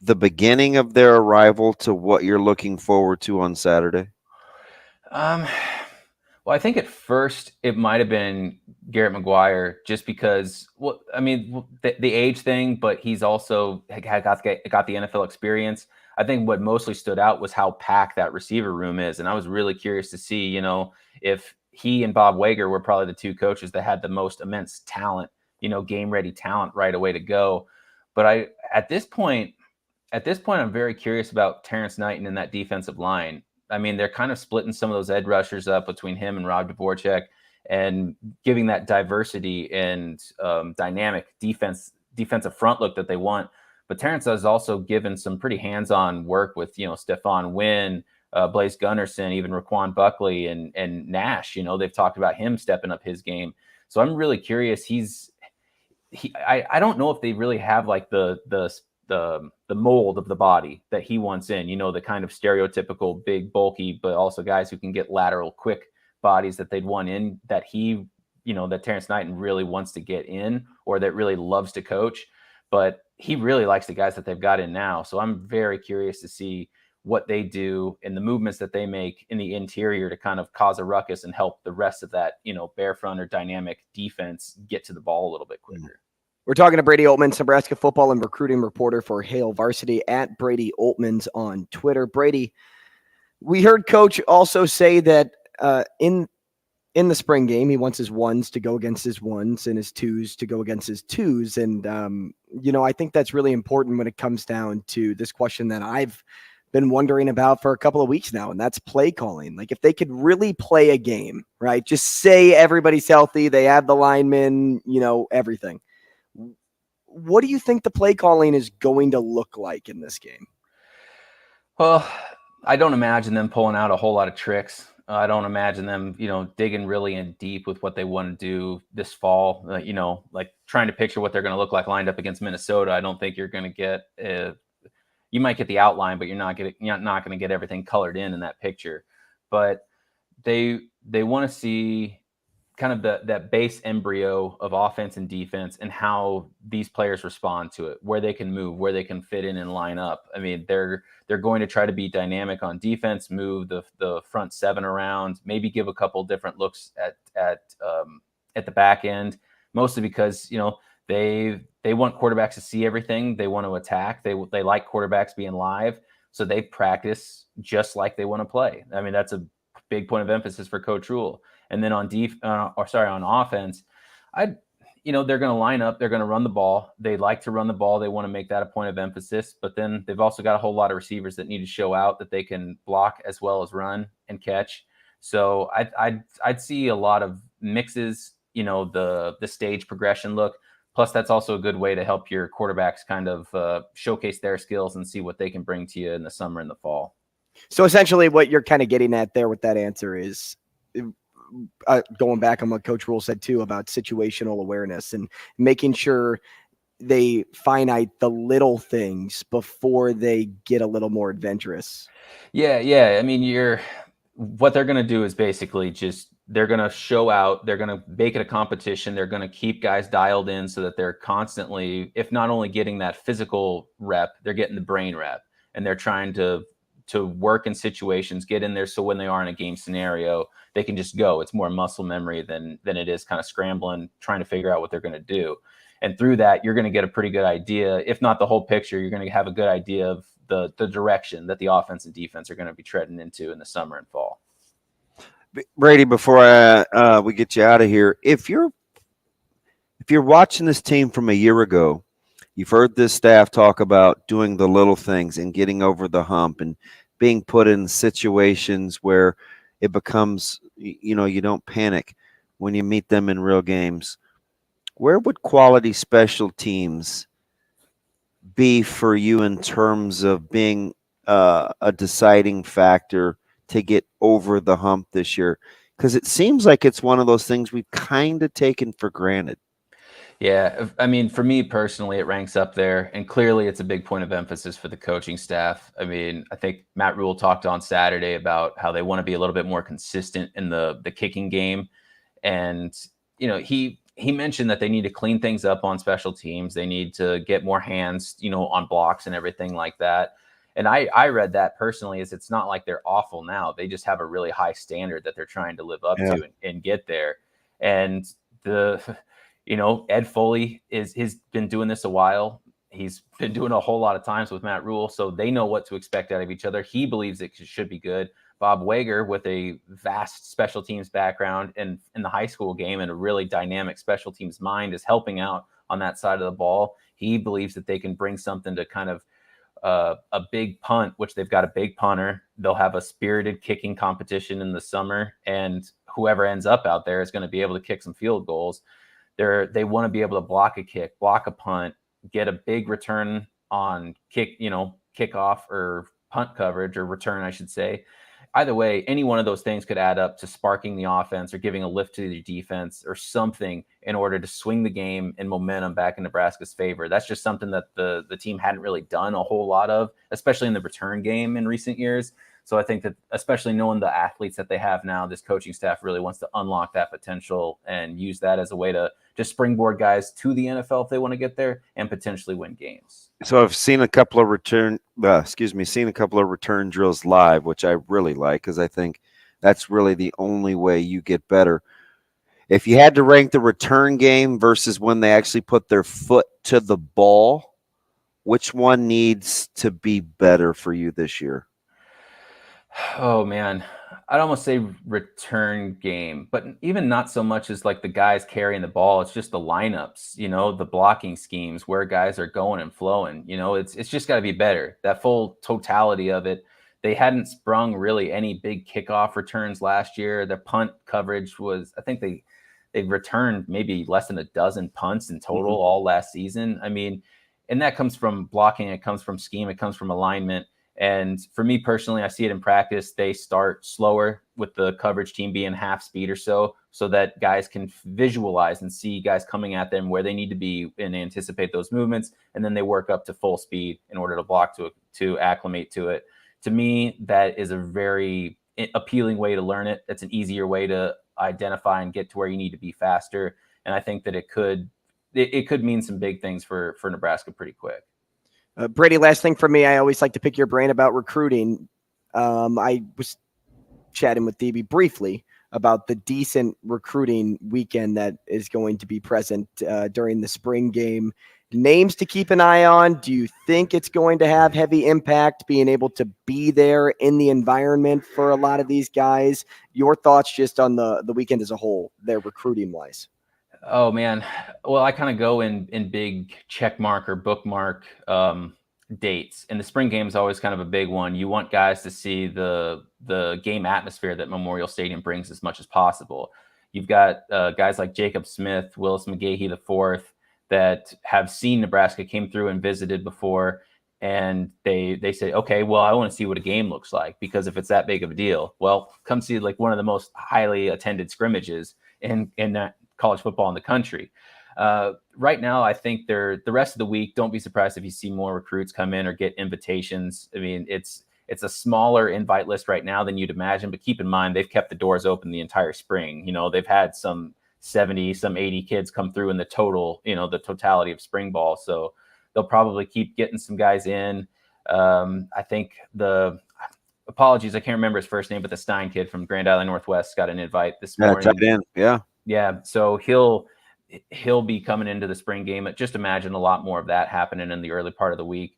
the beginning of their arrival to what you're looking forward to on Saturday? Well, I think at first it might have been Garrett McGuire, just because, the age thing, but he's also got the NFL experience. I think what mostly stood out was how packed that receiver room is. And I was really curious to see, if he and Bob Wager were probably the two coaches that had the most immense talent, game ready talent right away to go. But at this point, I'm very curious about Terrence Knighton and that defensive line. I mean, they're kind of splitting some of those edge rushers up between him and Rob Dvorak and giving that diversity and dynamic defensive front look that they want. But Terrence has also given some pretty hands-on work with, Stephon Wynn, Blaise Gunnerson, even Raquan Buckley and Nash. They've talked about him stepping up his game. So I'm really curious. I don't know if they really have like the mold of the body that he wants in, the kind of stereotypical big, bulky, but also guys who can get lateral quick bodies that they'd want in, that that Terrence Knighton really wants to get in, or that really loves to coach. But he really likes the guys that they've got in now. So I'm very curious to see what they do and the movements that they make in the interior to kind of cause a ruckus and help the rest of that, bare front or dynamic defense get to the ball a little bit quicker. We're talking to Brady Oltmans, Nebraska football and recruiting reporter for Hail Varsity, at Brady Oltmans on Twitter. Brady, we heard Coach also say that in the spring game, he wants his ones to go against his ones and his twos to go against his twos. And, I think that's really important when it comes down to this question that I've been wondering about for a couple of weeks now, and that's play calling. Like, if they could really play a game, right? Just say everybody's healthy, they have the linemen, everything. What do you think the play calling is going to look like in this game? Well, I don't imagine them pulling out a whole lot of tricks. I don't imagine them, digging really in deep with what they want to do this fall. Like trying to picture what they're going to look like lined up against Minnesota. I don't think you're going to get. You might get the outline, but you're not going to get everything colored in that picture. But they want to see kind of that base embryo of offense and defense and how these players respond to it, where they can move, where they can fit in and line up. I mean, they're going to try to be dynamic on defense, move the front seven around, maybe give a couple different looks at the back end, mostly because, they want quarterbacks to see everything. They want to attack. They like quarterbacks being live. So they practice just like they want to play. I mean, that's a big point of emphasis for Coach Rule. And then on offense, they're going to line up. They're going to run the ball. They like to run the ball. They want to make that a point of emphasis. But then they've also got a whole lot of receivers that need to show out that they can block as well as run and catch. So I'd see a lot of mixes. The stage progression look. Plus, that's also a good way to help your quarterbacks kind of showcase their skills and see what they can bring to you in the summer and the fall. So essentially what you're kind of getting at there with that answer is going back on what Coach Rule said too about situational awareness and making sure they finite the little things before they get a little more adventurous. Yeah. I mean, what they're going to do is basically just they're going to show out. They're going to make it a competition. They're going to keep guys dialed in so that they're constantly, if not only getting that physical rep, they're getting the brain rep, and they're trying to work in situations, get in there. So when they are in a game scenario, they can just go. It's more muscle memory than it is kind of scrambling, trying to figure out what they're going to do. And through that, you're going to get a pretty good idea. If not the whole picture, you're going to have a good idea of the direction that the offense and defense are going to be treading into in the summer and fall. Brady, before we get you out of here, if you're watching this team from a year ago, you've heard this staff talk about doing the little things and getting over the hump and being put in situations where it becomes, you don't panic when you meet them in real games. Where would quality special teams be for you in terms of being a deciding factor to get over the hump this year? Because it seems like it's one of those things we've kind of taken for granted. Yeah, I mean, for me personally, it ranks up there, and clearly it's a big point of emphasis for the coaching staff. I mean, I think Matt Rule talked on Saturday about how they want to be a little bit more consistent in the kicking game, and he mentioned that they need to clean things up on special teams. They need to get more hands, on blocks and everything like that. And I read that personally as it's not like they're awful now. They just have a really high standard that they're trying to live up to and get there. And Ed Foley he's been doing this a while. He's been doing a whole lot of times with Matt Rule, so they know what to expect out of each other. He believes it should be good. Bob Wager, with a vast special teams background in the high school game and a really dynamic special teams mind, is helping out on that side of the ball. He believes that they can bring something to kind of a big punt, which they've got a big punter. They'll have a spirited kicking competition in the summer, and whoever ends up out there is going to be able to kick some field goals. They want to be able to block a kick, block a punt, get a big return on kickoff or punt coverage, or return, I should say. Either way, any one of those things could add up to sparking the offense or giving a lift to the defense or something in order to swing the game and momentum back in Nebraska's favor. That's just something that the team hadn't really done a whole lot of, especially in the return game in recent years. So I think that, especially knowing the athletes that they have now, this coaching staff really wants to unlock that potential and use that as a way to just springboard guys to the NFL if they want to get there and potentially win games. So I've seen a couple of return drills live, which I really like, because I think that's really the only way you get better. If you had to rank the return game versus when they actually put their foot to the ball, which one needs to be better for you this year? Oh man, I'd almost say return game, but even not so much as like the guys carrying the ball. It's just the lineups, the blocking schemes, where guys are going and flowing. It's just got to be better. That full totality of it. They hadn't sprung really any big kickoff returns last year. Their punt coverage was, I think they returned maybe less than a dozen punts in total all last season. I mean, and that comes from blocking. It comes from scheme. It comes from alignment. And for me personally, I see it in practice. They start slower with the coverage team being half speed or so that guys can visualize and see guys coming at them where they need to be and anticipate those movements. And then they work up to full speed in order to block to acclimate to it. To me, that is a very appealing way to learn it. It's an easier way to identify and get to where you need to be faster. And I think that it could mean some big things for Nebraska pretty quick. Brady, last thing for me, I always like to pick your brain about recruiting. I was chatting with DB briefly about the decent recruiting weekend that is going to be present during the spring game. Names to keep an eye on. Do you think it's going to have heavy impact being able to be there in the environment for a lot of these guys? Your thoughts just on the weekend as a whole, there recruiting wise? Oh man. Well, I kind of go in big check mark or bookmark dates, and the spring game is always kind of a big one. You want guys to see the game atmosphere that Memorial Stadium brings as much as possible. You've got guys like Jacob Smith, Willis McGahee IV that have seen Nebraska, came through and visited before, and they say, okay, well, I want to see what a game looks like, because if it's that big of a deal, well, come see like one of the most highly attended scrimmages in that college football in the country. Right now, I think the rest of the week, don't be surprised if you see more recruits come in or get invitations. I mean, it's a smaller invite list right now than you'd imagine, but keep in mind, they've kept the doors open the entire spring. They've had some 70, some 80 kids come through in the totality of spring ball. So they'll probably keep getting some guys in. I think apologies, I can't remember his first name, but the Stein kid from Grand Island Northwest got an invite this morning. Tight end. Yeah. So he'll be coming into the spring game. Just imagine a lot more of that happening in the early part of the week.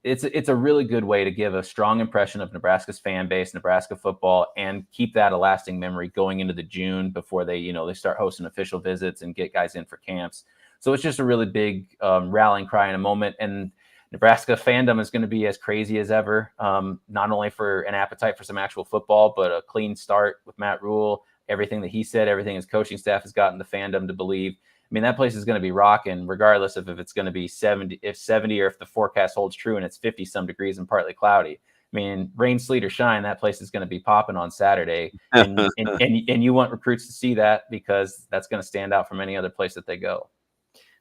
It's a really good way to give a strong impression of Nebraska's fan base, Nebraska football, and keep that a lasting memory going into the June before they start hosting official visits and get guys in for camps. So it's just a really big rallying cry in a moment. And Nebraska fandom is going to be as crazy as ever, not only for an appetite for some actual football, but a clean start with Matt Rule. Everything that he said, everything his coaching staff has gotten the fandom to believe. I mean, that place is going to be rocking, regardless of if it's going to be 70, or if the forecast holds true and it's 50 some degrees and partly cloudy. I mean, rain, sleet, or shine, that place is going to be popping on Saturday. And you want recruits to see that, because that's going to stand out from any other place that they go.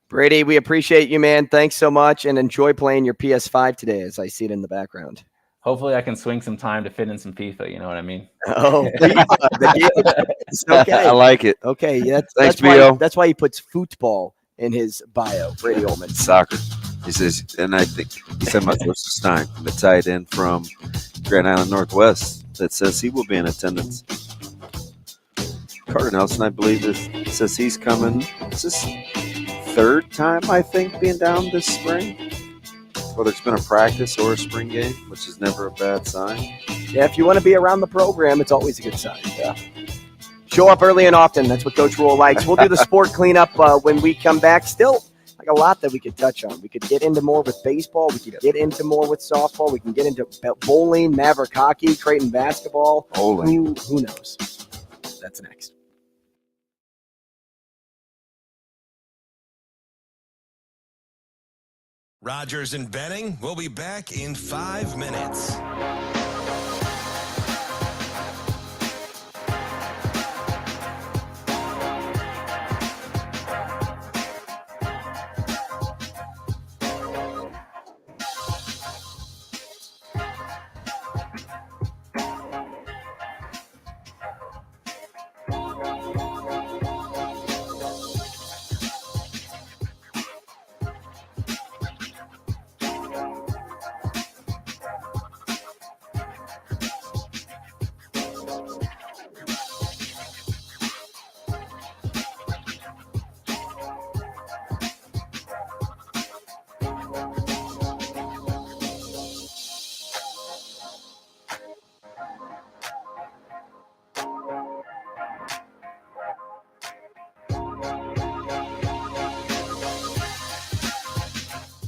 Brady, we appreciate you, man. Thanks so much, and enjoy playing your PS5 today as I see it in the background. Hopefully I can swing some time to fit in some FIFA. You know what I mean? Oh, okay. I like it. Okay. Thanks, that's why he puts football in his bio. Brady Oltmans. Soccer. He says, and I think he said my first Stein, the tight end from Grand Island Northwest, that says he will be in attendance. Carter Nelson, I believe, says he's coming. Is this third time, I think, being down this spring? Whether it's been a practice or a spring game, which is never a bad sign. Yeah, if you want to be around the program, it's always a good sign. Yeah. Show up early and often. That's what Coach Rule likes. We'll do the sport cleanup when we come back. Still, like a lot that we could touch on. We could get into more with baseball. We could get into more with softball. We can get into bowling, Maverick hockey, Creighton basketball. Who knows? That's next. Rogers and Benning will be back in 5 minutes.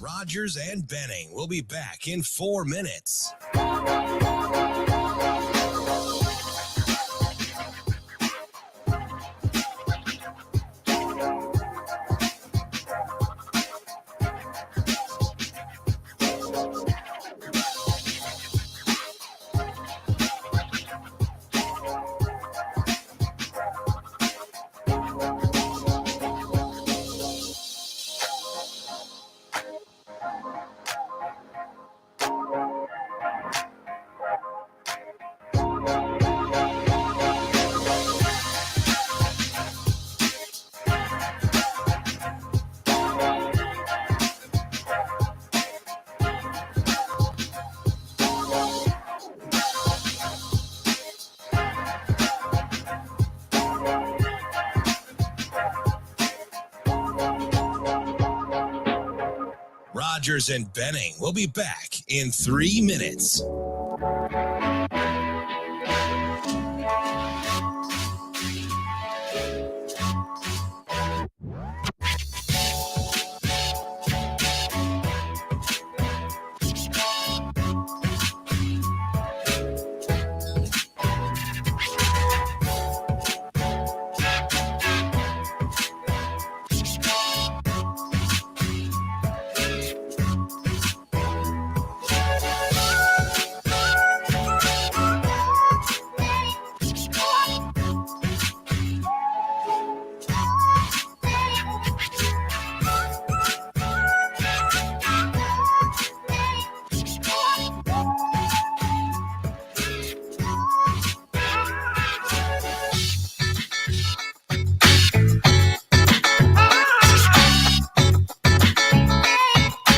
Rogers and Benning will be back in 4 minutes. Rogers and Benning will be back in 3 minutes.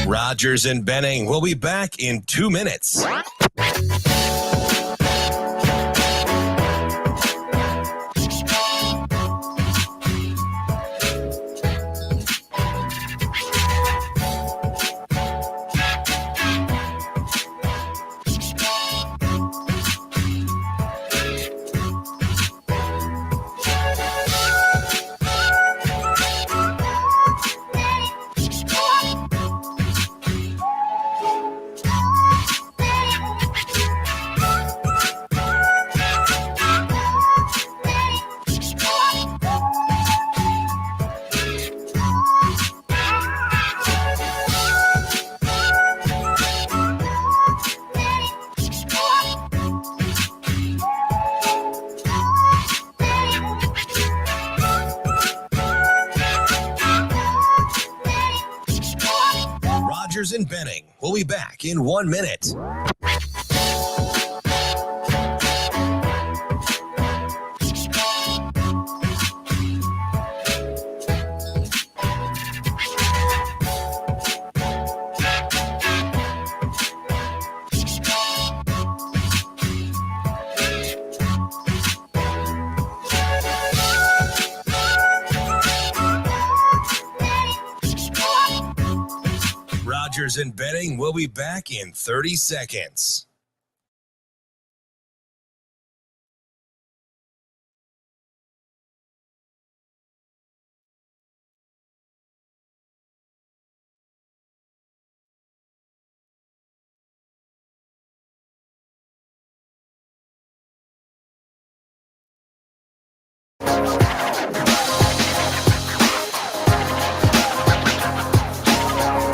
Rogers and Benning will be back in 2 minutes. Rogers and Benning will be back in 1 minute. Rogers and Benning will be back in 30 seconds.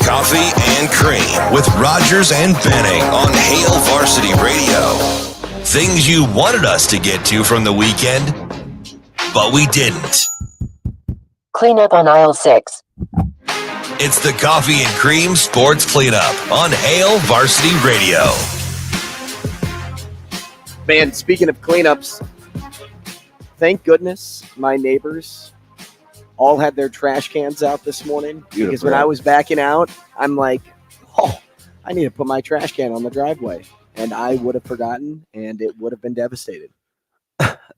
Coffee and Cream with Rogers and Benning on Hail Varsity Radio. Things you wanted us to get to from the weekend, but we didn't. Clean up on aisle 6. It's the Coffee and Cream Sports Cleanup on Hail Varsity Radio. Man, speaking of cleanups, thank goodness my neighbors all had their trash cans out this morning. Because when I was backing out, I'm like, oh, I need to put my trash can on the driveway. And I would have forgotten, and it would have been devastated.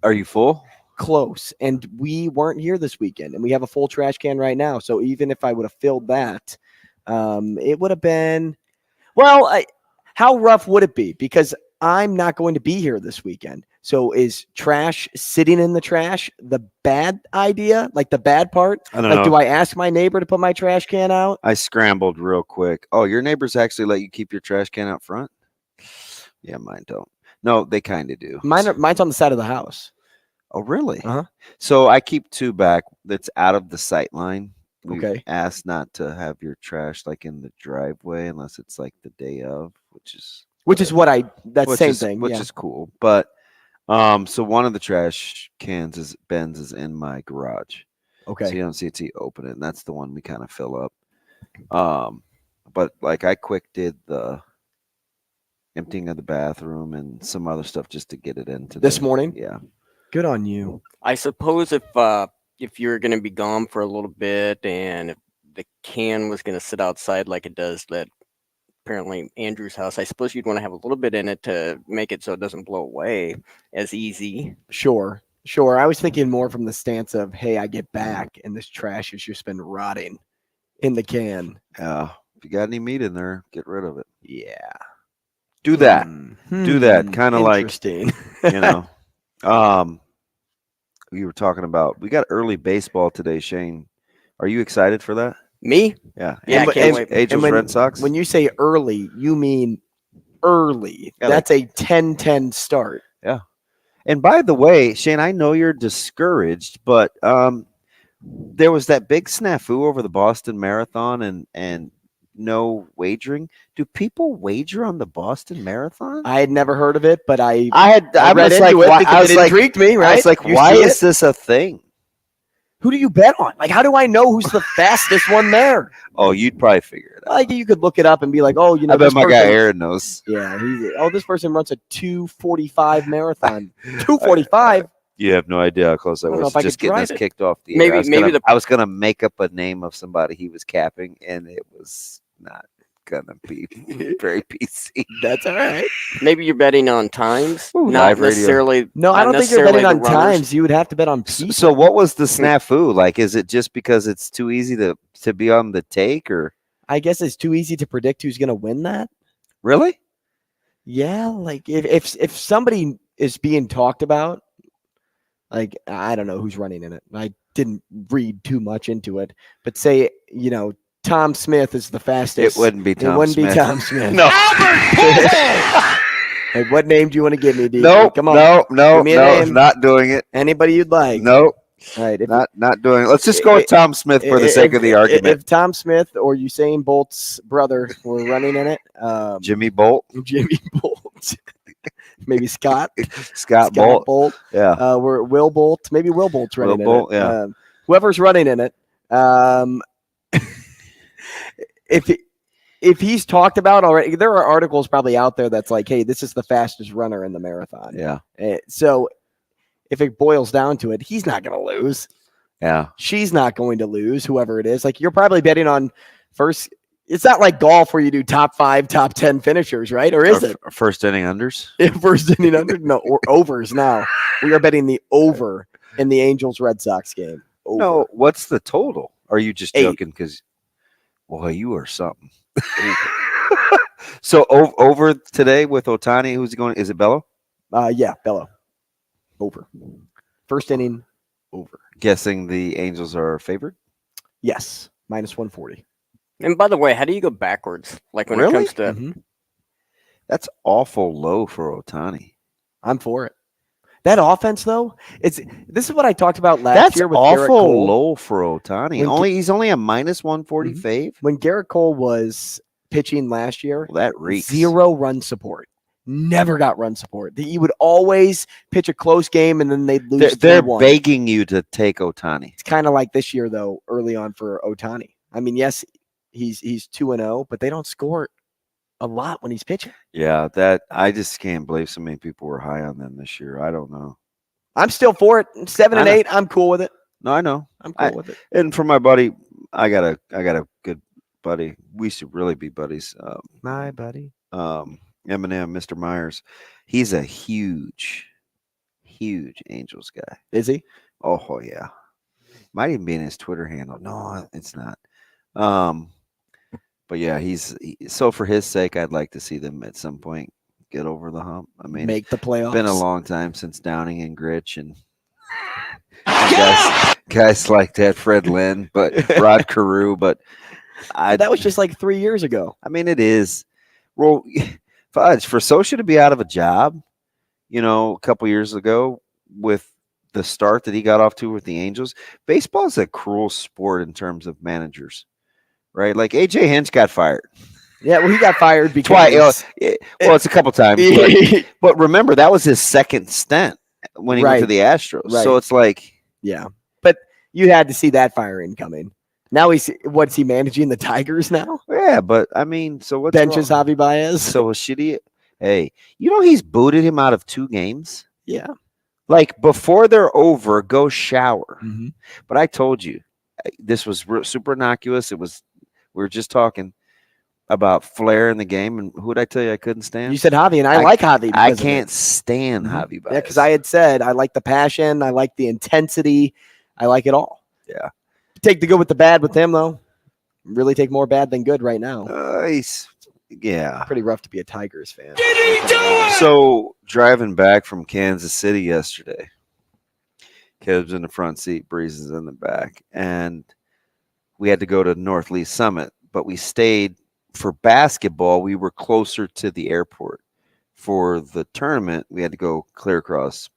Are you full? Close. And we weren't here this weekend, and we have a full trash can right now. So even if I would have filled that, it would have been, well, how rough would it be? Because I'm not going to be here this weekend. So is trash sitting in the trash the bad idea? Like the bad part? I don't know. Do I ask my neighbor to put my trash can out? I scrambled real quick. Oh, your neighbors actually let you keep your trash can out front? Yeah, mine don't. No, they kind of do. Mine's on the side of the house. Oh, really? Uh-huh. So I keep two back that's out of the sight line. Okay. Asked not to have your trash like in the driveway unless it's like the day of, which is thing. Which is cool. But so one of the trash cans is in my garage. Okay. So you don't see it till you open it, and that's the one we kind of fill up. But like I quick did the emptying of the bathroom and some other stuff just to get it into this morning. Yeah. Good on you. I suppose if you're going to be gone for a little bit and if the can was going to sit outside like it does at apparently Andrew's house, I suppose you'd want to have a little bit in it to make it so it doesn't blow away as easy. Sure. I was thinking more from the stance of, hey, I get back and this trash has just been rotting in the can. Yeah. If you got any meat in there, get rid of it. Yeah. Do that. Do that. Kind of like, interesting. you know. We were talking about, we got early baseball today, Shane. Are you excited for that? Me? Yeah. Yeah, I can't wait. Angels, Red Sox? When you say early, you mean early. Yeah, that's a 10-10 start. Yeah. And by the way, Shane, I know you're discouraged, but there was that big snafu over the Boston Marathon and no wagering. Do people wager on the Boston Marathon? I had never heard of it, but I was read like, into it why, because it intrigued me, right? I was like, You why see is it? this a thing? Who do you bet on? Like, how do I know who's the fastest one there? Oh, you'd probably figure it out. Like, you could look it up and be like, oh, you know, I bet this my guy person- Aaron knows. Yeah, this person runs a 2:45 marathon. 2:45. You have no idea how close I I don't know was if I just could getting drive this it. kicked off the Maybe- air. I was gonna make up a name of somebody he was capping, and it was not gonna be very PC. That's all right. Maybe you're betting on times, Ooh, not live radio. necessarily. No, I not don't think you're necessarily betting the on runners. times. You would have to bet on people. So what was the snafu? Like, is it just because it's too easy to be on the take, or I guess it's too easy to predict who's going to win that. really? Yeah, like if somebody is being talked about, like I don't know who's running in it. I didn't read too much into it, but say Tom Smith is the fastest. It wouldn't be Tom It wouldn't Smith. be Tom Smith. No. Hey, what name do you want to give me, D? No, Come on. no, Give me a name. not doing it. Anybody you'd like. No, All right. not doing it. Let's just go with Tom Smith for the sake of the argument. If Tom Smith or Usain Bolt's brother were running in it, Jimmy Bolt, Jimmy Bolt, maybe Scott Bolt. Yeah. We're Will Bolt, maybe Will Bolt's running Will Bolt, in it. yeah. Whoever's running in it, if he's talked about already, there are articles probably out there that's like, hey, this is the fastest runner in the marathon. Yeah. So if it boils down to it, he's not going to lose. Yeah. She's not going to lose, whoever it is. Like, you're probably betting on first. It's not like golf where you do top 5, top 10 finishers, right? Or is it? First inning unders? First inning under? No, or overs now. We are betting the over in the Angels Red Sox game. Over. No, what's the total? Are you just 8. joking? Because, well, you are something. So over today with Ohtani, who's he going? Is it Bello? Yeah, Bello. Over. First inning, over. Guessing the Angels are favored? Yes, minus 140. And by the way, how do you go backwards? Like when Really? it comes to That's awful low for Ohtani. I'm for it. That offense, though, this is what I talked about last That's year with Garrett awful Cole. low for Ohtani. He's only a minus 140 fave. When Garrett Cole was pitching last year, Well, that reeks. 0 run support. Never got run support. He would always pitch a close game and then they'd lose. They're 3-1. begging you to take Ohtani. It's kind of like this year, though, early on for Ohtani. I mean, yes, he's 2-0, but they don't score a lot when he's pitching. Yeah, that I just can't believe so many people were high on them this year. I don't know. I'm still for it. 7 and I know. 8. I'm cool with it. No, I know. I'm cool with it. And for my buddy, I got a good buddy. We should really be buddies. My buddy. Eminem, Mr. Myers. He's a huge Angels guy. Is he? Oh yeah. Might even be in his Twitter handle. No, it's not. But yeah, so for his sake, I'd like to see them at some point get over the hump. I mean, Make the playoffs. It's been a long time since Downing and Gritch and guys like that, Fred Lynn, but Rod Carew. But that was just like 3 years ago. I mean, it is. Well, fudge for Socha to be out of a job, a couple years ago with the start that he got off to with the Angels. Baseball is a cruel sport in terms of managers, right? Like AJ Hinch got fired. Yeah, well, he got fired because Twice. Well, it's a couple times. But remember, that was his second stint when he went to the Astros. Right. So it's like, yeah. But you had to see that firing coming. Now what's he managing the Tigers now? yeah, but I mean, so what's Benches wrong? Javi Baez. So shitty. Hey, he's booted him out of 2 games. Yeah. Like before they're over, go shower. Mm-hmm. But I told you, this was super innocuous. We were just talking about flair in the game, and who did I tell you I couldn't stand? You said Javi, and I like Javi. I because of can't it. stand Javi Baez. Yeah, because I had said I like the passion, I like the intensity, I like it all. Yeah. Take the good with the bad with him, though. really take more bad than good right now. Yeah. Pretty rough to be a Tigers fan. Did he do it? So driving back from Kansas City yesterday, Caleb's in the front seat, Breeze is in the back, and we had to go to North Lee Summit, but we stayed for basketball. We were closer to the airport. For the tournament, we had to go clear across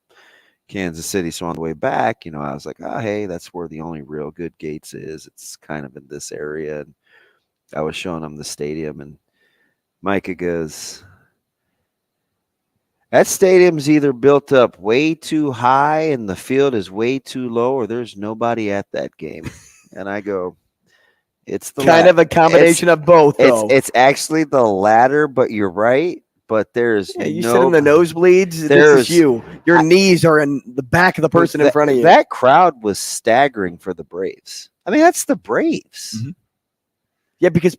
Kansas City. So on the way back, I was like, hey, that's where the only real good Gates is. It's kind of in this area. And I was showing him the stadium, and Micah goes, that stadium's either built up way too high and the field is way too low, or there's nobody at that game. And I go, it's the kind of a combination of both, though. It's actually the latter, but you're right. But there's you sit in the nosebleeds. This is you. Your knees are in the back of the person in front of you. That crowd was staggering for the Braves. I mean, that's the Braves. Mm-hmm. Yeah, because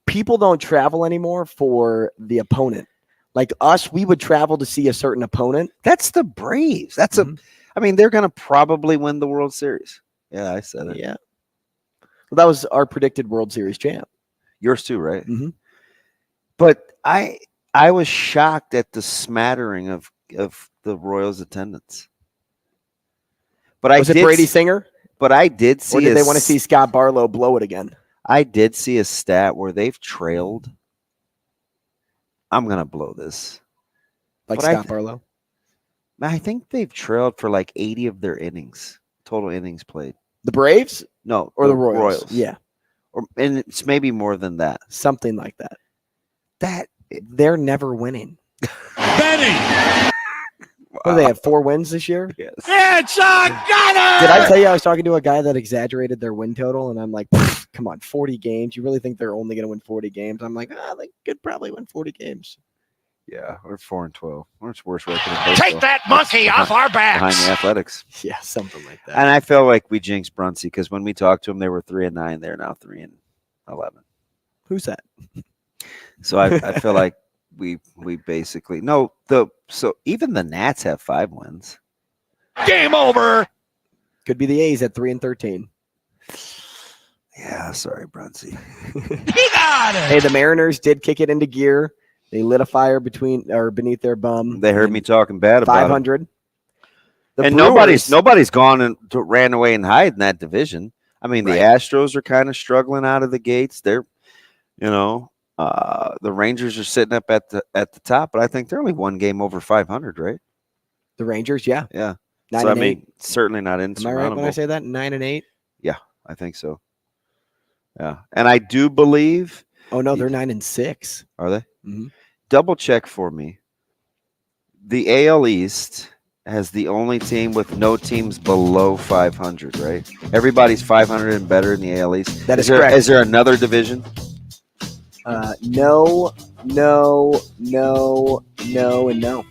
people don't travel anymore for the opponent. Like us, we would travel to see a certain opponent. That's the Braves. That's I mean, they're going to probably win the World Series. Yeah, I said it. Yeah. Well, that was our predicted World Series champ. Yours too, right? Mm-hmm. But I was shocked at the smattering of the Royals' attendance. But was it Brady Singer? But I did see. Or did they want to see Scott Barlow blow it again? I did see a stat where they've trailed. I'm going to blow this. Like Scott Barlow? I think they've trailed for like 80 of their innings, total innings played. The Braves? No. Or the Royals? Yeah. And it's maybe more than that. Something like that. They're never winning. Benning. What do they have, 4 wins this year? Yes. It's a gunner! Did I tell you I was talking to a guy that exaggerated their win total? And I'm like, come on, 40 games. You really think they're only going to win 40 games? I'm like, they could probably win 40 games. Yeah, we're 4-12. We're worst record in baseball. Take that monkey off our backs. Behind the Athletics. Yeah, something like that. And I feel like we jinxed Brunsey because when we talked to them, they were 3-9. They're now 3-11. Who's that? So I feel like we basically so even the Nats have 5 wins. Game over. Could be the A's at 3-13. Yeah, sorry, Brunsey. He got it. Hey, the Mariners did kick it into gear. They lit a fire beneath their bum. They heard me talking bad about 500. And nobody's gone and ran away and hide in that division. I mean, the Astros are kind of struggling out of the gates. They're, the Rangers are sitting up at the top, but I think they're only one game over 500, right? The Rangers, yeah. 9 So and I mean, 8. certainly not Am I insurmountable. right when I say that? 9 and 8. Yeah, I think so. Yeah, and I do believe. Oh no, they're 9 and 6. Are they? Mm-hmm. Double check for me. The AL East has the only team with no teams below 500, right? Everybody's 500 and better in the AL East. That is correct. Is there another division? No, and no.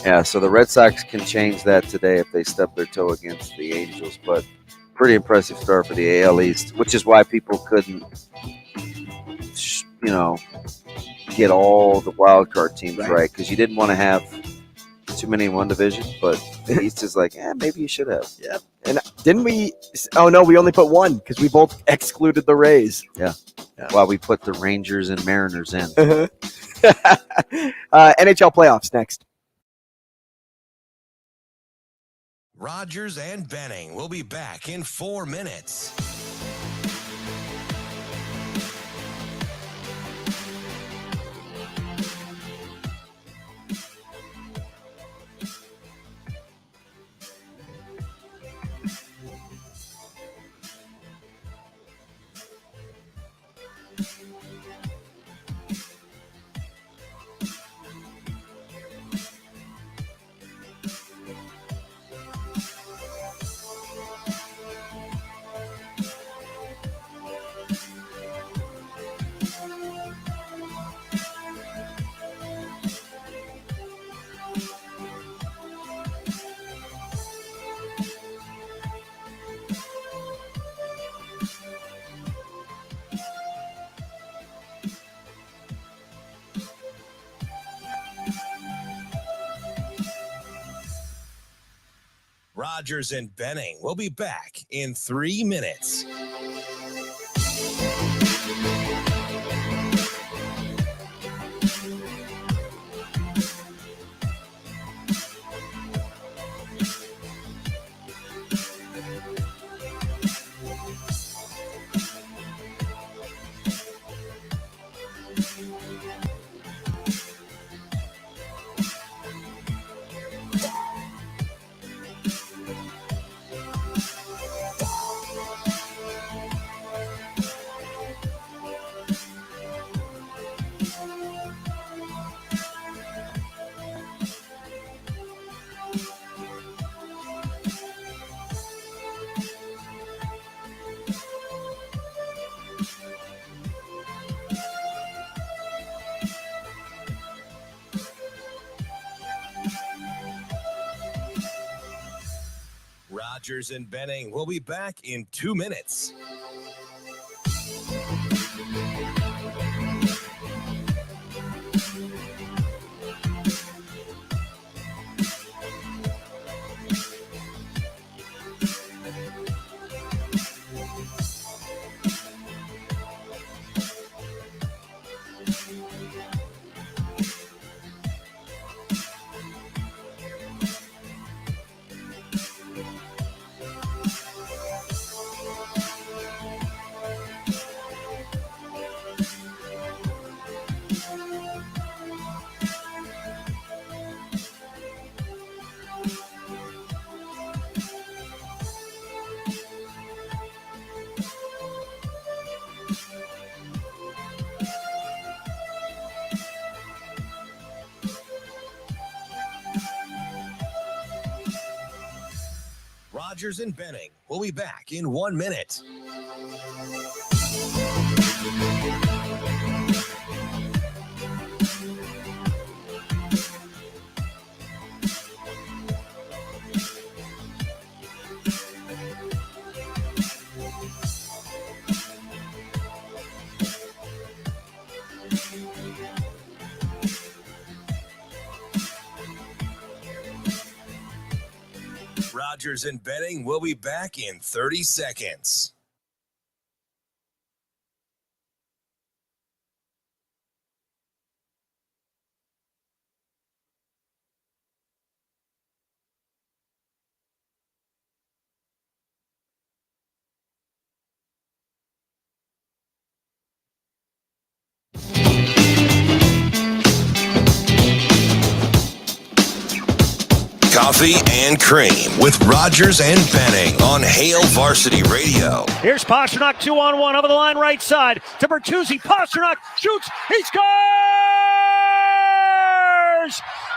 Yeah, so the Red Sox can change that today if they stub their toe against the Angels, but pretty impressive start for the AL East, which is why people couldn't, get all the wild card teams right, because you didn't want to have too many in one division, but the East is like, maybe you should have. Yeah. And didn't we? Oh, no, we only put one because we both excluded the Rays. Yeah. While we put the Rangers and Mariners in. NHL playoffs next. Rogers and Benning will be back in 4 minutes. Rogers and Benning will be back in 3 minutes. Rogers and Benning will be back in 2 minutes. Rogers and Benning will be back in 1 minute. Rogers and Benning will be back in 30 seconds. Coffee and Cream with Rogers and Benning on Hail Varsity Radio. Here's Pasternak 2-on-1 over the line right side to Bertuzzi. Pasternak shoots. He scores!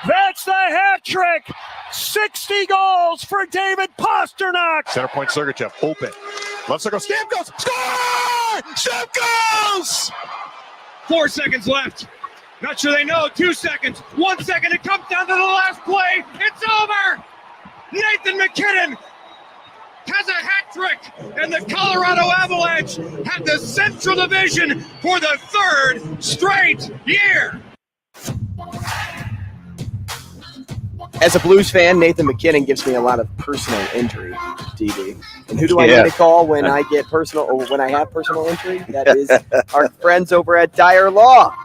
That's the hat trick. 60 goals for David Pasternak. Center point, Sergachev, open. Left circle, Stamp goes. Score! Stamp goes! 4 seconds left. Not sure they know. 2 seconds. 1 second. It comes down to the last play. It's over. Nathan McKinnon has a hat trick, and the Colorado Avalanche have the Central Division for the third straight year. As a Blues fan, Nathan McKinnon gives me a lot of personal injury, DB. And who do I need to call when I get personal, or when I have personal injury? That is our friends over at Dyer Law.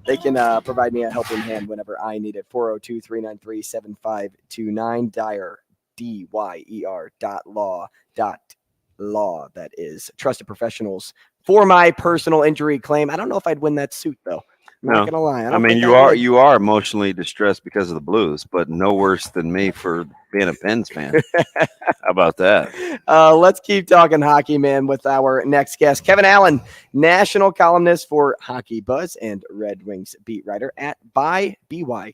They can provide me a helping hand whenever I need it. 402-393-7529. Dyer, DYER.law. That is trusted professionals for my personal injury claim. I don't know if I'd win that suit, though. I'm not gonna lie. I mean, you are emotionally distressed because of the Blues, but no worse than me for being a Pens fan. How about that? Let's keep talking hockey, man, with our next guest, Kevin Allen, national columnist for Hockey Buzz and Red Wings beat writer at BY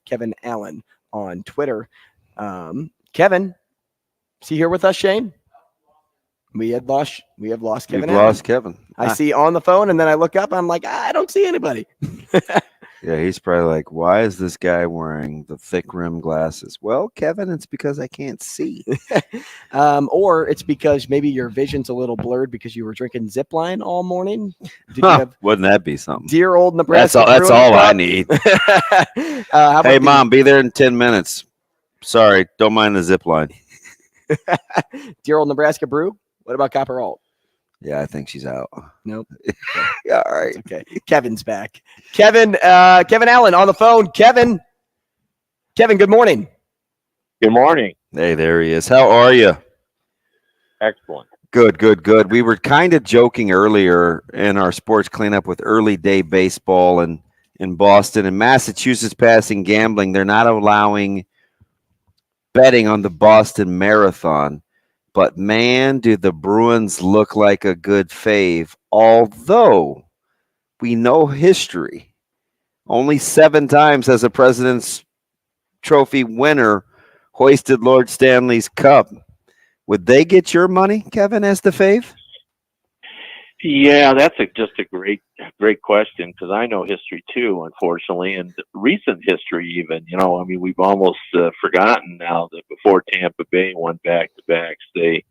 Kevin Allen on Twitter. Kevin, is he here with us, Shane? We have lost Kevin. We've lost Kevin. I see on the phone, and then I look up. I'm like, I don't see anybody. Yeah, he's probably like, why is this guy wearing the thick rim glasses? Well, Kevin, it's because I can't see. Or it's because maybe your vision's a little blurred because you were drinking Zipline all morning. Wouldn't that be something? Dear old Nebraska. That's all I need. Hey, Mom, be there in 10 minutes. Sorry, don't mind the Zipline. Dear old Nebraska brew. What about Copper Alt? Yeah, I think she's out. Nope. All right. Okay. Kevin's back. Kevin Allen on the phone. Kevin, good morning. Good morning. Hey, there he is. How are you? Excellent. Good. We were kind of joking earlier in our sports cleanup with early day baseball in Boston and Massachusetts passing gambling. They're not allowing betting on the Boston Marathon. But, man, do the Bruins look like a good fave, although we know history. Only 7 times has a President's Trophy winner hoisted Lord Stanley's Cup. Would they get your money, Kevin, as the fave? Yeah, that's just a great question because I know history too, unfortunately, and recent history even. We've almost forgotten now that before Tampa Bay won back-to-backs, they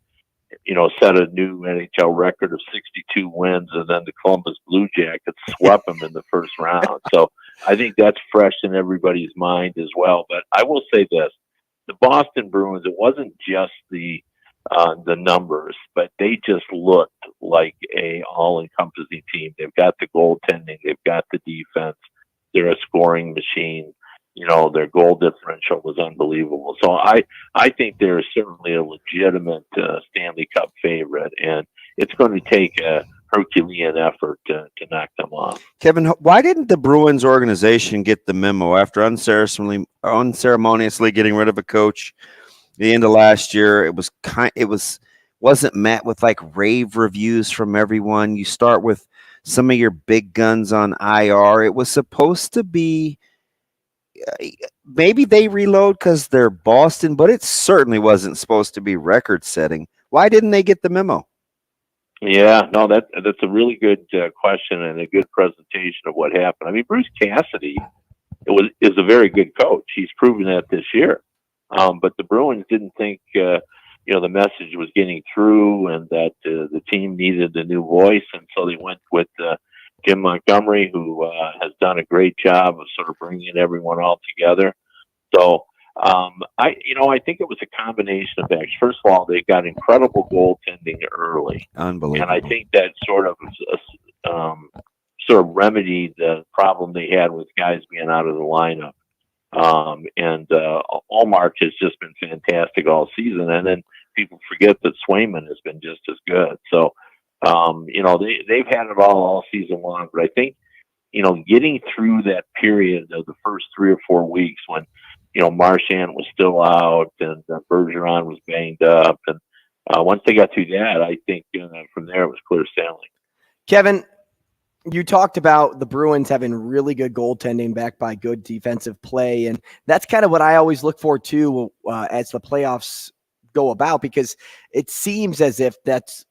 set a new NHL record of 62 wins, and then the Columbus Blue Jackets swept them in the first round. So I think that's fresh in everybody's mind as well. But I will say this, the Boston Bruins, it wasn't just the numbers, but they just looked like a all-encompassing team. They've got the goaltending, they've got the defense, they're a scoring machine. Their goal differential was unbelievable. So I think they're certainly a legitimate Stanley Cup favorite, and it's going to take a Herculean effort to knock them off. Kevin, why didn't the Bruins organization get the memo after unceremoniously getting rid of a coach at the end of last year? Wasn't met with like rave reviews from everyone. You start with some of your big guns on IR. It was supposed to be maybe they reload because they're Boston, but it certainly wasn't supposed to be record setting. Why didn't they get the memo? Yeah, no, that's a really good question and a good presentation of what happened. I mean, Bruce Cassidy is a very good coach. He's proven that this year. But the Bruins didn't think the message was getting through, and that the team needed a new voice, and so they went with Jim Montgomery, who has done a great job of sort of bringing everyone all together. So I think it was a combination of factors. First of all, they got incredible goaltending early, unbelievable, and I think that sort of remedied the problem they had with guys being out of the lineup. And Allmark has just been fantastic all season, and then people forget that Swayman has been just as good. So they've had it all season long, but I think getting through that period of the first 3 or 4 weeks when Marchand was still out and Bergeron was banged up, and once they got through that, I think from there it was clear sailing. Kevin, you talked about the Bruins having really good goaltending backed by good defensive play, and that's kind of what I always look for too as the playoffs go about, because it seems as if that's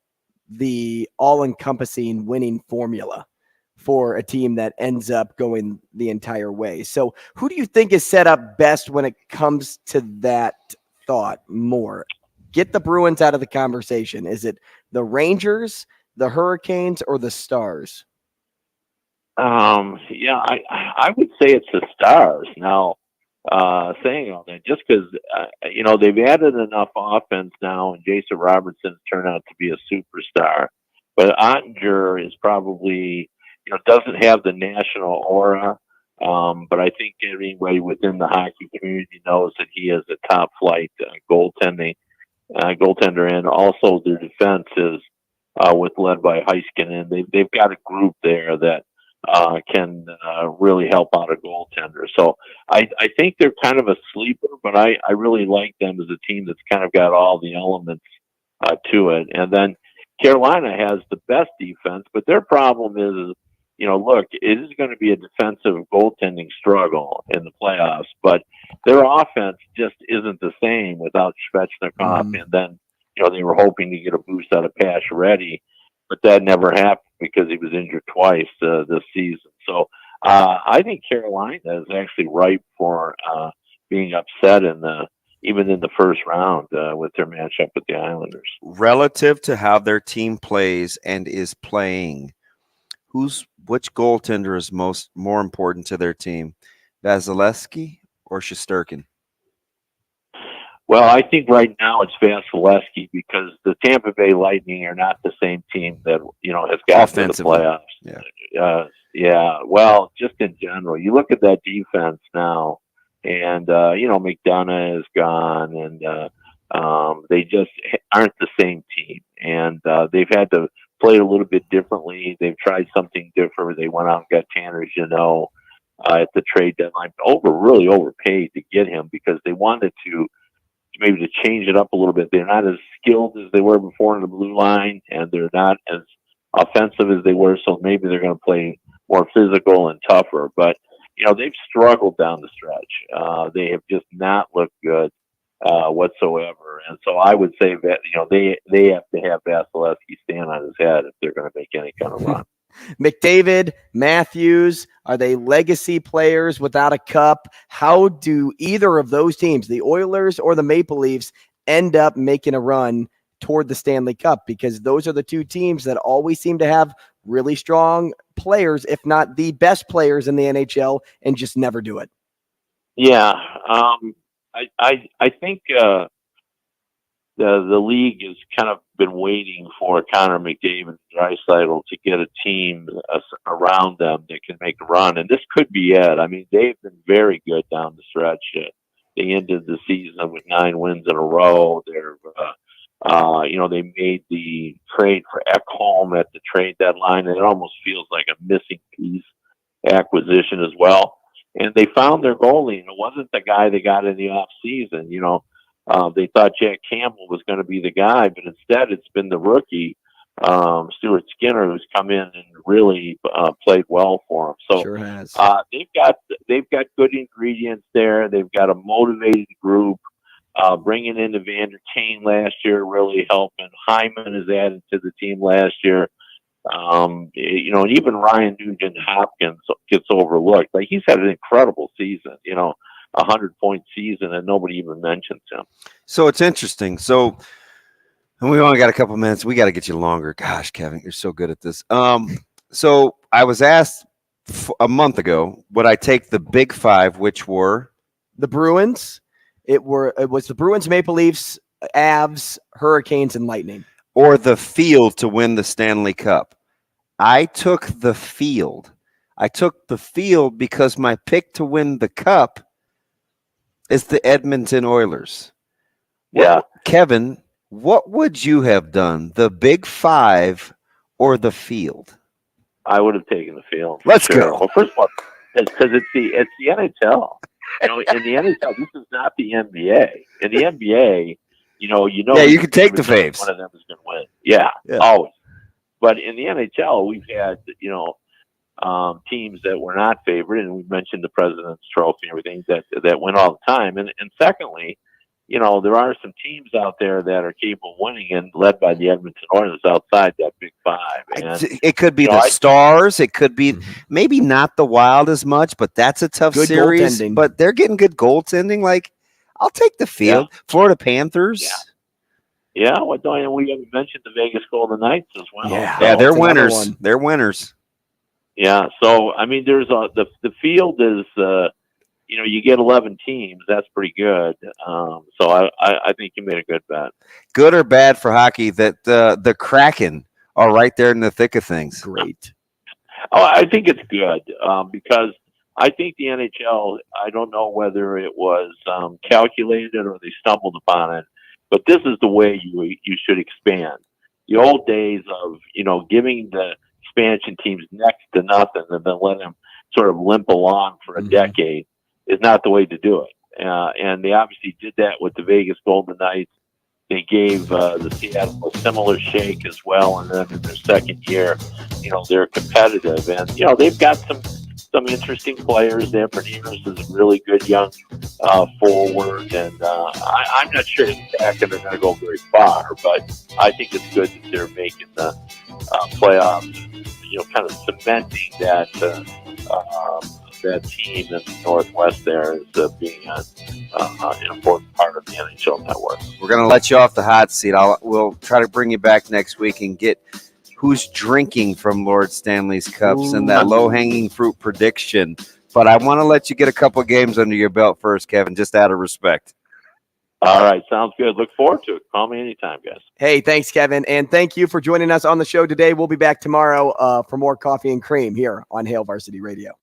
the all-encompassing winning formula for a team that ends up going the entire way. So who do you think is set up best when it comes to that thought more? Get the Bruins out of the conversation. Is it the Rangers, the Hurricanes, or the Stars? I would say it's the Stars. Now, saying all that, just because, they've added enough offense now, and Jason Robertson's turned out to be a superstar. But Ottinger is probably, doesn't have the national aura. But I think anybody within the hockey community knows that he is a top flight goaltender. And also their defense is led by Heiskanen. They've got a group there that can really help out a goaltender. So I think they're kind of a sleeper, but I really like them as a team that's kind of got all the elements to it. And then Carolina has the best defense, but their problem is, look, it is going to be a defensive goaltending struggle in the playoffs, but their offense just isn't the same without Svechnikov. And then, they were hoping to get a boost out of Pacioretty, but that never happened because he was injured twice this season. So I think Carolina is actually ripe for being upset even in the first round with their matchup with the Islanders. Relative to how their team plays and is playing, which goaltender is more important to their team, Vasilevsky or Shesterkin? Well, I think right now it's Vasilevsky, because the Tampa Bay Lightning are not the same team that has got to the playoffs. Well, just in general, you look at that defense now, and McDonough is gone, and they just aren't the same team, and they've had to play a little bit differently. They've tried something different. They went out and got Tanner Jeannot at the trade deadline, really overpaid to get him, because they wanted to maybe to change it up a little bit. They're not as skilled as they were before in the blue line, and they're not as offensive as they were, so maybe they're going to play more physical and tougher. But, they've struggled down the stretch. They have just not looked good whatsoever. And so I would say that, they have to have Vasilevsky stand on his head if they're going to make any kind of run. McDavid, Matthews, are they legacy players without a cup? How do either of those teams, the Oilers or the Maple Leafs, end up making a run toward the Stanley Cup, because those are the two teams that always seem to have really strong players, if not the best players in the NHL, and just never do it. Yeah. I think the league has kind of been waiting for Connor McDavid and Draisaitl to get a team around them that can make a run, and this could be it. I mean, they've been very good down the stretch. They ended the season with 9 wins in a row. They're, they made the trade for Ekholm at the trade deadline, and it almost feels like a missing piece acquisition as well. And they found their goalie, and it wasn't the guy they got in the off season. They thought Jack Campbell was going to be the guy, but instead it's been the rookie, Stuart Skinner, who's come in and really played well for them. So sure has. They've got good ingredients there. They've got a motivated group. Bringing in Evander Kane last year really helping. Hyman is added to the team last year. And even Ryan Nugent-Hopkins gets overlooked. Like, he's had an incredible season, 100-point season, and nobody even mentions him. So it's interesting. So, and we only got a couple minutes. We got to get you longer. Gosh, Kevin, you're so good at this. So I was asked a month ago, would I take the Big Five, which were the Bruins? It was the Bruins, Maple Leafs, Avs, Hurricanes, and Lightning. Or the field to win the Stanley Cup. I took the field. I took the field because my pick to win the cup is the Edmonton Oilers. Yeah. Kevin, what would you have done? The Big Five or the field? I would have taken the field. Let's go. Well, first of all, because it's the NHL. In the NHL, this is not the NBA. In the NBA, Yeah, you can take the faves. One of them is going to win. Yeah, always. But in the NHL, we've had teams that were not favored, and we mentioned the President's Trophy and everything that win all the time. And secondly, there are some teams out there that are capable of winning, and led by the Edmonton Oilers outside that Big Five. And it could be the Stars. It could be maybe not the Wild as much, but that's a tough Good series. goaltending. But they're getting good goaltending. Like, I'll take the field. Yeah. Florida Panthers. Yeah, we haven't mentioned the Vegas Golden Knights as well. Yeah, they're winners. They're winners. Yeah, so I mean, there's the field is you get 11 teams. That's pretty good. So I think you made a good bet. Good or bad for hockey that the Kraken are right there in the thick of things. Great. Oh, I think it's good because I think the NHL, I don't know whether it was calculated or they stumbled upon it, but this is the way you should expand. The old days of, giving the expansion teams next to nothing and then letting them sort of limp along for a decade is not the way to do it. And they obviously did that with the Vegas Golden Knights. They gave the Seattle a similar shake as well, and then in their second year, they're competitive, and they've got some interesting players. Their Berners is a really good young forward, and I'm not sure his back and they're going to go very far, but I think it's good that they're making the playoffs. Kind of cementing that team in the Northwest there as being an important part of the NHL network. We're going to let you off the hot seat. We'll try to bring you back next week and get who's drinking from Lord Stanley's cups and that low-hanging fruit prediction. But I want to let you get a couple of games under your belt first, Kevin, just out of respect. All right, sounds good. Look forward to it. Call me anytime, guys. Hey, thanks, Kevin. And thank you for joining us on the show today. We'll be back tomorrow for more Coffee and Cream here on Hail Varsity Radio.